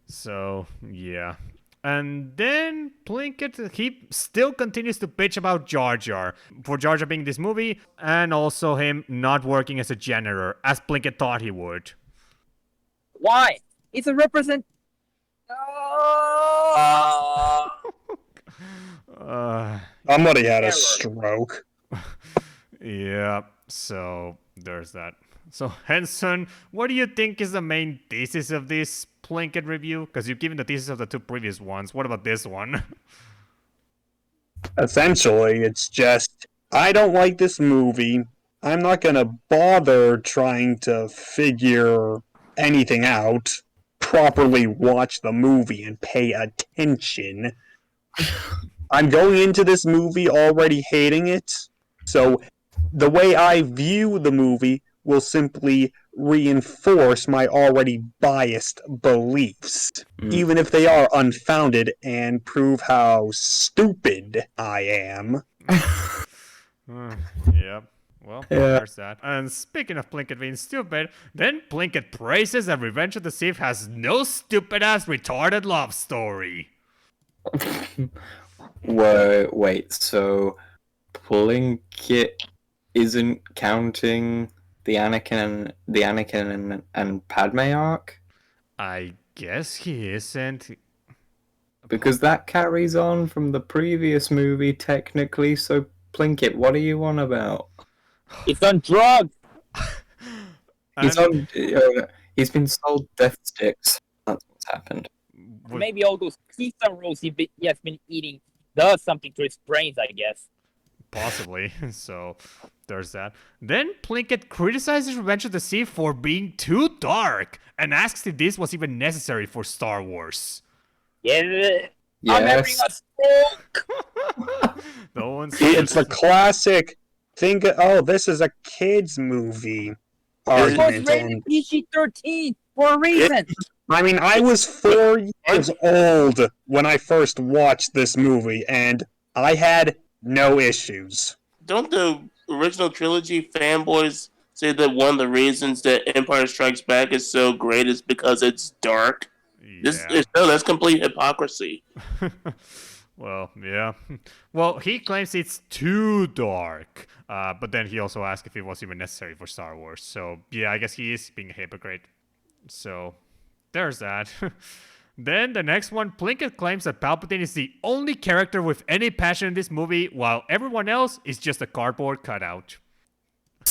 So, yeah. And then Plinkett, he still continues to bitch about Jar Jar. For Jar Jar being in this movie, and also him not working as a janitor, as Plinkett thought he would. Why? It's a represent. Somebody had a stroke. Yeah, so there's that. So, Henson, what do you think is the main thesis of this Plinkett review? Because you've given the thesis of the two previous ones. What about this one? Essentially, it's just, I don't like this movie. I'm not gonna bother trying to figure anything out, properly watch the movie and pay attention. I'm going into this movie already hating it, so the way I view the movie will simply reinforce my already biased beliefs, even if they are unfounded, and prove how stupid I am. Yep. Well, there's that. And speaking of Plinkett being stupid, then Plinkett praises that Revenge of the Sith has no stupid-ass retarded love story. Wait, so Plinkett isn't counting the Anakin and Padme arc? I guess he isn't. Because that carries on from the previous movie, technically, so Plinkett, what are you on about? It's on drugs. He's been sold death sticks. That's what's happened. Maybe all those pizza rolls he has been eating does something to his brains, I guess. Possibly. So, there's that. Then Plinkett criticizes Revenge of the Sith for being too dark and asks if this was even necessary for Star Wars. Yeah. I'm having a stroke. No one's. It's the classic think, oh, this is a kid's movie It was argument. rated PG-13 for a reason. I mean, I was 4 years old when I first watched this movie, and I had no issues. Don't the original trilogy fanboys say that one of the reasons that Empire Strikes Back is so great is because it's dark? That's complete hypocrisy. Well, yeah. Well, he claims it's too dark. But then he also asked if it was even necessary for Star Wars. So, yeah, I guess he is being a hypocrite. So, there's that. Then the next one, Plinkett claims that Palpatine is the only character with any passion in this movie, while everyone else is just a cardboard cutout.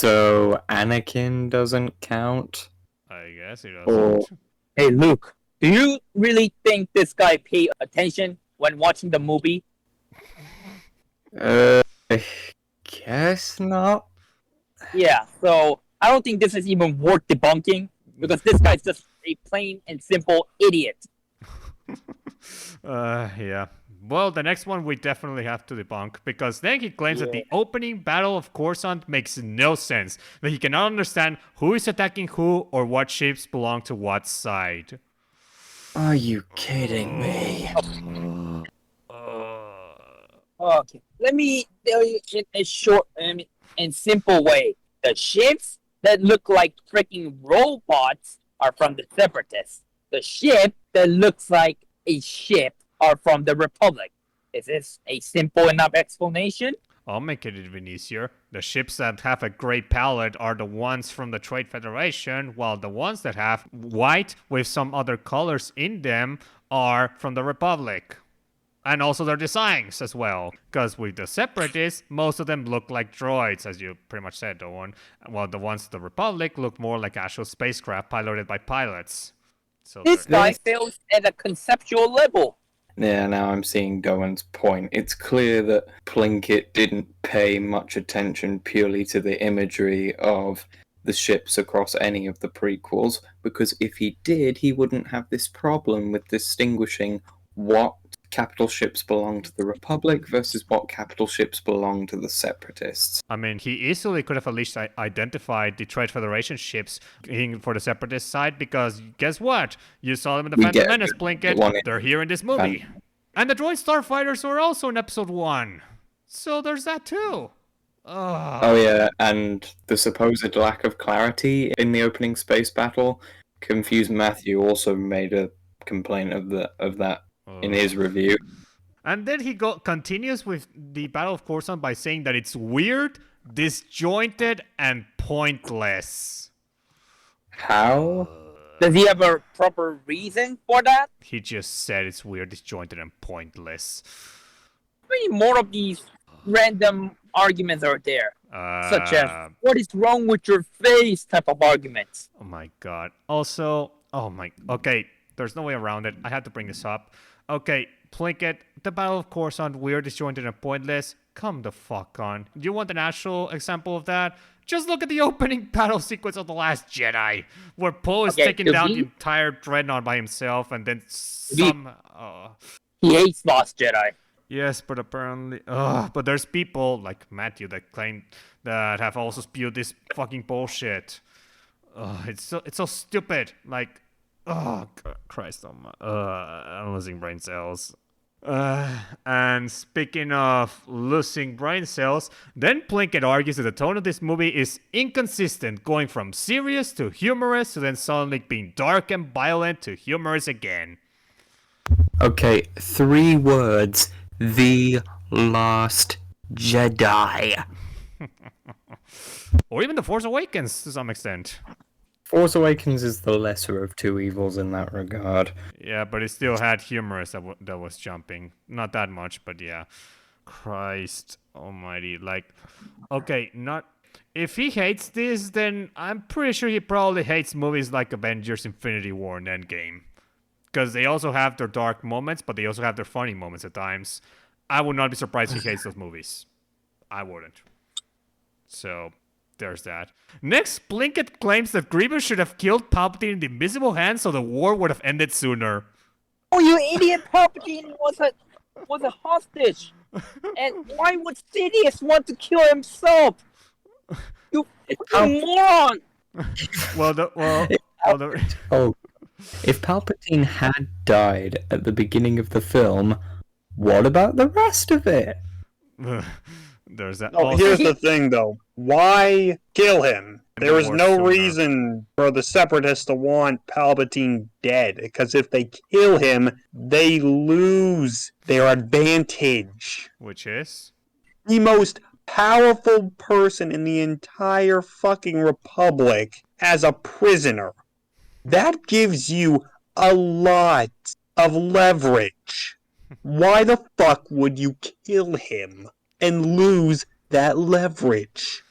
So Anakin doesn't count? I guess it Or doesn't. Hey, Luke, do you really think this guy paid attention when watching the movie? I guess not. Yeah, so I don't think this is even worth debunking because this guy's just a plain and simple idiot. Yeah. Well, the next one we definitely have to debunk because then he claims that the opening battle of Coruscant makes no sense, that he cannot understand who is attacking who or what ships belong to what side. Are you kidding me? Okay, let me tell you in a short and simple way. The ships that look like freaking robots are from the Separatists. The ship that looks like a ship are from the Republic. Is this a simple enough explanation? I'll make it even easier. The ships that have a gray palette are the ones from the Trade Federation, while the ones that have white with some other colors in them are from the Republic. And also their designs as well. Because with the Separatists, most of them look like droids, as you pretty much said, Owen. While the ones of the Republic look more like actual spacecraft piloted by pilots. So This they're- guy fails at a conceptual level. Yeah, now I'm seeing Doan's point. It's clear that Plinkett didn't pay much attention purely to the imagery of the ships across any of the prequels, because if he did, he wouldn't have this problem with distinguishing what capital ships belong to the Republic versus what capital ships belong to the Separatists. I mean, he easily could have at least identified the Trade Federation ships for the Separatist side, because guess what? You saw them in the We Phantom get Menace, one Plinkett. in They're here in this movie. And the droid starfighters were also in Episode 1. So there's that too. Ugh. Oh yeah, and the supposed lack of clarity in the opening space battle, Confused Matthew also made a complaint of that in his review. And then he continues with the Battle of Coruscant by saying that it's weird, disjointed, and pointless. How? Does he have a proper reason for that? He just said it's weird, disjointed, and pointless. How many more of these random arguments are there? Such as, what is wrong with your face type of arguments. Oh my god. Also, okay, there's no way around it. I had to bring this up. Okay, Plinkett, the Battle of Coruscant, weird, disjointed, and pointless. Come the fuck on. Do you want an actual example of that? Just look at the opening battle sequence of The Last Jedi, where Poe is taking down the entire Dreadnought by himself, and then He hates Lost Jedi. Yes, but apparently... but there's people like Matthew that claim that have also spewed this fucking bullshit. It's so stupid. Like, Christ, I'm losing brain cells. And speaking of losing brain cells, then Plinkett argues that the tone of this movie is inconsistent, going from serious to humorous to then suddenly being dark and violent to humorous again. Okay, 3 words. The Last Jedi. Or even The Force Awakens to some extent. Force Awakens is the lesser of 2 evils in that regard. Yeah, but it still had humorous that was jumping. Not that much, but yeah. Christ almighty. Like, okay, if he hates this, then I'm pretty sure he probably hates movies like Avengers Infinity War and Endgame. Because they also have their dark moments, but they also have their funny moments at times. I would not be surprised if he hates those movies. I wouldn't. So, there's that. Next, Plinkett claims that Grievous should have killed Palpatine in the invisible hand so the war would have ended sooner. Oh, you idiot! Palpatine was a hostage. And why would Sidious want to kill himself? You moron! If Palpatine had died at the beginning of the film, what about the rest of it? There's that. Oh, here's the thing, though. Why kill him? There is no reason for the Separatists to want Palpatine dead, because if they kill him, they lose their advantage. Which is? The most powerful person in the entire fucking Republic as a prisoner. That gives you a lot of leverage. Why the fuck would you kill him and lose that leverage?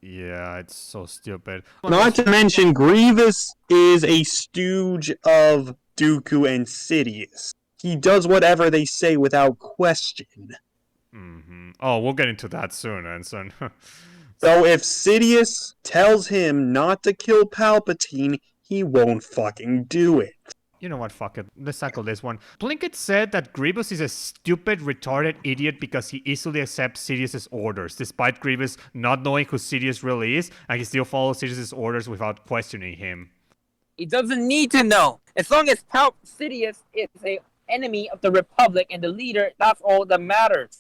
Yeah, it's so stupid. Not to mention, Grievous is a stooge of Dooku and Sidious. He does whatever they say without question. Oh, we'll get into that soon, Ensign. So if Sidious tells him not to kill Palpatine, he won't fucking do it. You know what, fuck it. Let's tackle this one. Plinkett said that Grievous is a stupid, retarded idiot because he easily accepts Sidious's orders, despite Grievous not knowing who Sidious really is, and he still follows Sidious's orders without questioning him. He doesn't need to know. As long as Sidious is an enemy of the Republic and the leader, that's all that matters.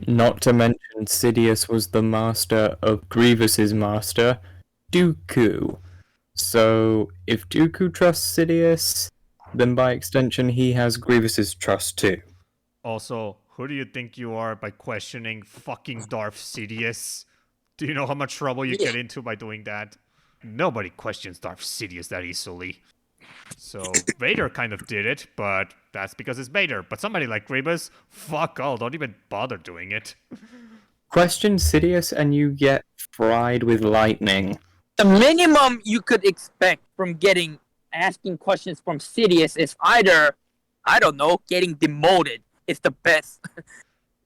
Not to mention, Sidious was the master of Grievous's master, Dooku. So, if Dooku trusts Sidious, then by extension he has Grievous's trust too. Also, who do you think you are by questioning fucking Darth Sidious? Do you know how much trouble you get into by doing that? Nobody questions Darth Sidious that easily. So, Vader kind of did it, but that's because it's Vader. But somebody like Grievous, fuck all, don't even bother doing it. Question Sidious and you get fried with lightning. The minimum you could expect from asking questions from Sidious is either, I don't know, getting demoted is the best.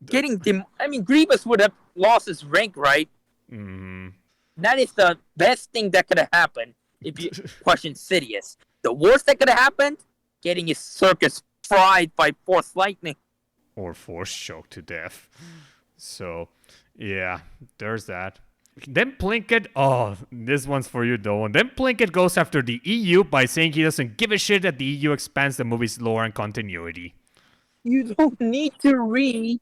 Grievous would have lost his rank, right? That is the best thing that could have happened if you question Sidious. The worst that could have happened, getting his circus fried by Force lightning. Or Force choked to death. So, yeah, there's that. Then Plinkett, this one's for you, though. And then Plinkett goes after the EU by saying he doesn't give a shit that the EU expands the movie's lore and continuity. You don't need to read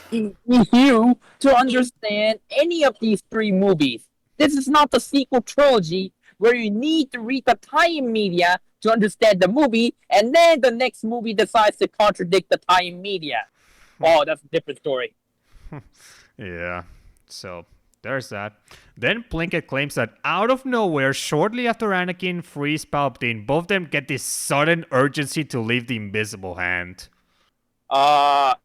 the EU to understand any of these three movies. This is not the sequel trilogy where you need to read the tie-in media to understand the movie, and then the next movie decides to contradict the tie-in media. Oh, that's a different story. Yeah, so there's that. Then Plinkett claims that out of nowhere, shortly after Anakin frees Palpatine, both of them get this sudden urgency to leave the invisible hand. What?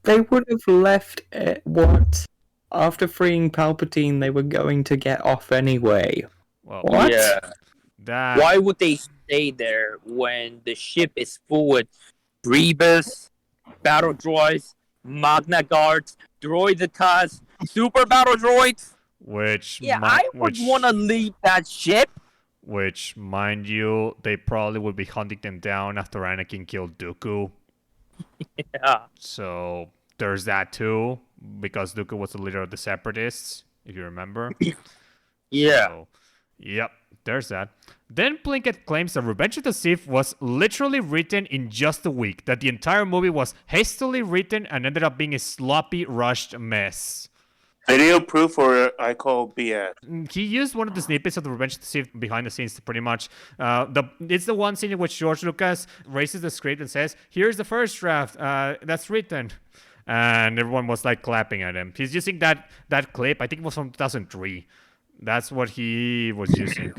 They would have left it, what? After freeing Palpatine, they were going to get off anyway. Well, What? Yeah. That... Why would they stay there when the ship is full with Grievous, battle droids, Magna Guards, droidicas, super battle droids? I would want to leave that ship. Which, mind you, they probably would be hunting them down after Anakin killed Dooku. Yeah. So there's that too, because Dooku was the leader of the Separatists, if you remember. Yeah. So, yep, there's that. Then Plinkett claims that Revenge of the Sith was literally written in just a week, that the entire movie was hastily written and ended up being a sloppy, rushed mess. Video proof, or I call BS. He used one of the snippets of the Revenge of the Sith behind the scenes, pretty much. It's the one scene in which George Lucas raises the script and says, "Here's the first draft that's written," and everyone was like clapping at him. He's using that clip. I think it was from 2003. That's what he was using.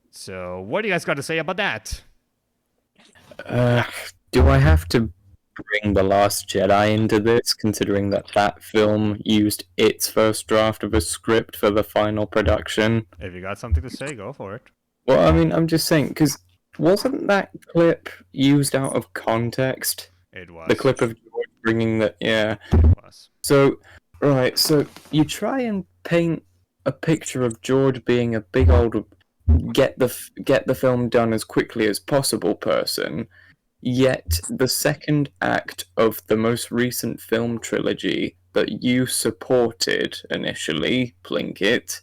So, what do you guys got to say about that? Do I have to bring The Last Jedi into this, considering that film used its first draft of a script for the final production? If you got something to say, go for it. Well, I mean, I'm just saying, because wasn't that clip used out of context? It was. The clip of George bringing the... Yeah. It was. So, right, so you try and paint a picture of George being a big old get the film done as quickly as possible person, yet the second act of the most recent film trilogy that you supported initially, Plinkett,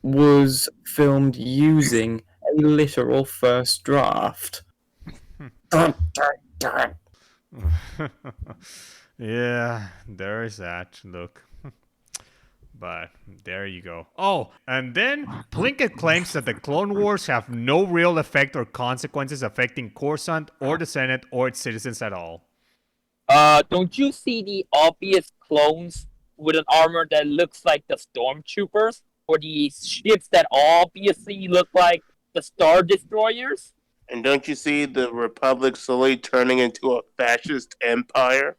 was filmed using a literal first draft. Yeah, there is that. Look. But there you go. Oh, and then Plinkett claims that the Clone Wars have no real effect or consequences affecting Coruscant or the Senate or its citizens at all. Don't you see the obvious clones with an armor that looks like the stormtroopers? Or the ships that obviously look like the Star Destroyers? And don't you see the Republic slowly turning into a fascist empire?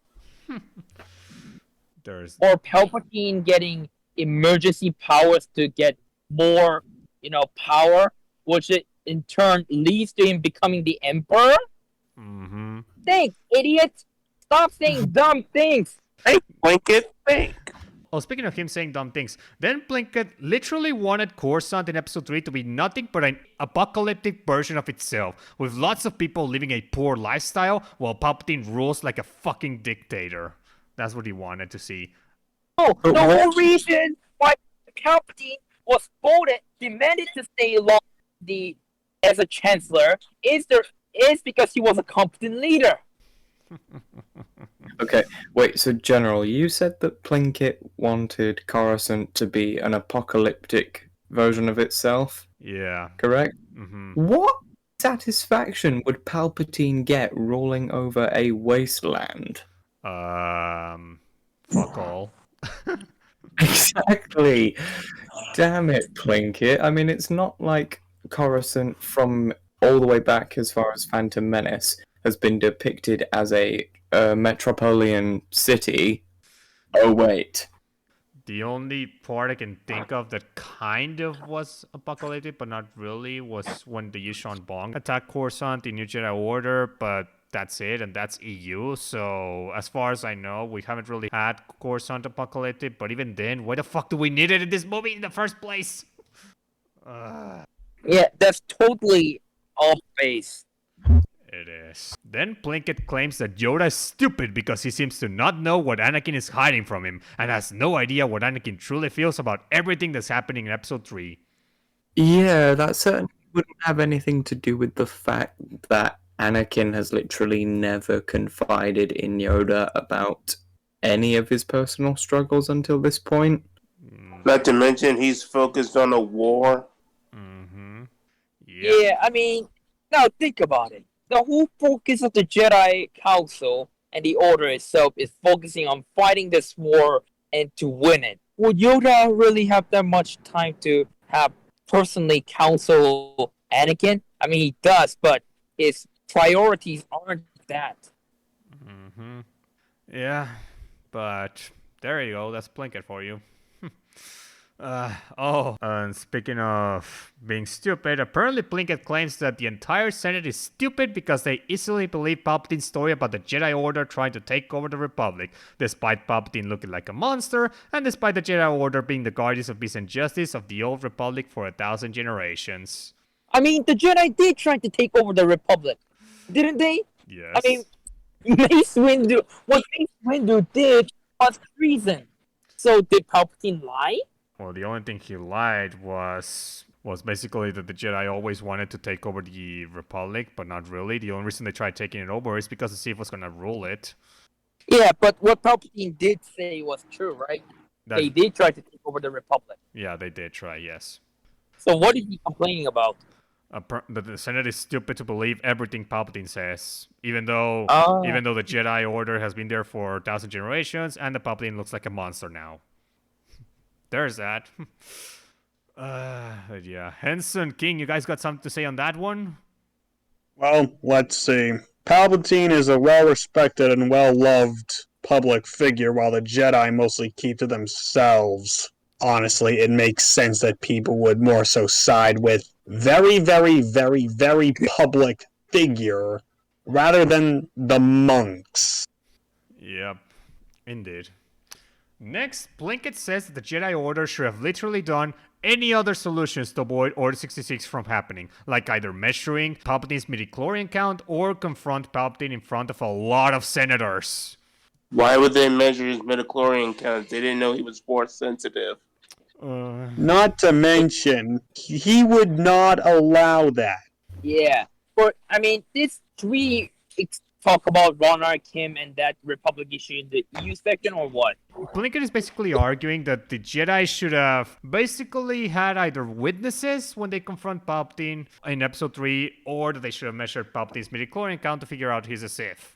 There's or Palpatine getting emergency powers to get more, power, which it in turn leads to him becoming the Emperor? mm-hmm. Think, idiot! Stop saying dumb things! Hey, Plinkett, think. Oh, speaking of him saying dumb things, then Plinkett literally wanted Coruscant in Episode 3 to be nothing but an apocalyptic version of itself, with lots of people living a poor lifestyle while Palpatine rules like a fucking dictator. That's what he wanted to see. Oh, the whole reason why Palpatine was voted, demanded to stay along as a chancellor is because he was a competent leader. Okay, wait, so General, you said that Plinkett wanted Coruscant to be an apocalyptic version of itself, Yeah. correct? Mm-hmm. What satisfaction would Palpatine get ruling over a wasteland? Fuck all. Exactly. Damn it, Plinkett. I mean, it's not like Coruscant from all the way back as far as Phantom Menace has been depicted as a metropolitan city. Oh, wait. The only part I can think of that kind of was apocalyptic, but not really, was when the Yuuzhan Vong attacked Coruscant in New Jedi Order, but that's it, and that's EU. So, as far as I know, we haven't really had Coruscant apocalyptic, but even then, why the fuck do we need it in this movie in the first place? Yeah, that's totally off base. It is. Then Plinkett claims that Yoda is stupid because he seems to not know what Anakin is hiding from him and has no idea what Anakin truly feels about everything that's happening in Episode 3. Yeah, that certainly wouldn't have anything to do with the fact that Anakin has literally never confided in Yoda about any of his personal struggles until this point. Not to mention, he's focused on a war. Mm-hmm. Yeah, I mean, now think about it. The whole focus of the Jedi Council and the Order itself is focusing on fighting this war and to win it. Would Yoda really have that much time to have personally counsel Anakin? I mean, he does, but his priorities aren't that. Mm-hmm. Yeah, but there you go. That's Plinkett for you. And speaking of being stupid, apparently Plinkett claims that the entire Senate is stupid because they easily believe Palpatine's story about the Jedi Order trying to take over the Republic, despite Palpatine looking like a monster, and despite the Jedi Order being the guardians of peace and justice of the old Republic for 1,000 generations. I mean, the Jedi did try to take over the Republic, didn't they? Yes. I mean, what Mace Windu did was treason. So did Palpatine lie? Well, the only thing he lied was basically that the Jedi always wanted to take over the Republic, but not really. The only reason they tried taking it over is because the Sith was going to rule it. Yeah, but what Palpatine did say was true, right? They did try to take over the Republic. Yeah, they did try, yes. So what is he complaining about? That the Senate is stupid to believe everything Palpatine says, even though the Jedi Order has been there for 1,000 generations, and the Palpatine looks like a monster now. There's that. Yeah. Henson, King, you guys got something to say on that one? Well, let's see. Palpatine is a well-respected and well-loved public figure, while the Jedi mostly keep to themselves. Honestly, it makes sense that people would more so side with very, very, very, very public figure rather than the monks. Yep, indeed. Next, Plinkett says that the Jedi Order should have literally done any other solutions to avoid Order 66 from happening, like either measuring Palpatine's midichlorian count or confront Palpatine in front of a lot of senators. Why would they measure his midichlorian count? They didn't know he was force sensitive. Not to mention, he would not allow that. Yeah. This we talk about Ron Kim and that Republic issue in the EU section, or what? Plinkett is basically arguing that the Jedi should have basically had either witnesses when they confront Palpatine in Episode 3, or that they should have measured Palpatine's midichlorian count to figure out he's a Sith.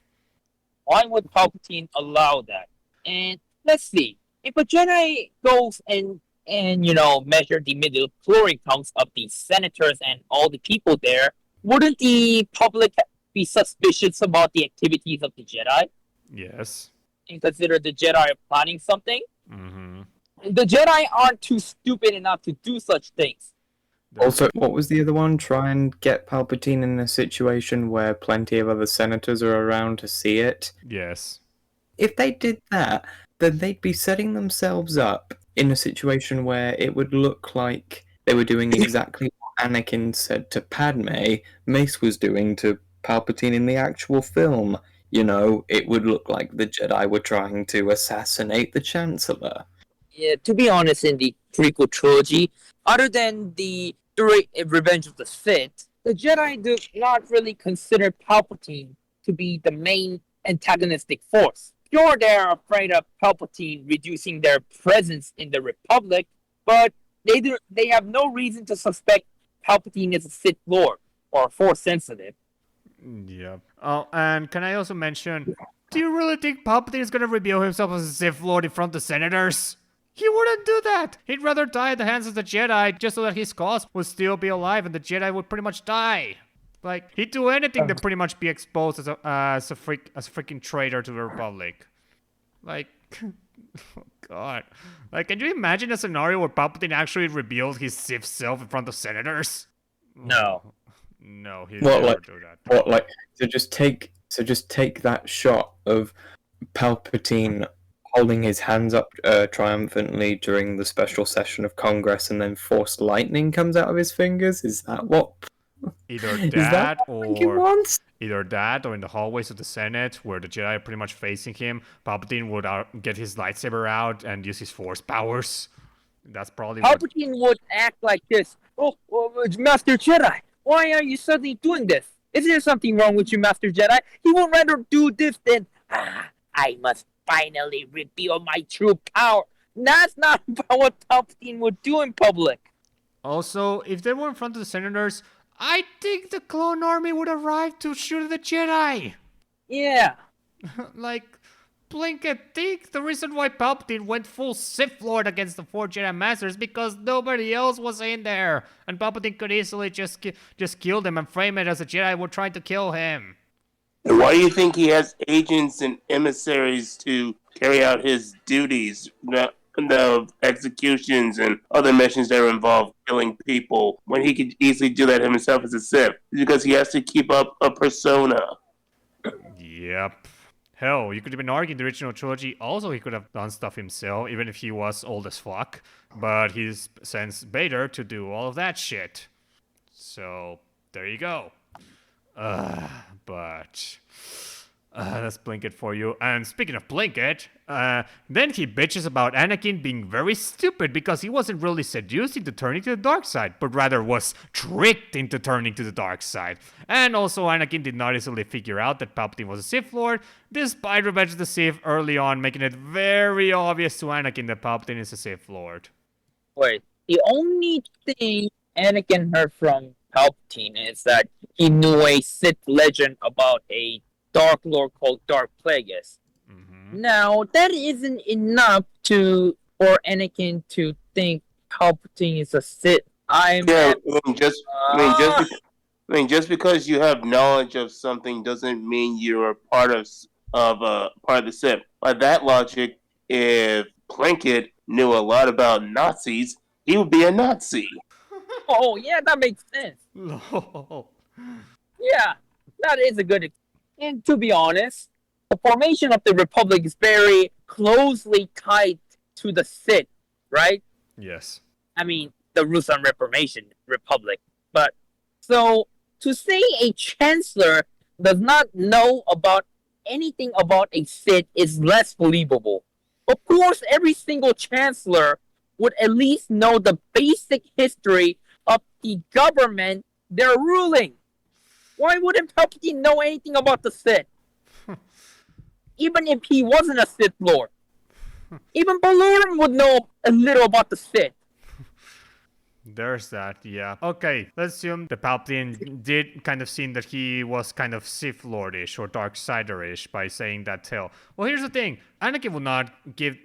Why would Palpatine allow that? And let's see. If a Jedi goes and measure the midichlorian counts of the senators and all the people there, wouldn't the public be suspicious about the activities of the Jedi? Yes. and consider the Jedi are planning something, Mm-hmm. the Jedi aren't too stupid enough to do such things. Also, what was the other one? Try and get Palpatine in a situation where plenty of other senators are around to see it. Yes. If they did that, then they'd be setting themselves up in a situation where it would look like they were doing exactly what Anakin said to Padme, Mace was doing to Palpatine in the actual film. You know, it would look like the Jedi were trying to assassinate the Chancellor. Yeah, to be honest, in the prequel trilogy, other than the Revenge of the Sith, the Jedi do not really consider Palpatine to be the main antagonistic force. Sure, they're afraid of Palpatine reducing their presence in the Republic, but they have no reason to suspect Palpatine is a Sith Lord or Force sensitive. Yep. Oh, and can I also mention, do you really think Palpatine is gonna reveal himself as a Sith Lord in front of the senators? He wouldn't do that! He'd rather die at the hands of the Jedi just so that his cause would still be alive and the Jedi would pretty much die. Like, he'd do anything to pretty much be exposed as a freaking traitor to the Republic. Like, oh god. Like, can you imagine a scenario where Palpatine actually revealed his Sith self in front of senators? No. No, he'd What, never like- do that. What, like, just take that shot of Palpatine holding his hands up triumphantly during the special session of Congress, and then forced lightning comes out of his fingers. Is that what? Either Is that, that what he or wants? either that, or in the hallways of the Senate, where the Jedi are pretty much facing him, Palpatine would get his lightsaber out and use his Force powers. That's probably what. Palpatine would act like this. Oh, Master Jedi, why are you suddenly doing this? Is there something wrong with you, Master Jedi? He would rather do this than, I must finally reveal my true power. That's not what Palpatine would do in public. Also, if they were in front of the senators, I think the clone army would arrive to shoot at the Jedi. Yeah. Like, Plinkett, think the reason why Palpatine went full Sith Lord against the 4 Jedi Masters because nobody else was in there, and Palpatine could easily just kill them and frame it as the Jedi were trying to kill him. And why do you think he has agents and emissaries to carry out his duties? The executions and other missions that involve killing people when he could easily do that himself as a Sith? Because he has to keep up a persona. Yep. Hell, you could even argue in the original trilogy also he could have done stuff himself, even if he was old as fuck. But he sends Vader to do all of that shit. So, there you go. But that's Plinkett for you. And speaking of Plinkett, then he bitches about Anakin being very stupid because he wasn't really seduced into turning to the dark side, but rather was tricked into turning to the dark side. And also Anakin did not easily figure out that Palpatine was a Sith Lord, despite Revenge of the Sith early on making it very obvious to Anakin that Palpatine is a Sith Lord. Wait, the only thing Anakin heard from Palpatine is that he knew a Sith legend about a Dark Lord called Dark Plagueis. Mm-hmm. Now, that isn't enough for Anakin to think Palpatine is a Sith. Just because you have knowledge of something doesn't mean you're part of the Sith. By that logic, if Plinkett knew a lot about Nazis, he would be a Nazi. Oh, yeah, that makes sense. No. Yeah, that is a good. And to be honest, the formation of the Republic is very closely tied to the Sith, right? Yes. I mean, the Rusan Reformation Republic. But so to say a chancellor does not know about anything about a Sith is less believable. Of course, every single chancellor would at least know the basic history of the government they're ruling. Why wouldn't Palpatine know anything about the Sith? Even if he wasn't a Sith Lord. Even Balloorum would know a little about the Sith. There's that, yeah. Okay, let's assume the Palpatine did kind of seem that he was kind of Sith Lord-ish or Darksider-ish by saying that tale. Well, here's the thing. Anakin will not give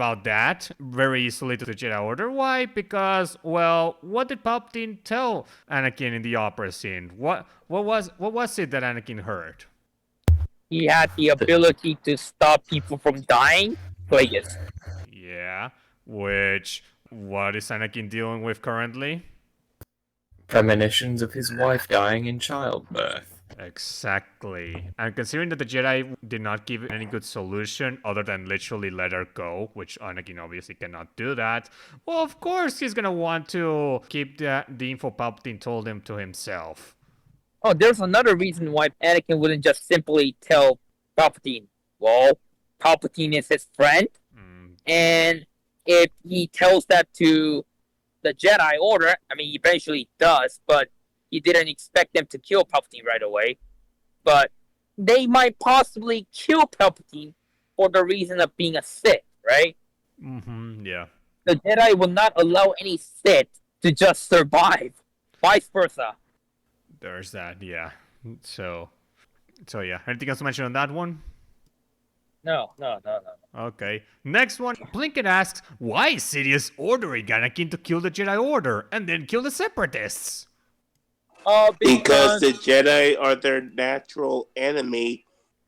out that very easily to the Jedi Order. Why? Because, well, what did Palpatine tell Anakin in the opera scene? What was it that Anakin heard? he had the ability to stop people from dying. Plagueis. Yeah. What is Anakin dealing with currently? Premonitions of his wife dying in childbirth. Exactly. And considering that the Jedi did not give any good solution other than literally let her go, which Anakin obviously cannot do that, well, of course he's gonna want to keep the info Palpatine told him to himself. Oh, there's another reason why Anakin wouldn't just simply tell Palpatine. Well, Palpatine is his friend, and if he tells that to the Jedi Order, I mean, he eventually does, but he didn't expect them to kill Palpatine right away. But they might possibly kill Palpatine for the reason of being a Sith, right? Yeah. The Jedi will not allow any Sith to just survive. Vice versa. There's that, yeah. So yeah. Anything else to mention on that one? No. Okay. Next one. Plinkett asks, why is Sidious ordering Anakin to kill the Jedi Order and then kill the Separatists? Because the Jedi are their natural enemy.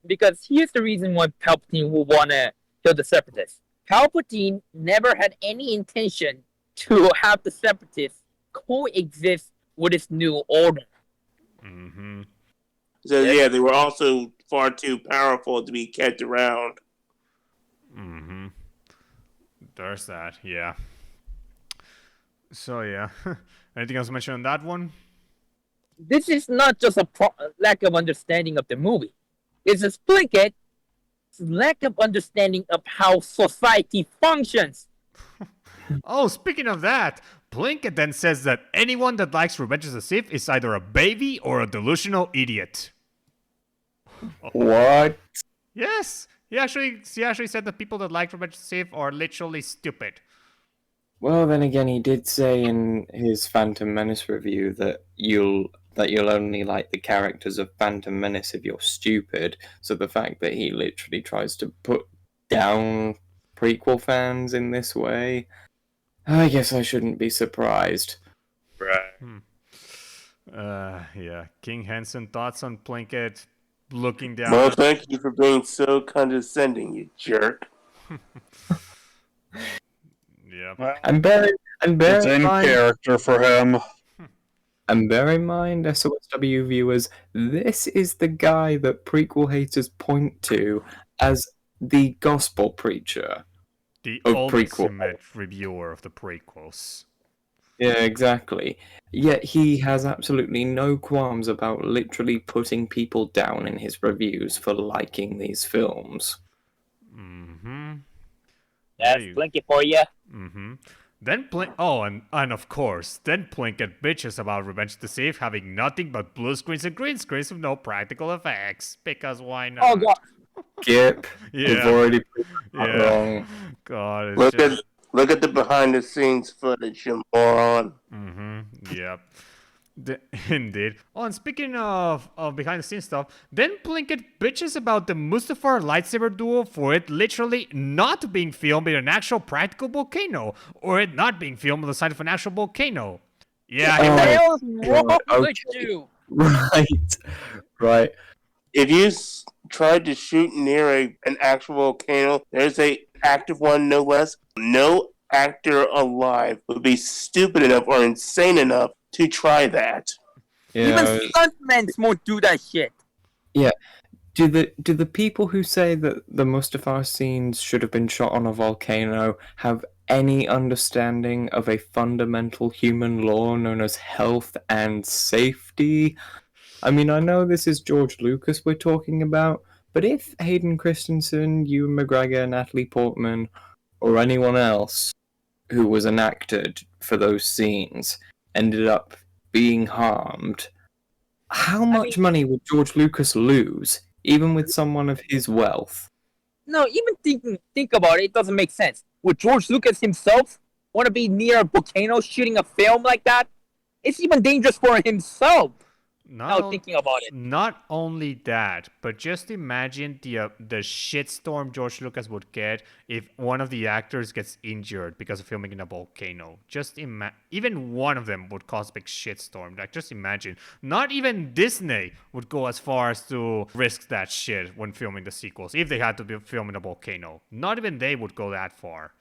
Because here's the reason why Palpatine will want to kill the Separatists. Palpatine never had any intention to have the Separatists coexist with his new order. So yeah, they were also far too powerful to be kept around. There's that, yeah. So yeah. Anything else to mention on that one? This is not just a lack of understanding of the movie. It's a Plinkett lack of understanding of how society functions. Oh, speaking of that, Plinkett then says that anyone that likes Revenge of the Sith is either a baby or a delusional idiot. What? Yes, he actually said that people that like Revenge of the Sith are literally stupid. Well, then again, he did say in his Phantom Menace review that you'll only like the characters of Phantom Menace if you're stupid. So the fact that he literally tries to put down prequel fans in this way, I guess I shouldn't be surprised. Right. Yeah. King Henson, thoughts on Plinkett looking down? Well, thank you for being so condescending, you jerk. Yeah. Well, And bear it's in character for him. And bear in mind, SOSW viewers, this is the guy that prequel haters point to as the gospel preacher. The of ultimate reviewer of the prequels. Yeah, exactly. Yet he has absolutely no qualms about literally putting people down in his reviews for liking these films. That's Plinkett for you. Then and of course, then Plinkett bitches about Revenge of the Sith having nothing but blue screens and green screens with no practical effects. Because why not? Oh god. Skip. Yeah. We've already put that wrong. God, it's Look at the behind the scenes footage, you moron. Yep. Indeed. Oh, and speaking of behind the scenes stuff, then Plinkett bitches about the Mustafar lightsaber duel for it literally not being filmed in an actual practical volcano, or it not being filmed on the side of an actual volcano. Yeah. What the hell is wrong with Okay. you? Right. If you tried to shoot near an actual volcano, there's a active one, no less. No actor alive would be stupid enough or insane enough to try that. Even stuntmen won't do that shit. Yeah. Do the people who say that the Mustafar scenes should have been shot on a volcano have any understanding of a fundamental human law known as health and safety? I mean, I know this is George Lucas we're talking about, but if Hayden Christensen, Ewan McGregor, Natalie Portman, or anyone else who was enacted for those scenes ended up being harmed, how much money would George Lucas lose, even with someone of his wealth? No, even think about it, it doesn't make sense. Would George Lucas himself want to be near a volcano shooting a film like that? It's even dangerous for himself. Now thinking about it. Not only that, but just imagine the shitstorm George Lucas would get if one of the actors gets injured because of filming in a volcano. Even one of them would cause a big shitstorm. Like, just imagine. Not even Disney would go as far as to risk that shit when filming the sequels if they had to be filming a volcano. Not even they would go that far.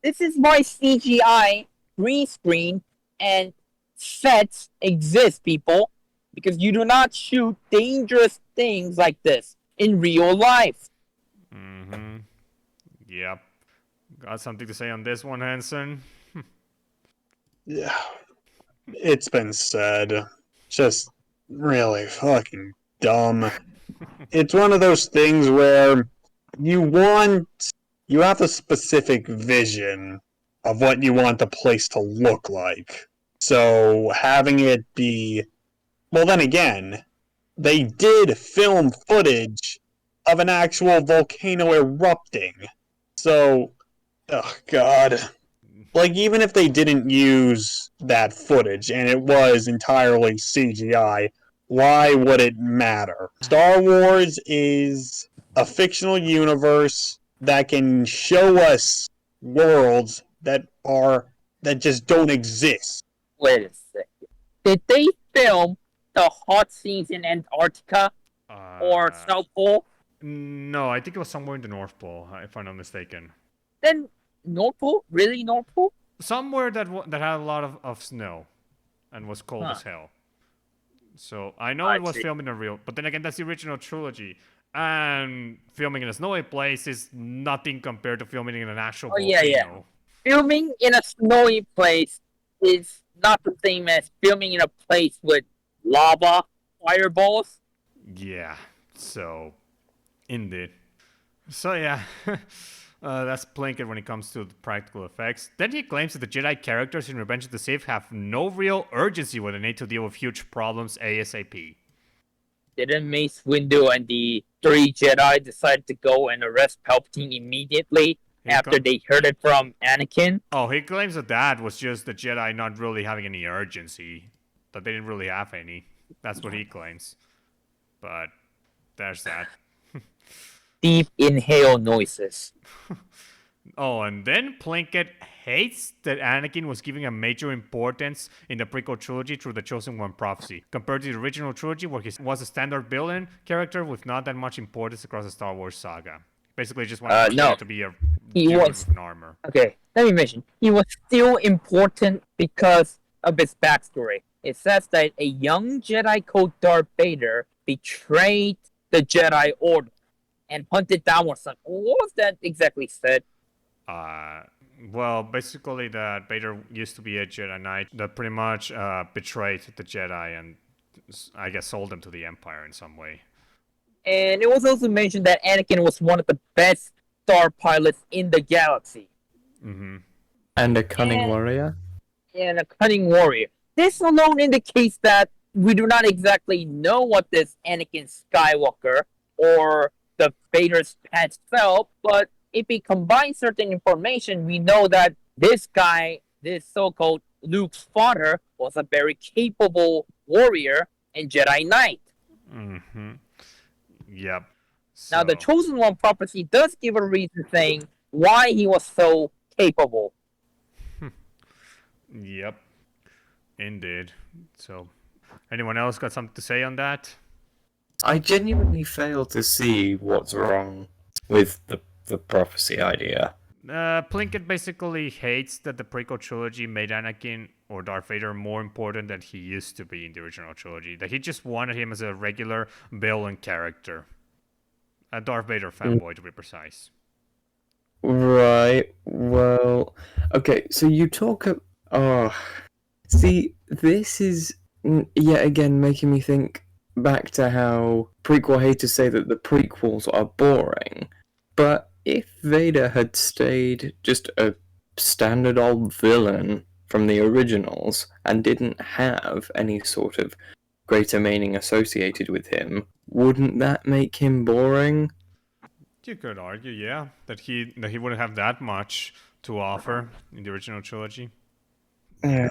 This is why CGI, green screen, and sets exist, people. Because you do not shoot dangerous things like this in real life. Mm-hmm. Yep. Got something to say on this one, Hanson? Yeah. It's been said. Just really fucking dumb. It's one of those things where you have a specific vision of what you want the place to look like. So having it be, well, then again, they did film footage of an actual volcano erupting. So, oh god. Like, even if they didn't use that footage and it was entirely CGI, why would it matter? Star Wars is a fictional universe that can show us worlds that just don't exist. Wait a second. Did they film the hot scenes in Antarctica or South Pole? No, I think it was somewhere in the North Pole, if I'm not mistaken. Then North Pole? Really North Pole? Somewhere that had a lot of snow and was cold as hell. So I know it was filmed in a real, but then again, that's the original trilogy. And filming in a snowy place is nothing compared to filming in an actual volcano. Yeah. Filming in a snowy place is not the same as filming in a place with lava, fireballs. Yeah, so indeed. So yeah, that's Plinkett when it comes to the practical effects. Then he claims that the Jedi characters in Revenge of the Sith have no real urgency when they need to deal with huge problems ASAP. Didn't Mace Windu and the three Jedi decide to go and arrest Palpatine immediately after they heard it from Anakin? Oh, he claims that was just the Jedi not really having any urgency. That they didn't really have any. That's what he claims. But there's that. Deep inhale noises. Oh, and then Plinkett hates that Anakin was given a major importance in the prequel trilogy through the Chosen One prophecy, compared to the original trilogy where he was a standard villain character with not that much importance across the Star Wars saga. Basically, just wanted to be a dude with an armor. Okay, let me mention. He was still important because of his backstory. It says that a young Jedi called Darth Vader betrayed the Jedi Order and hunted down or something. What was that exactly said? Well, basically that Vader used to be a Jedi Knight that pretty much betrayed the Jedi and I guess sold them to the Empire in some way. And it was also mentioned that Anakin was one of the best star pilots in the galaxy. Mm-hmm. And a cunning warrior? And a cunning warrior. This alone indicates that we do not exactly know what this Anakin Skywalker or the Vader's past felt, but if we combine certain information, we know that this guy, this so-called Luke's father, was a very capable warrior and Jedi Knight. Mm-hmm. Yep. Now, the Chosen One prophecy does give a reason saying why he was so capable. Yep. Indeed. So, anyone else got something to say on that? I genuinely fail to see what's wrong with the prophecy idea. Plinkett basically hates that the prequel trilogy made Anakin or Darth Vader more important than he used to be in the original trilogy. That he just wanted him as a regular villain character. A Darth Vader fanboy, to be precise. Right. Well, okay. So you talk. See, this is yet again making me think back to how prequel haters say that the prequels are boring. But if Vader had stayed just a standard old villain from the originals and didn't have any sort of greater meaning associated with him, wouldn't that make him boring? You could argue, yeah, that he wouldn't have that much to offer in the original trilogy. Yeah.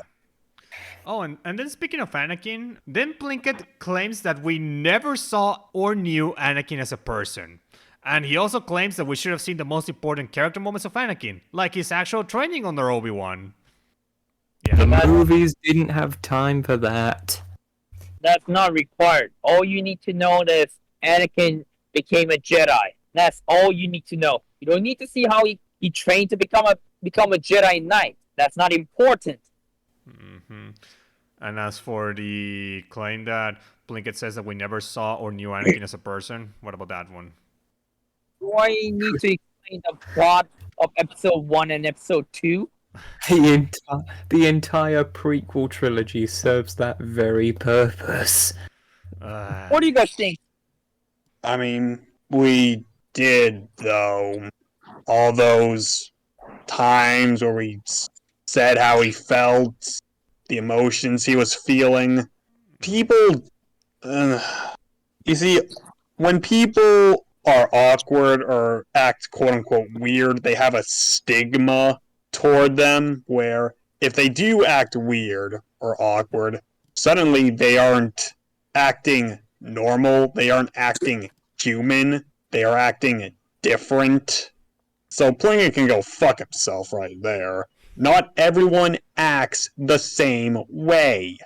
Oh, and then speaking of Anakin, then Plinkett claims that we never saw or knew Anakin as a person. And he also claims that we should have seen the most important character moments of Anakin, like his actual training under Obi-Wan. The Yeah. movies didn't have time for that. That's not required. All you need to know is Anakin became a Jedi. That's all you need to know. You don't need to see how he trained to become a Jedi Knight. That's not important. Mm-hmm. And as for the claim that Plinkett says that we never saw or knew Anakin as a person, what about that one? Do I need to explain the plot of Episode 1 and Episode 2? The entire prequel trilogy serves that very purpose. What do you guys think? I mean, we did, though. All those times where we said how he felt, the emotions he was feeling. People. You see, when people are awkward or act quote unquote weird, they have a stigma toward them where if they do act weird or awkward, suddenly they aren't acting normal, they aren't acting human, they are acting different. So Plinkett can go fuck himself right there. Not everyone acts the same way.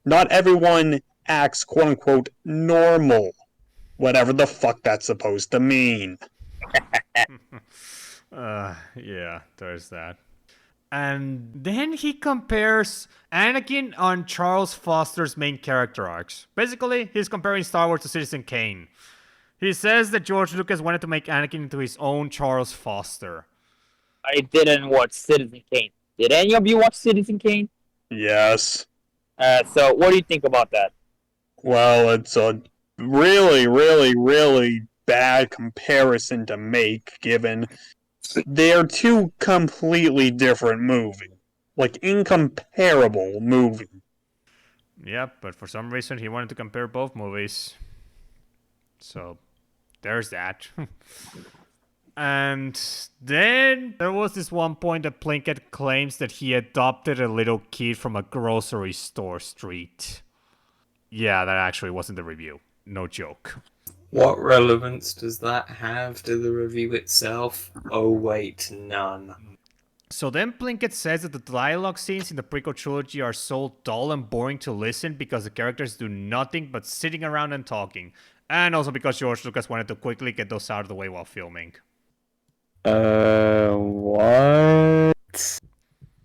Not everyone acts quote unquote normal. Whatever the fuck that's supposed to mean. Yeah, there's that. And then he compares Anakin on Charles Foster's main character arcs. Basically, he's comparing Star Wars to Citizen Kane. He says that George Lucas wanted to make Anakin into his own Charles Foster. I didn't watch Citizen Kane. Did any of you watch Citizen Kane? Yes. So what do you think about that? Well, it's a really, really, really bad comparison to make, given they're two completely different movies. Like, incomparable movies. Yep, but for some reason he wanted to compare both movies. So, there's that. And then there was this one point that Plinkett claims that he adopted a little kid from a grocery store street. Yeah, that actually wasn't the review. No joke. What relevance does that have to the review itself? Oh wait, none. So then Plinkett says that the dialogue scenes in the prequel trilogy are so dull and boring to listen because the characters do nothing but sitting around and talking. And also because George Lucas wanted to quickly get those out of the way while filming. What?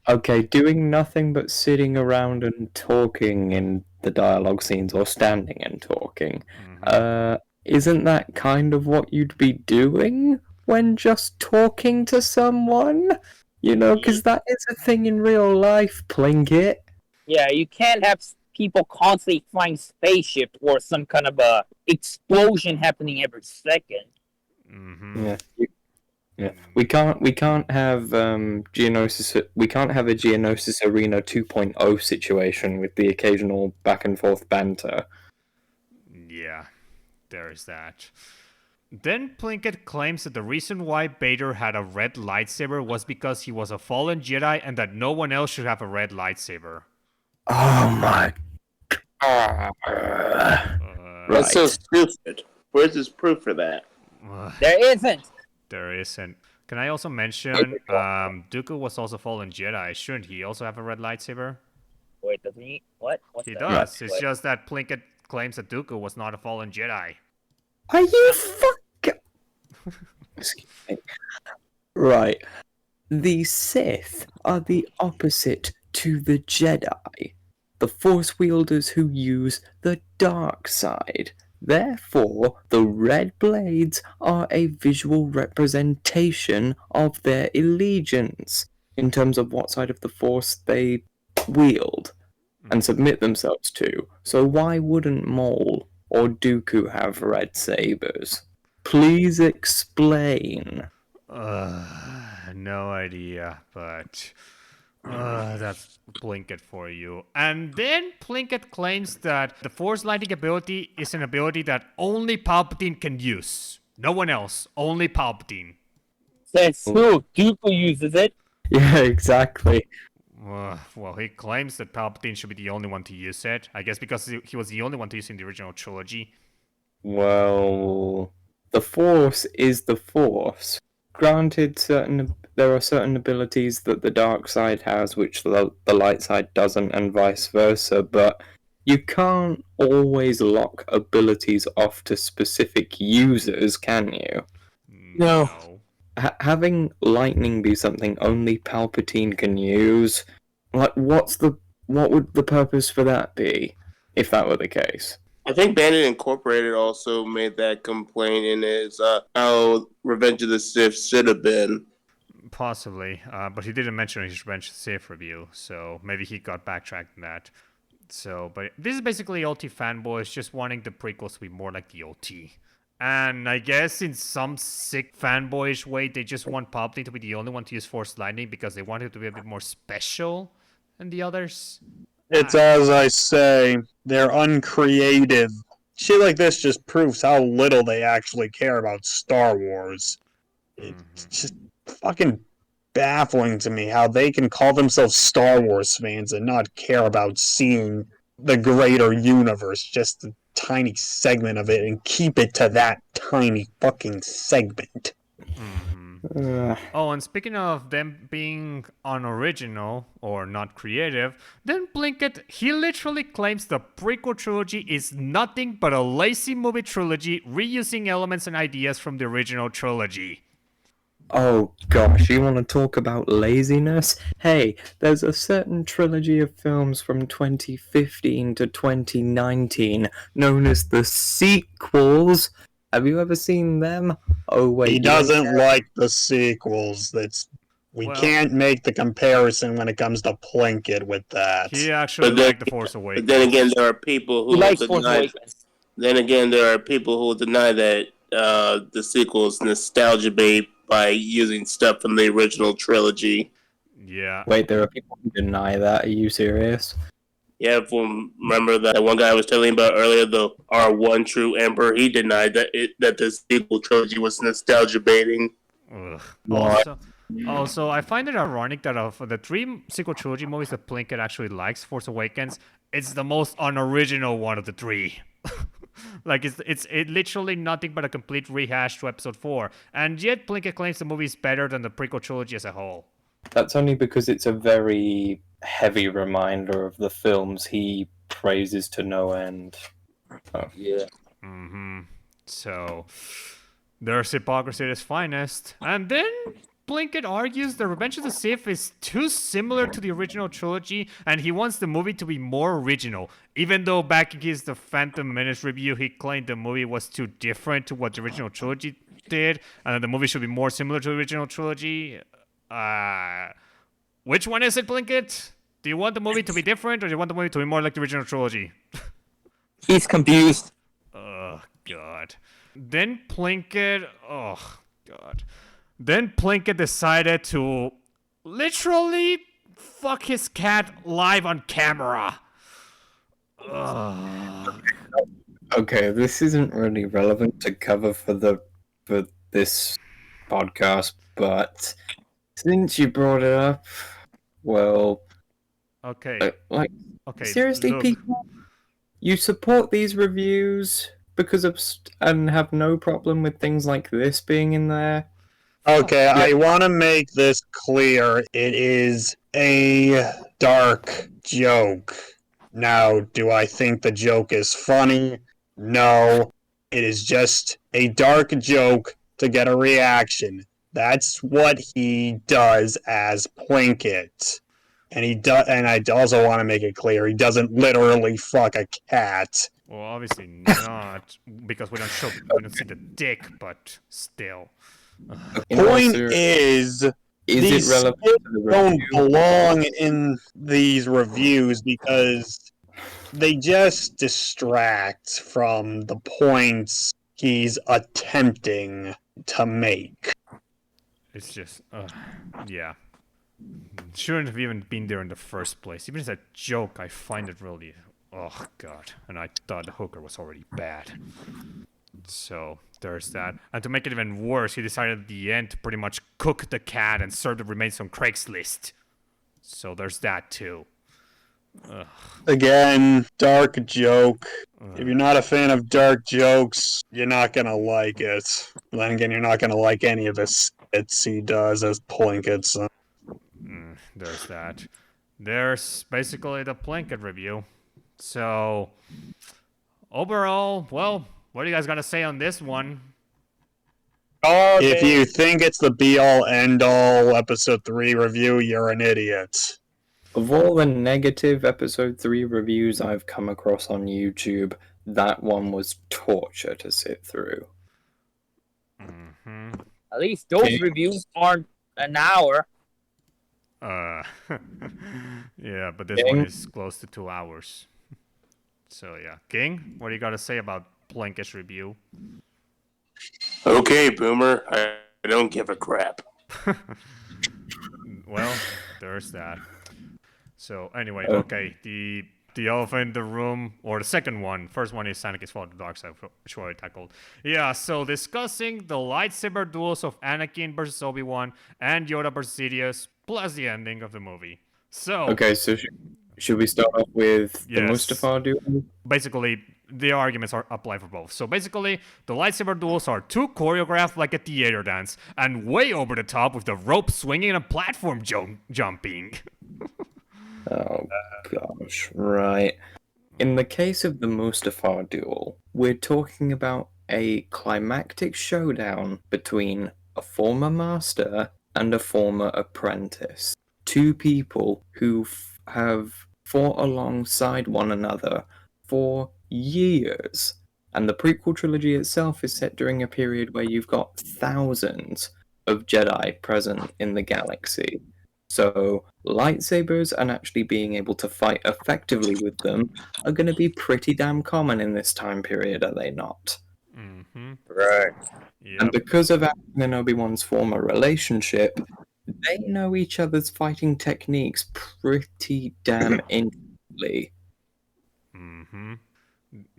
Okay, doing nothing but sitting around and talking in the dialogue scenes or standing and talking. Isn't that kind of what you'd be doing when just talking to someone? You know, because that is a thing in real life, Plinkett. Yeah, you can't have people constantly flying spaceship or some kind of a explosion happening every second. Mm-hmm. Yeah. We can't have Geonosis. We can't have a Geonosis Arena 2.0 situation with the occasional back and forth banter. Yeah, there's that. Then Plinkett claims that the reason why Vader had a red lightsaber was because he was a fallen Jedi and that no one else should have a red lightsaber. Oh my god. That's so stupid. Where's his proof for that? There isn't. There isn't. Can I also mention Dooku was also fallen Jedi. Shouldn't he also have a red lightsaber? Wait, doesn't he? What? What's He that? does. It's What? just that Plinkett claims that Dooku was not a fallen Jedi. Are you fucking... Excuse me. Right. The Sith are the opposite to the Jedi. The Force wielders who use the dark side. Therefore, the red blades are a visual representation of their allegiance in terms of what side of the Force they wield and submit themselves to. So why wouldn't Maul or Dooku have red sabers? Please explain. No idea, but that's Plinkett for you. And then Plinkett claims that the Force lightning ability is an ability that only Palpatine can use. No one else, only Palpatine. Says who? Dooku uses it. Yeah, exactly. Well, he claims that Palpatine should be the only one to use it. I guess because he was the only one to use it in the original trilogy. Well, the Force is the Force. Granted, there are certain abilities that the dark side has, which the light side doesn't, and vice versa. But you can't always lock abilities off to specific users, can you? No. Having lightning be something only Palpatine can use, like what would the purpose for that be, if that were the case? I think Bandit Incorporated also made that complaint in his how Revenge of the Sith should have been. Possibly, but he didn't mention his Revenge of the Sith review, so maybe he got backtracked on that. So, but this is basically OT fanboys just wanting the prequels to be more like the OT. And I guess in some sick fanboyish way, they just want Palpatine to be the only one to use Force Lightning because they want him to be a bit more special than the others. It's as I say, they're uncreative. Shit like this just proves how little they actually care about Star Wars. It's just fucking baffling to me how they can call themselves Star Wars fans and not care about seeing the greater universe, just a tiny segment of it, and keep it to that tiny fucking segment. Oh, and speaking of them being unoriginal or not creative, then Plinkett, he literally claims the prequel trilogy is nothing but a lazy movie trilogy reusing elements and ideas from the original trilogy. Oh gosh, you want to talk about laziness? Hey, there's a certain trilogy of films from 2015 to 2019 known as the sequels. Have you ever seen them? Oh wait, He you don't doesn't care? like the sequels. We Well- can't make the comparison when it comes to Plinkett with that. He actually But then- liked The Force But Awakens. then again, there are people He who likes Force deny. Awakens. Then again, there are people who will deny that the sequel is nostalgia bait by using stuff from the original trilogy. Yeah. Wait, there are people who deny that. Are you serious? Yeah, remember that one guy I was telling you about earlier, the R1 True Emperor. He denied that the sequel trilogy was nostalgia baiting. Ugh. What? Also, I find it ironic that of the three sequel trilogy movies that Plinkett actually likes, Force Awakens, it's the most unoriginal one of the three. Like it's literally nothing but a complete rehash to Episode 4, and yet Plinkett claims the movie is better than the prequel trilogy as a whole. That's only because it's a very heavy reminder of the films he praises to no end. Yeah. So, there's hypocrisy at its finest. And then Plinkett argues the Revenge of the Sith is too similar to the original trilogy, and he wants the movie to be more original. Even though back in his The Phantom Menace review, he claimed the movie was too different to what the original trilogy did, and that the movie should be more similar to the original trilogy. Which one is it, Plinkett? Do you want the movie to be different, or do you want the movie to be more like the original trilogy? He's confused. Oh, God. Then Plinkett... Oh, God. Then Plinkett decided to literally fuck his cat live on camera. Ugh. Okay, this isn't really relevant to cover for this podcast, but since you brought it up, well, Okay. Okay. seriously, look. people, you support these reviews because of and have no problem with things like this being in there. Okay, I want to make this clear. It is a dark joke. Now, do I think the joke is funny? No. It is just a dark joke to get a reaction. That's what he does as Plinkett. And I also want to make it clear he doesn't literally fuck a cat. Well, obviously not, because we don't see the dick, but still. In all Point seriousness, is, is these it relevant skits to the don't review? belong in these reviews because they just distract from the points he's attempting to make. It's just, yeah. Shouldn't have even been there in the first place. Even as a joke, I find it really, oh God. And I thought the hooker was already bad. So, there's that. And to make it even worse, he decided at the end to pretty much cook the cat and serve the remains on Craigslist. So there's that too. Ugh. Again, dark joke. If Ugh. you're not a fan of dark jokes, you're not gonna like it. Then again, you're not gonna like any of his skits he does as Plinkett. So. There's that. There's basically the Plinkett review. So, overall, well, what do you guys got to say on this one? If you think it's the be-all, end-all Episode 3 review, you're an idiot. Of all the negative Episode 3 reviews I've come across on YouTube, that one was torture to sit through. Mm-hmm. At least those reviews aren't an hour. Yeah, but this one is close to 2 hours. So yeah, King, what do you got to say about Plinkett's review? Okay, Boomer, I don't give a crap. Well, there's that. So anyway, okay, the elephant in the room, or the second one. First one is Anakin's Fall to the Dark Side, which we already tackled. Yeah, so discussing the lightsaber duels of Anakin versus Obi Wan and Yoda versus Sidious, plus the ending of the movie. So Okay, so should we start off with the Yes. Mustafar duel? basically, the arguments are apply for both. So basically, the lightsaber duels are too choreographed like a theater dance, and way over the top with the rope swinging and platform jumping. Oh gosh, right. In the case of the Mustafar duel, we're talking about a climactic showdown between a former master and a former apprentice. Two people who have fought alongside one another for years. And the prequel trilogy itself is set during a period where you've got thousands of Jedi present in the galaxy. So lightsabers and actually being able to fight effectively with them are going to be pretty damn common in this time period, are they not? Mm-hmm. Right. Yep. And because of Anakin and Obi-Wan's former relationship, they know each other's fighting techniques pretty damn intimately. Mm-hmm.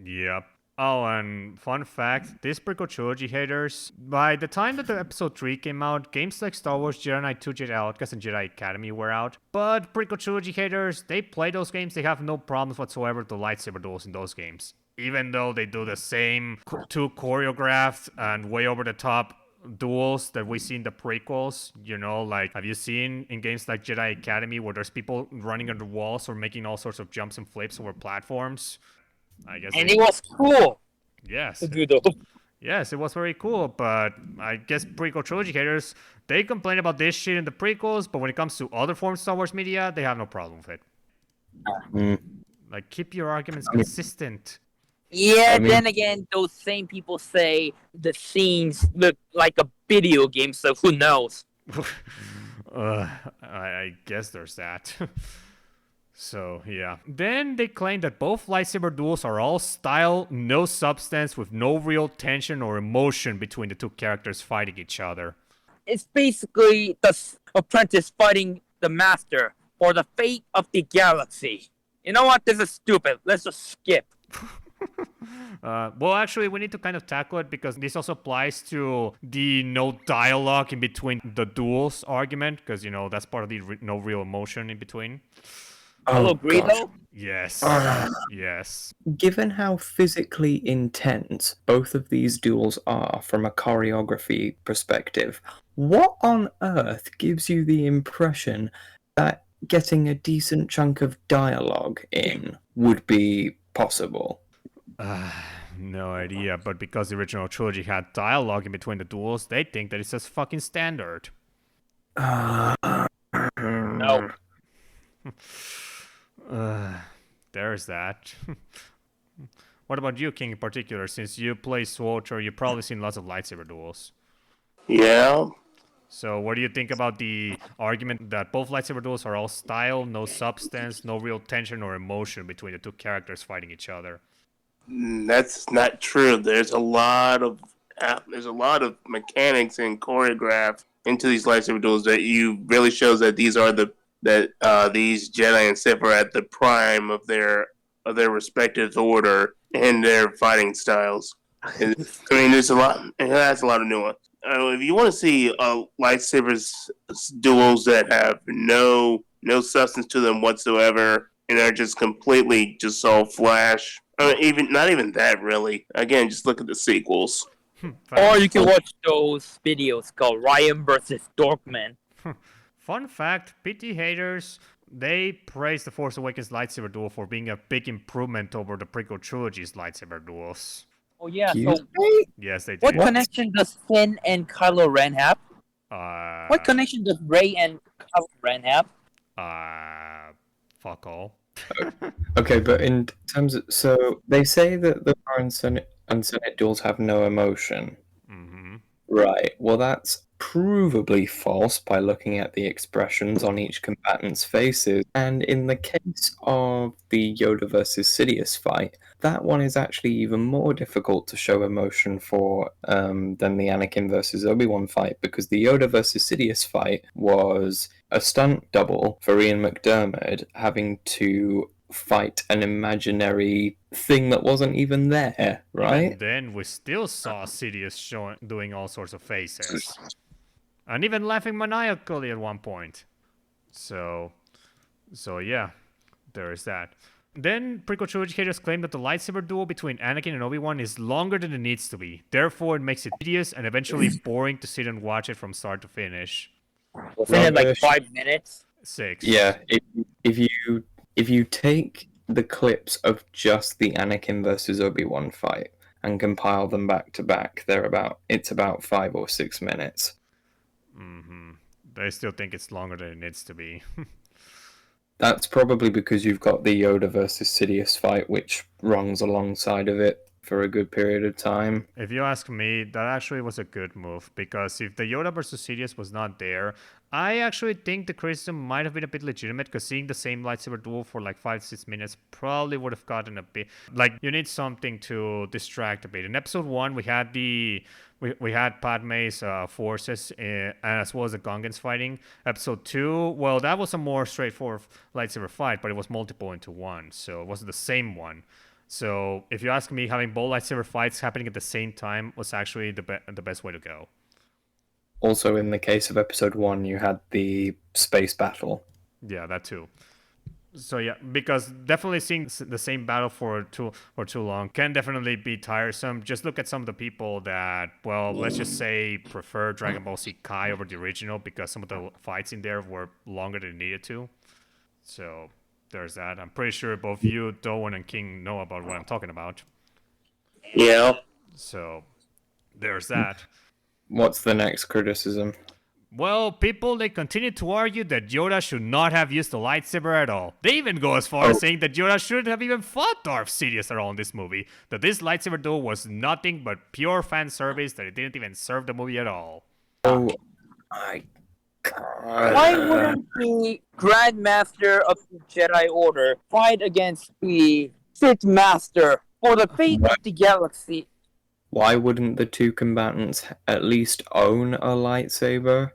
Yep. Oh, and fun fact, these Prequel Trilogy haters, by the time that the episode 3 came out, games like Star Wars Jedi Knight 2 Jedi Outcast and Jedi Academy were out. But Prequel Trilogy haters, they play those games, they have no problems whatsoever with the lightsaber duels in those games. Even though they do the same two choreographed and way over the top duels that we see in the prequels, you know, like, have you seen in games like Jedi Academy where there's people running under walls or making all sorts of jumps and flips over platforms? I guess And it was cool yes. to do those. Yes, it was very cool, but I guess Prequel Trilogy haters, they complain about this shit in the prequels, but when it comes to other forms of Star Wars media, they have no problem with it. Mm. Like, keep your arguments consistent. Yeah, I mean- then again, those same people say the scenes look like a video game, so who knows? I guess there's that. So, yeah. Then they claim that both lightsaber duels are all style, no substance, with no real tension or emotion between the two characters fighting each other. It's basically the apprentice fighting the master for the fate of the galaxy. You know what? This is stupid. Let's just skip. Well, actually, we need to kind of tackle it because this also applies to the no dialogue in between the duels argument, because, you know, that's part of the no real emotion in between. I'll agree, gosh. though. Yes. Yes. Given how physically intense both of these duels are from a choreography perspective, what on earth gives you the impression that getting a decent chunk of dialogue in would be possible? No idea, but because the original trilogy had dialogue in between the duels, they think that it's just fucking standard. No. There's that. What about you, King, in particular? Since you play Swatcher, you've probably seen lots of lightsaber duels. Yeah. So what do you think about the argument that both lightsaber duels are all style, no substance, no real tension or emotion between the two characters fighting each other? That's not true. There's a lot of mechanics and choreograph into these lightsaber duels that you really shows that these Jedi and Sith are at the prime of their respective order and their fighting styles. I mean, there's a lot. It has a lot of nuance. If you want to see lightsabers duels that have no no substance to them whatsoever, and are just completely just all flash. Even not even that really. Again, just look at the sequels. Or you can watch those videos called Ryan versus Dorkman. Fun fact, PT haters, they praise the Force Awakens lightsaber duel for being a big improvement over the Prequel Trilogy's lightsaber duels. Oh yeah, Excuse so me? Yes, they what did. connection does Finn and Kylo Ren have? Uh, What connection does Rey and Kylo Ren have? Fuck all. Okay, but in terms of, so they say that the Power and Senate duels have no emotion. Mm-hmm. Right. Well, that's provably false by looking at the expressions on each combatant's faces. And in the case of the Yoda versus Sidious fight, that one is actually even more difficult to show emotion for than the Anakin versus Obi Wan fight, because the Yoda versus Sidious fight was a stunt double for Ian McDiarmid having to fight an imaginary thing that wasn't even there, right? Even then, we still saw Sidious doing all sorts of faces. And even laughing maniacally at one point. So yeah, there is that. Then Prequel Trilogy haters claim that the lightsaber duel between Anakin and Obi-Wan is longer than it needs to be. Therefore, it makes it tedious and eventually boring to sit and watch it from start to finish. Within like 5 minutes. 6. Yeah, if you take the clips of just the Anakin versus Obi-Wan fight and compile them back to back, it's about 5 or 6 minutes. Mm-hmm. They still think it's longer than it needs to be. That's probably because you've got the Yoda versus Sidious fight, which runs alongside of it for a good period of time. If you ask me, that actually was a good move, because if the Yoda versus Sidious was not there, I actually think the criticism might have been a bit legitimate, because seeing the same lightsaber duel for like 5-6 minutes probably would have gotten a bit like, you need something to distract a bit. In episode 1, we had we had Padme's forces as well as the Gungans fighting. Episode 2, well, that was a more straightforward lightsaber fight, but it was multiple into one, so it wasn't the same one. So if you ask me, having both lightsaber fights happening at the same time was actually the best way to go. Also, in the case of episode 1, you had the space battle. Yeah, that too. So yeah, because definitely seeing the same battle for too long can definitely be tiresome. Just look at some of the people that, well, let's just say prefer Dragon Ball Z Kai over the original, because some of the fights in there were longer than needed to. So there's that. I'm pretty sure both you, Doan, and King know about what I'm talking about. Yeah. So there's that. What's the next criticism? Well, people, they continue to argue that Yoda should not have used the lightsaber at all. They even go as far as saying that Yoda shouldn't have even fought Darth Sidious at all in this movie. That this lightsaber duel was nothing but pure fan service, that it didn't even serve the movie at all. Oh my god. Why wouldn't the Grand Master of the Jedi Order fight against the Sith Master for the fate of the galaxy? Why wouldn't the two combatants at least own a lightsaber?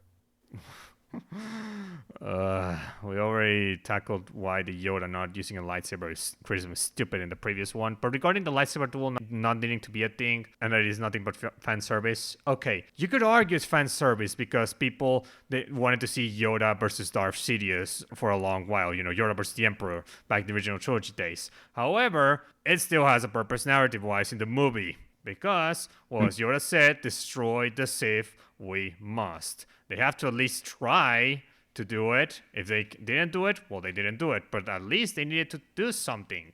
We already tackled why the Yoda not using a lightsaber criticism is stupid in the previous one. But regarding the lightsaber duel not needing to be a thing, and that it is nothing but fan service, okay, you could argue it's fan service because people, they wanted to see Yoda versus Darth Sidious for a long while. You know, Yoda versus the Emperor back in the original trilogy days. However, it still has a purpose narrative-wise in the movie. Because, well, as Yoda said, destroy the Sith, we must. They have to at least try to do it. If they didn't do it, well, they didn't do it. But at least they needed to do something.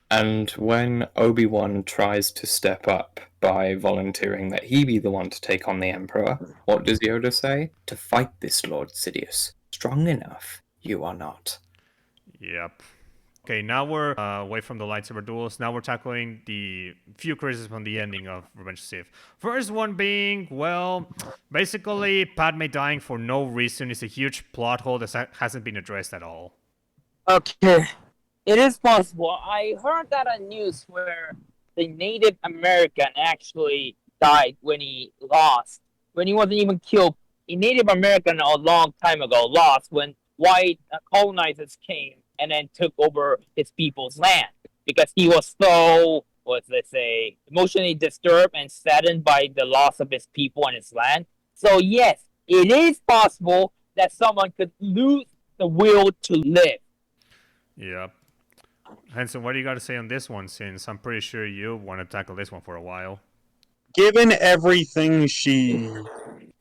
And when Obi-Wan tries to step up by volunteering that he be the one to take on the Emperor, what does Yoda say? To fight this Lord Sidious. Strong enough, you are not. Yep. Okay, now we're away from the lightsaber duels. Now we're tackling the few criticisms on the ending of Revenge of the Sith. First one being, well, basically Padme dying for no reason is a huge plot hole that hasn't been addressed at all. Okay, it is possible. I heard that on news where the Native American actually died when he lost. When he wasn't even killed. A Native American a long time ago lost when white colonizers came and then took over his people's land because he was so, let's say, emotionally disturbed and saddened by the loss of his people and his land. So yes, it is possible that someone could lose the will to live. Yep. Hanson, what do you got to say on this one? Since I'm pretty sure you want to tackle this one for a while. Given everything she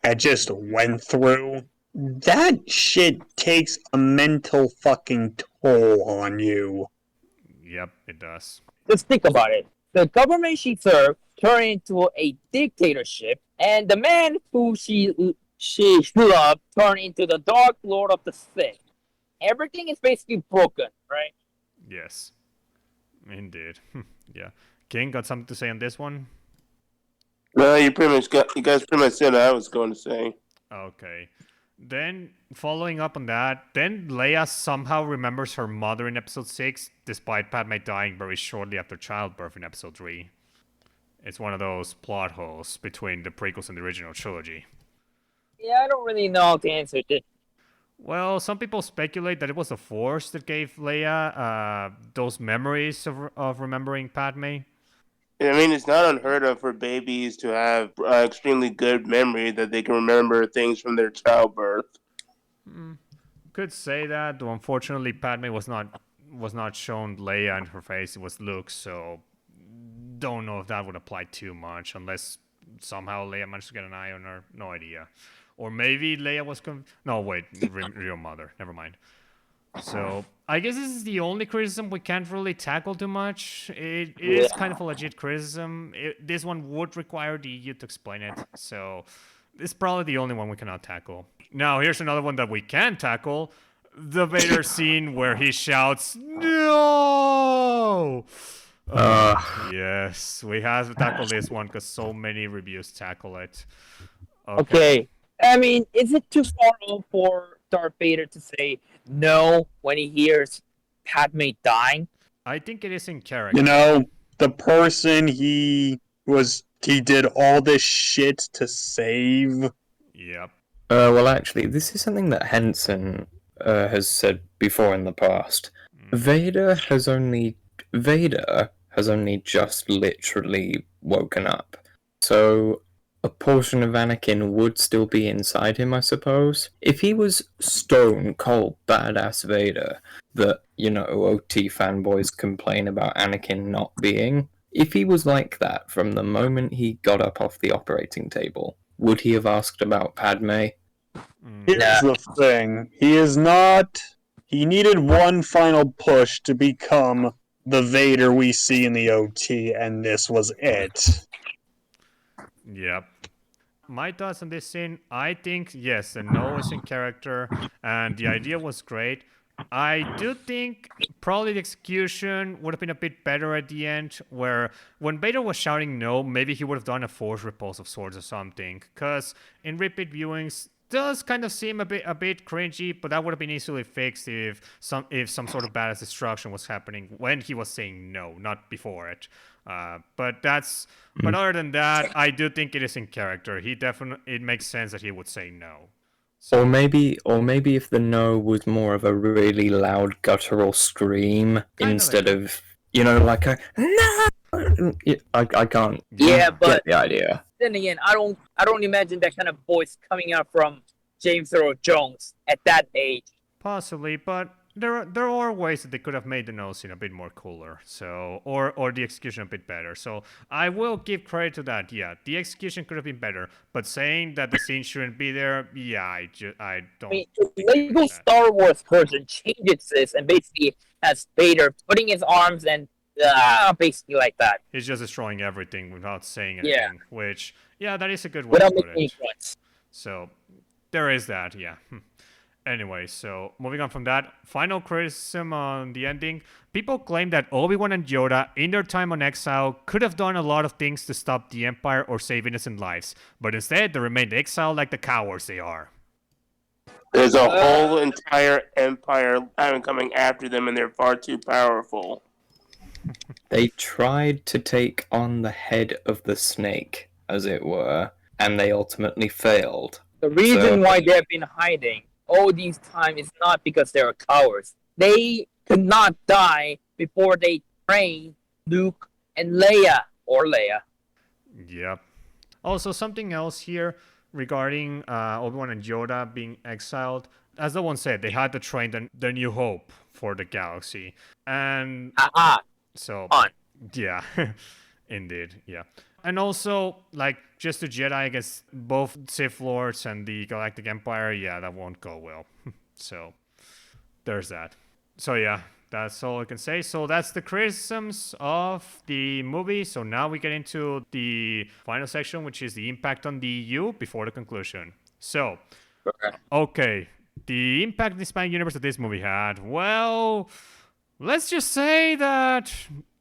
had just went through, that shit takes a mental fucking toll on you. Yep, it does. Just think about it. The government she served turned into a dictatorship, and the man who she loved turned into the Dark Lord of the Sith. Everything is basically broken, right? Yes. Indeed. Yeah. King, got something to say on this one? No, you guys pretty much said what I was going to say. Okay. Then, following up on that, then Leia somehow remembers her mother in episode 6, despite Padme dying very shortly after childbirth in episode 3. It's one of those plot holes between the prequels and the original trilogy. Yeah, I don't really know how to answer this. Well, some people speculate that it was the Force that gave Leia those memories of remembering Padme. I mean, it's not unheard of for babies to have extremely good memory that they can remember things from their childbirth. Could say that, though unfortunately Padme was not shown Leia in her face, it was Luke, so don't know if that would apply too much, unless somehow Leia managed to get an eye on her, no idea. Or maybe Leia was no, wait, real mother, never mind. So, I guess this is the only criticism we can't really tackle too much. It is kind of a legit criticism. This one would require the EU to explain it, so it's probably the only one we cannot tackle. Now, here's another one that we can tackle. The Vader scene where he shouts, "No!" Yes, we have to tackle this one because so many reviews tackle it. Okay. I mean, is it too far off for Darth Vader to say no when he hears Padme dying? I think it is in character. You know, the person he did all this shit to save. Yep. Well, actually, this is something that Henson has said before in the past. Vader has only just literally woken up. So a portion of Anakin would still be inside him, I suppose. If he was stone cold badass Vader that, OT fanboys complain about Anakin not being, if he was like that from the moment he got up off the operating table, would he have asked about Padme? Here's the thing. He is not. He needed one final push to become the Vader we see in the OT, and this was it. Yep. My thoughts on this scene, I think, yes, the no is in character, and the idea was great. I do think probably the execution would have been a bit better at the end, where when Vader was shouting no, maybe he would have done a force repulse of sorts or something, because in repeat viewings, does kind of seem a bit cringy, but that would have been easily fixed if some sort of badass destruction was happening when he was saying no, not before it. But other than that, I do think it is in character. It makes sense that he would say no. So, or maybe if the no was more of a really loud guttural scream instead of like a no. I can't. Yeah, but get the idea. Then again, I don't imagine that kind of voice coming out from James Earl Jones at that age. Possibly, but there are ways that they could have made the no scene a bit more cooler, so or the execution a bit better. So I will give credit to that. Yeah, the execution could have been better, but saying that the scene shouldn't be there, yeah, I don't. I mean, the Lego Star Wars version changes this and basically has Vader putting his arms and basically like that. He's just destroying everything without saying anything. Yeah. Which, yeah, that is a good way without to put making it. Points. So there is that. Yeah. Anyway, so moving on from that, final criticism on the ending. People claim that Obi Wan and Yoda, in their time on exile, could have done a lot of things to stop the Empire or save innocent lives, but instead they remained exiled like the cowards they are. There's a whole entire empire coming after them, and they're far too powerful. They tried to take on the head of the snake, as it were, and they ultimately failed. The reason why they've been hiding all these time is not because they're cowards. They could not die before they train Luke and Leia. Yep. Also, something else here regarding Obi Wan and Yoda being exiled. as the one said, they had to train the new hope for the galaxy. And so, On. yeah, indeed, yeah. And also, like, just the Jedi against both Sith Lords and the Galactic Empire, yeah, that won't go well. So, there's that. So, yeah, that's all I can say. So, that's the criticisms of the movie. So, now we get into the final section, which is the impact on the EU before the conclusion. So, okay, the impact in the expanded universe that this movie had, well, let's just say that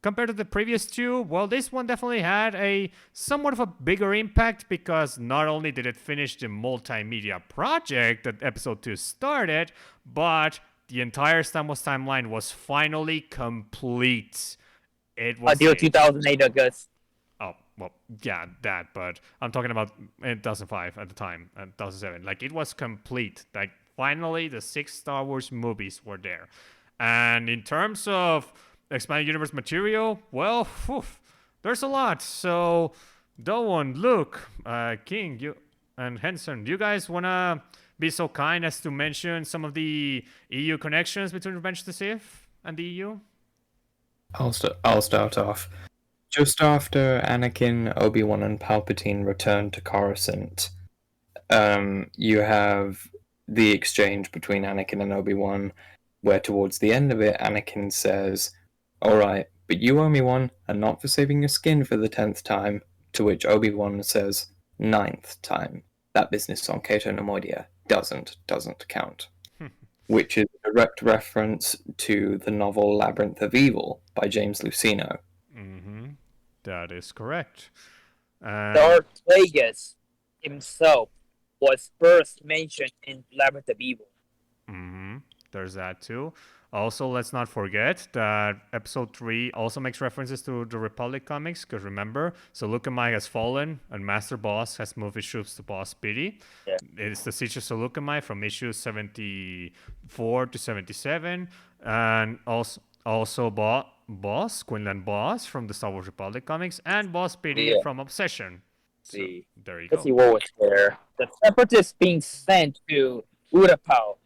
compared to the previous two, well, this one definitely had a somewhat of a bigger impact because not only did it finish the multimedia project that episode 2 started, but the entire Star Wars timeline was finally complete. It was Until 2008 August. Oh, well, yeah, that, but I'm talking about in 2005 at the time, and 2007. Like, it was complete. Like, finally, the 6 Star Wars movies were there. And in terms of expanded universe material, well, there's a lot. So, Doan, Luke, King, you, and Henson, do you guys want to be so kind as to mention some of the EU connections between Revenge of the Sith and the EU? I'll start off. Just after Anakin, Obi Wan, and Palpatine return to Coruscant, you have the exchange between Anakin and Obi Wan, where towards the end of it, Anakin says, "All right, but you owe me one, and not for saving your skin for the 10th time." To which Obi Wan says, "9th time. That business on Cato Nemoidia doesn't count." Which is a direct reference to the novel Labyrinth of Evil by James Luceno. Mm-hmm. That is correct. Darth Plagueis himself was first mentioned in Labyrinth of Evil. Mm-hmm. There's that too. Also, let's not forget that episode 3 also makes references to the Republic comics, because remember, Seleucami has fallen, and Master Boss has moved his troops to Boss Pity. Yeah. It's the Siege of Seleucami from issues 74 to 77, and also Boss, Quinlan Boss from the Star Wars Republic comics, and Boss Pity from Obsession. So, there you go. Let's see what was there. The Separatists being sent to Utapau.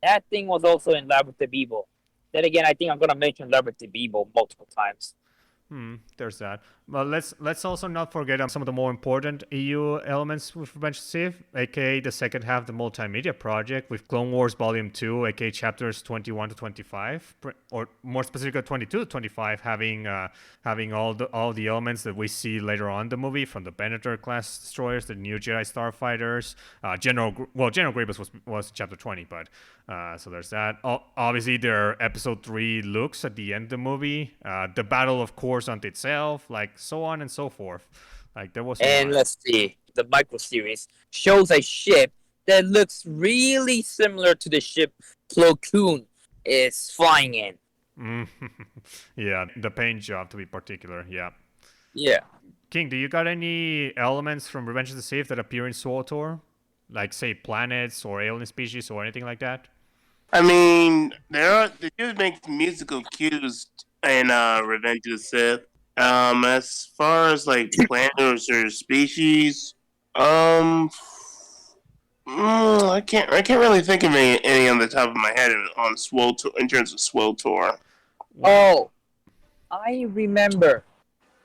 That thing was also in Labyrinth of Evil. Then again, I think I'm gonna mention Labyrinth of Evil multiple times. There's that. Well, let's also not forget some of the more important EU elements with Revenge of the Sith, aka the second half of the multimedia project with Clone Wars Volume 2, aka chapters 21 to 25, or more specifically 22 to 25, having all the elements that we see later on in the movie, from the Venator class destroyers, the new Jedi starfighters, General Grievous was chapter 20, but so there's that. Obviously, there are episode 3 looks at the end of the movie, the battle of Coruscant itself, like so on and so forth. Like there was. And let's see, the micro series shows a ship that looks really similar to the ship Plo Koon is flying in. Yeah, the paint job to be particular. Yeah. Yeah. King, do you got any elements from Revenge of the Sith that appear in SWTOR? Like, say, planets or alien species or anything like that? I mean, they do make musical cues in Revenge of the Sith. As far as like planets or species, I can't really think of any on the top of my head on SWTOR in terms of SWTOR. Oh, I remember.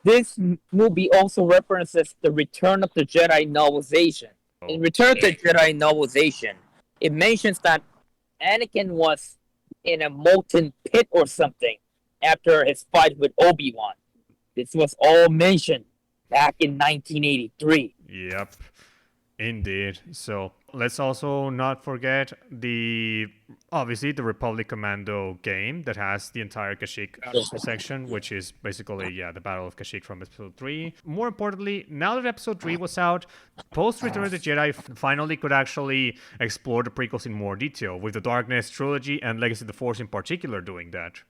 This movie also references the Return of the Jedi novelization. In Return of the Jedi novelization, it mentions that Anakin was in a molten pit or something after his fight with Obi Wan. This was all mentioned back in 1983. Yep, indeed. So let's also not forget obviously the Republic Commando game that has the entire Kashyyyk section, which is basically the Battle of Kashyyyk from episode 3. More importantly, now that episode 3 was out, post Return of the Jedi finally could actually explore the prequels in more detail, with the Darkness trilogy and Legacy of the Force in particular doing that.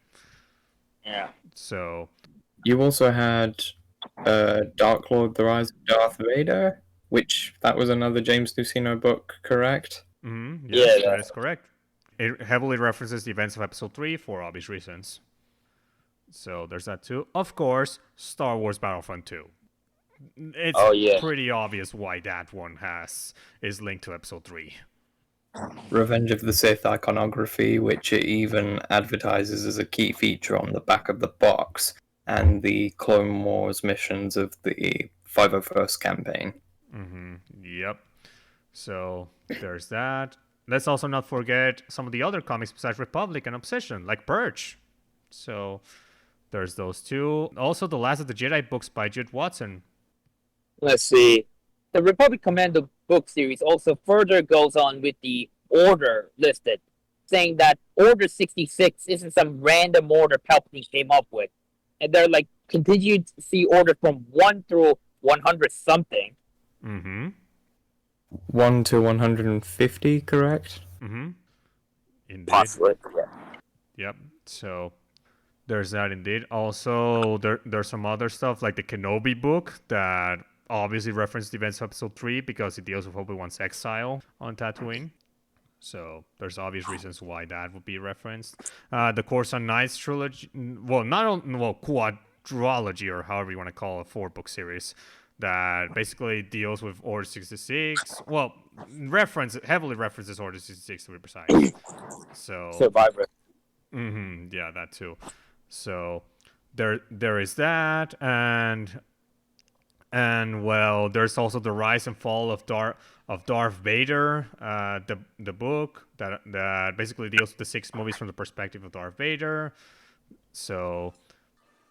Yeah. So you also had Dark Lord: The Rise of Darth Vader, which that was another James Luceno book, correct? Mm-hmm. Yes, that is correct. It heavily references the events of episode 3 for obvious reasons. So there's that too. Of course, Star Wars Battlefront 2. It's pretty obvious why that one is linked to episode 3. Revenge of the Sith iconography, which it even advertises as a key feature on the back of the box, and the Clone Wars missions of the 501st campaign. Yep. So there's that. Let's also not forget some of the other comics besides Republic and Obsession, like Purge. So there's those two. Also, the Last of the Jedi books by Jude Watson. Let's see. The Republic Commando book series also further goes on with the order listed, saying that Order 66 isn't some random order Palpatine came up with. And they're like continued to see orders from 1 through 100 something. 1 to 150, correct? Indeed. Possibly. Yeah. Yep. So there's that indeed. Also, there's some other stuff like the Kenobi book that obviously referenced the events of Episode 3 because it deals with Obi-Wan's exile on Tatooine. So there's obvious reasons why that would be referenced. The Coruscant Knights trilogy, quadrilogy, or however you want to call it, 4-book series that basically deals with Order 66. Well, heavily references Order 66 to be precise. So Survivor. yeah, that too. So there is that, and well, there's also the rise and fall of Darth Vader, the book that basically deals with the 6 movies from the perspective of Darth Vader. So,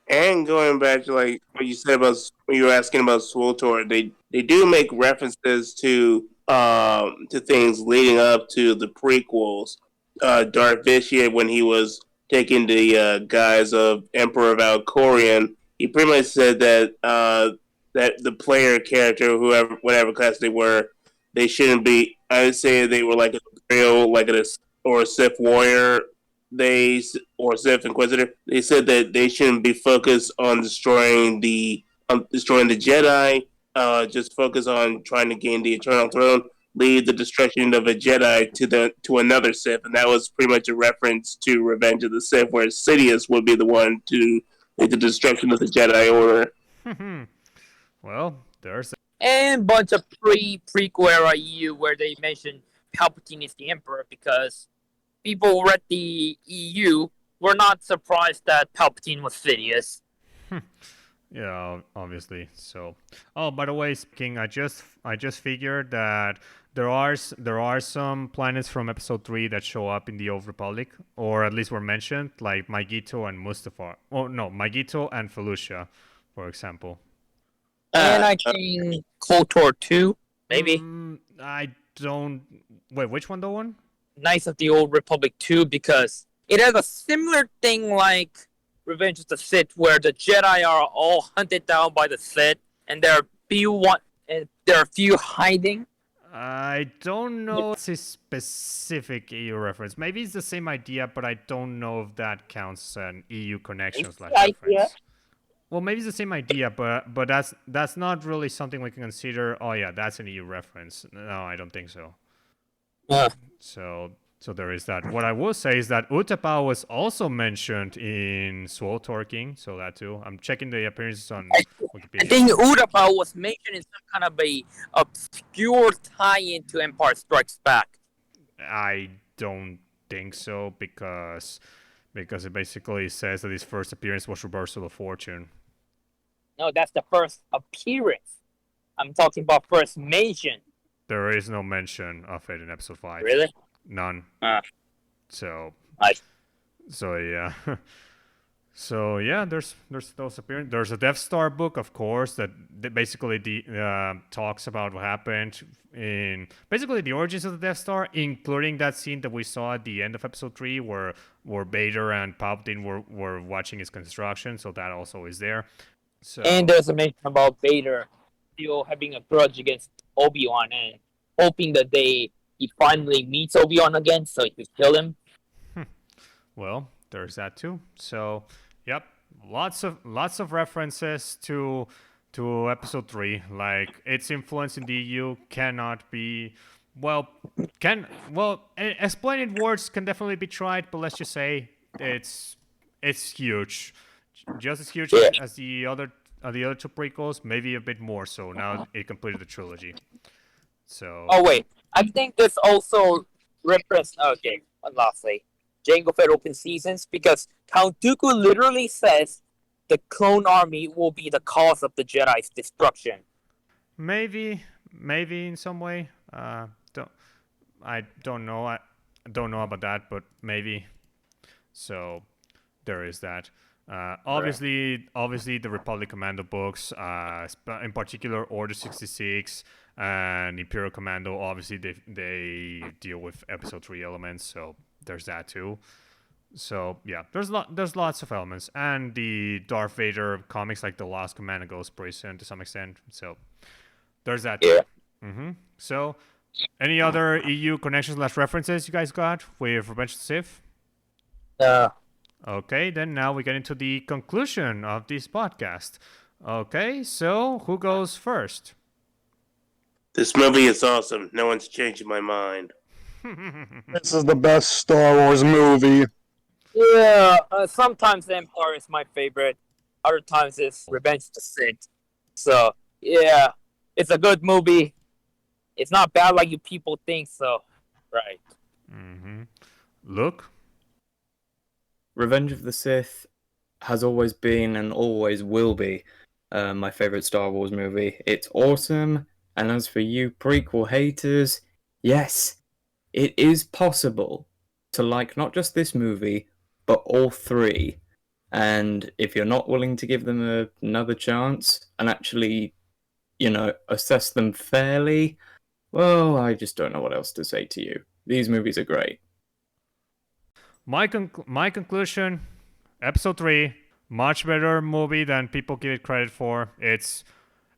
And going back to like what you said about when you were asking about SWTOR, they do make references to things leading up to the prequels. Darth Vader, when he was taking the guise of Emperor Valkorion, he pretty much said that that the player character, whoever, whatever class they were, they shouldn't be. I would say they were like an Imperial, like or a Sith warrior. Or Sith Inquisitor. They said that they shouldn't be focused on destroying the Jedi. Just focus on trying to gain the Eternal Throne. Lead the destruction of a Jedi to another Sith, and that was pretty much a reference to Revenge of the Sith, where Sidious would be the one to lead the destruction of the Jedi Order. well, there's And bunch of prequel era EU where they mention Palpatine is the Emperor because people who read the EU were not surprised that Palpatine was Sidious. Yeah, obviously. So, oh, by the way, speaking, I just figured that there are some planets from Episode 3 that show up in the Old Republic, or at least were mentioned, like Magito and Mustafar. Oh no, Magito and Felucia, for example. And I think KOTOR 2, maybe. I don't. Wait, which one? The one? Knights of the Old Republic 2, because it has a similar thing like Revenge of the Sith, where the Jedi are all hunted down by the Sith, and there are a few hiding. I don't know if it's a specific EU reference. Maybe it's the same idea, but I don't know if that counts an EU connection / reference. Well, maybe it's the same idea, but that's not really something we can consider. Oh yeah, that's an EU reference. No, I don't think so. So there is that. What I will say is that Utapau was also mentioned in SWTOR King, so that too. I'm checking the appearances on Wikipedia. I think Utapau was mentioned in some kind of a obscure tie-in to Empire Strikes Back. I don't think so because it basically says that his first appearance was Reversal of Fortune. No, that's the first appearance. I'm talking about first mention. There is no mention of it in Episode 5. Really? None. So yeah. So yeah, there's those appearances. There's a Death Star book, of course, that basically talks about what happened in basically the origins of the Death Star, including that scene that we saw at the end of Episode 3, where Vader and Palpatine were watching its construction. So that also is there. So, and there's a mention about Vader still having a grudge against Obi Wan and hoping that he finally meets Obi Wan again, so he could kill him. Well, there's that too. So, yep, lots of references to Episode 3. Like its influence in the EU cannot be explained in words can definitely be tried, but let's just say it's huge, just as huge as the other two prequels, maybe a bit more so. Now it completed the trilogy. So. Oh wait, I think there's also repress. Okay, and lastly, Jango Fett open seasons because Count Dooku literally says the clone army will be the cause of the Jedi's destruction. Maybe in some way. Don't I don't know. I don't know about that, but maybe. So there is that. Obviously, the Republic Commando books, in particular Order 66 and Imperial Commando. Obviously, they deal with Episode 3 elements, so there's that too. So yeah, there's lots of elements, and the Darth Vader comics, like the Lost Command, goes prison to some extent. So there's that. Yeah. So, any other EU connections / references you guys got with Revenge of the Sith? Okay, then now we get into the conclusion of this podcast. Okay, so who goes first? This movie is awesome. No one's changing my mind. This is the best Star Wars movie. Yeah, sometimes the Empire is my favorite. Other times it's Revenge of the Sith. So, yeah, it's a good movie. It's not bad like you people think, so, right. Look? Revenge of the Sith has always been and always will be my favorite Star Wars movie. It's awesome, and as for you prequel haters, yes, it is possible to like not just this movie, but all three. And if you're not willing to give them another chance and actually, assess them fairly, well, I just don't know what else to say to you. These movies are great. My conclusion, Episode 3, much better movie than people give it credit for. It's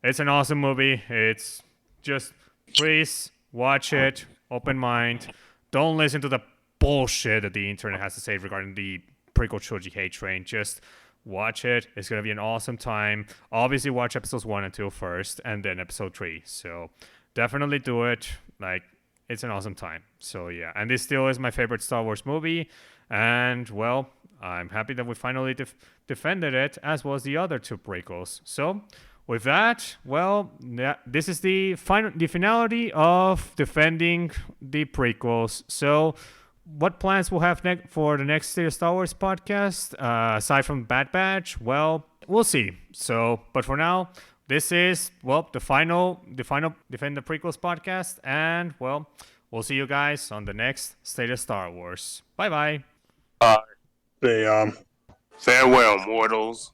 an awesome movie. It's just, please watch it, open mind. Don't listen to the bullshit that the internet has to say regarding the Prequel Trilogy Hate Train. Just watch it. It's going to be an awesome time. Obviously, watch episodes 1 and 2 first, and then episode 3. So definitely do it. It's an awesome time. So yeah, and this still is my favorite Star Wars movie. And well, I'm happy that we finally defended it, as well as the other two prequels. So with that, well, this is the finality of defending the prequels. So what plans we'll have for the next Star Wars podcast, aside from Bad Batch? Well, we'll see. So, but for now, this is, well, the final Defend the Prequels podcast. And, well, we'll see you guys on the next State of Star Wars. Bye-bye. They, Farewell, mortals.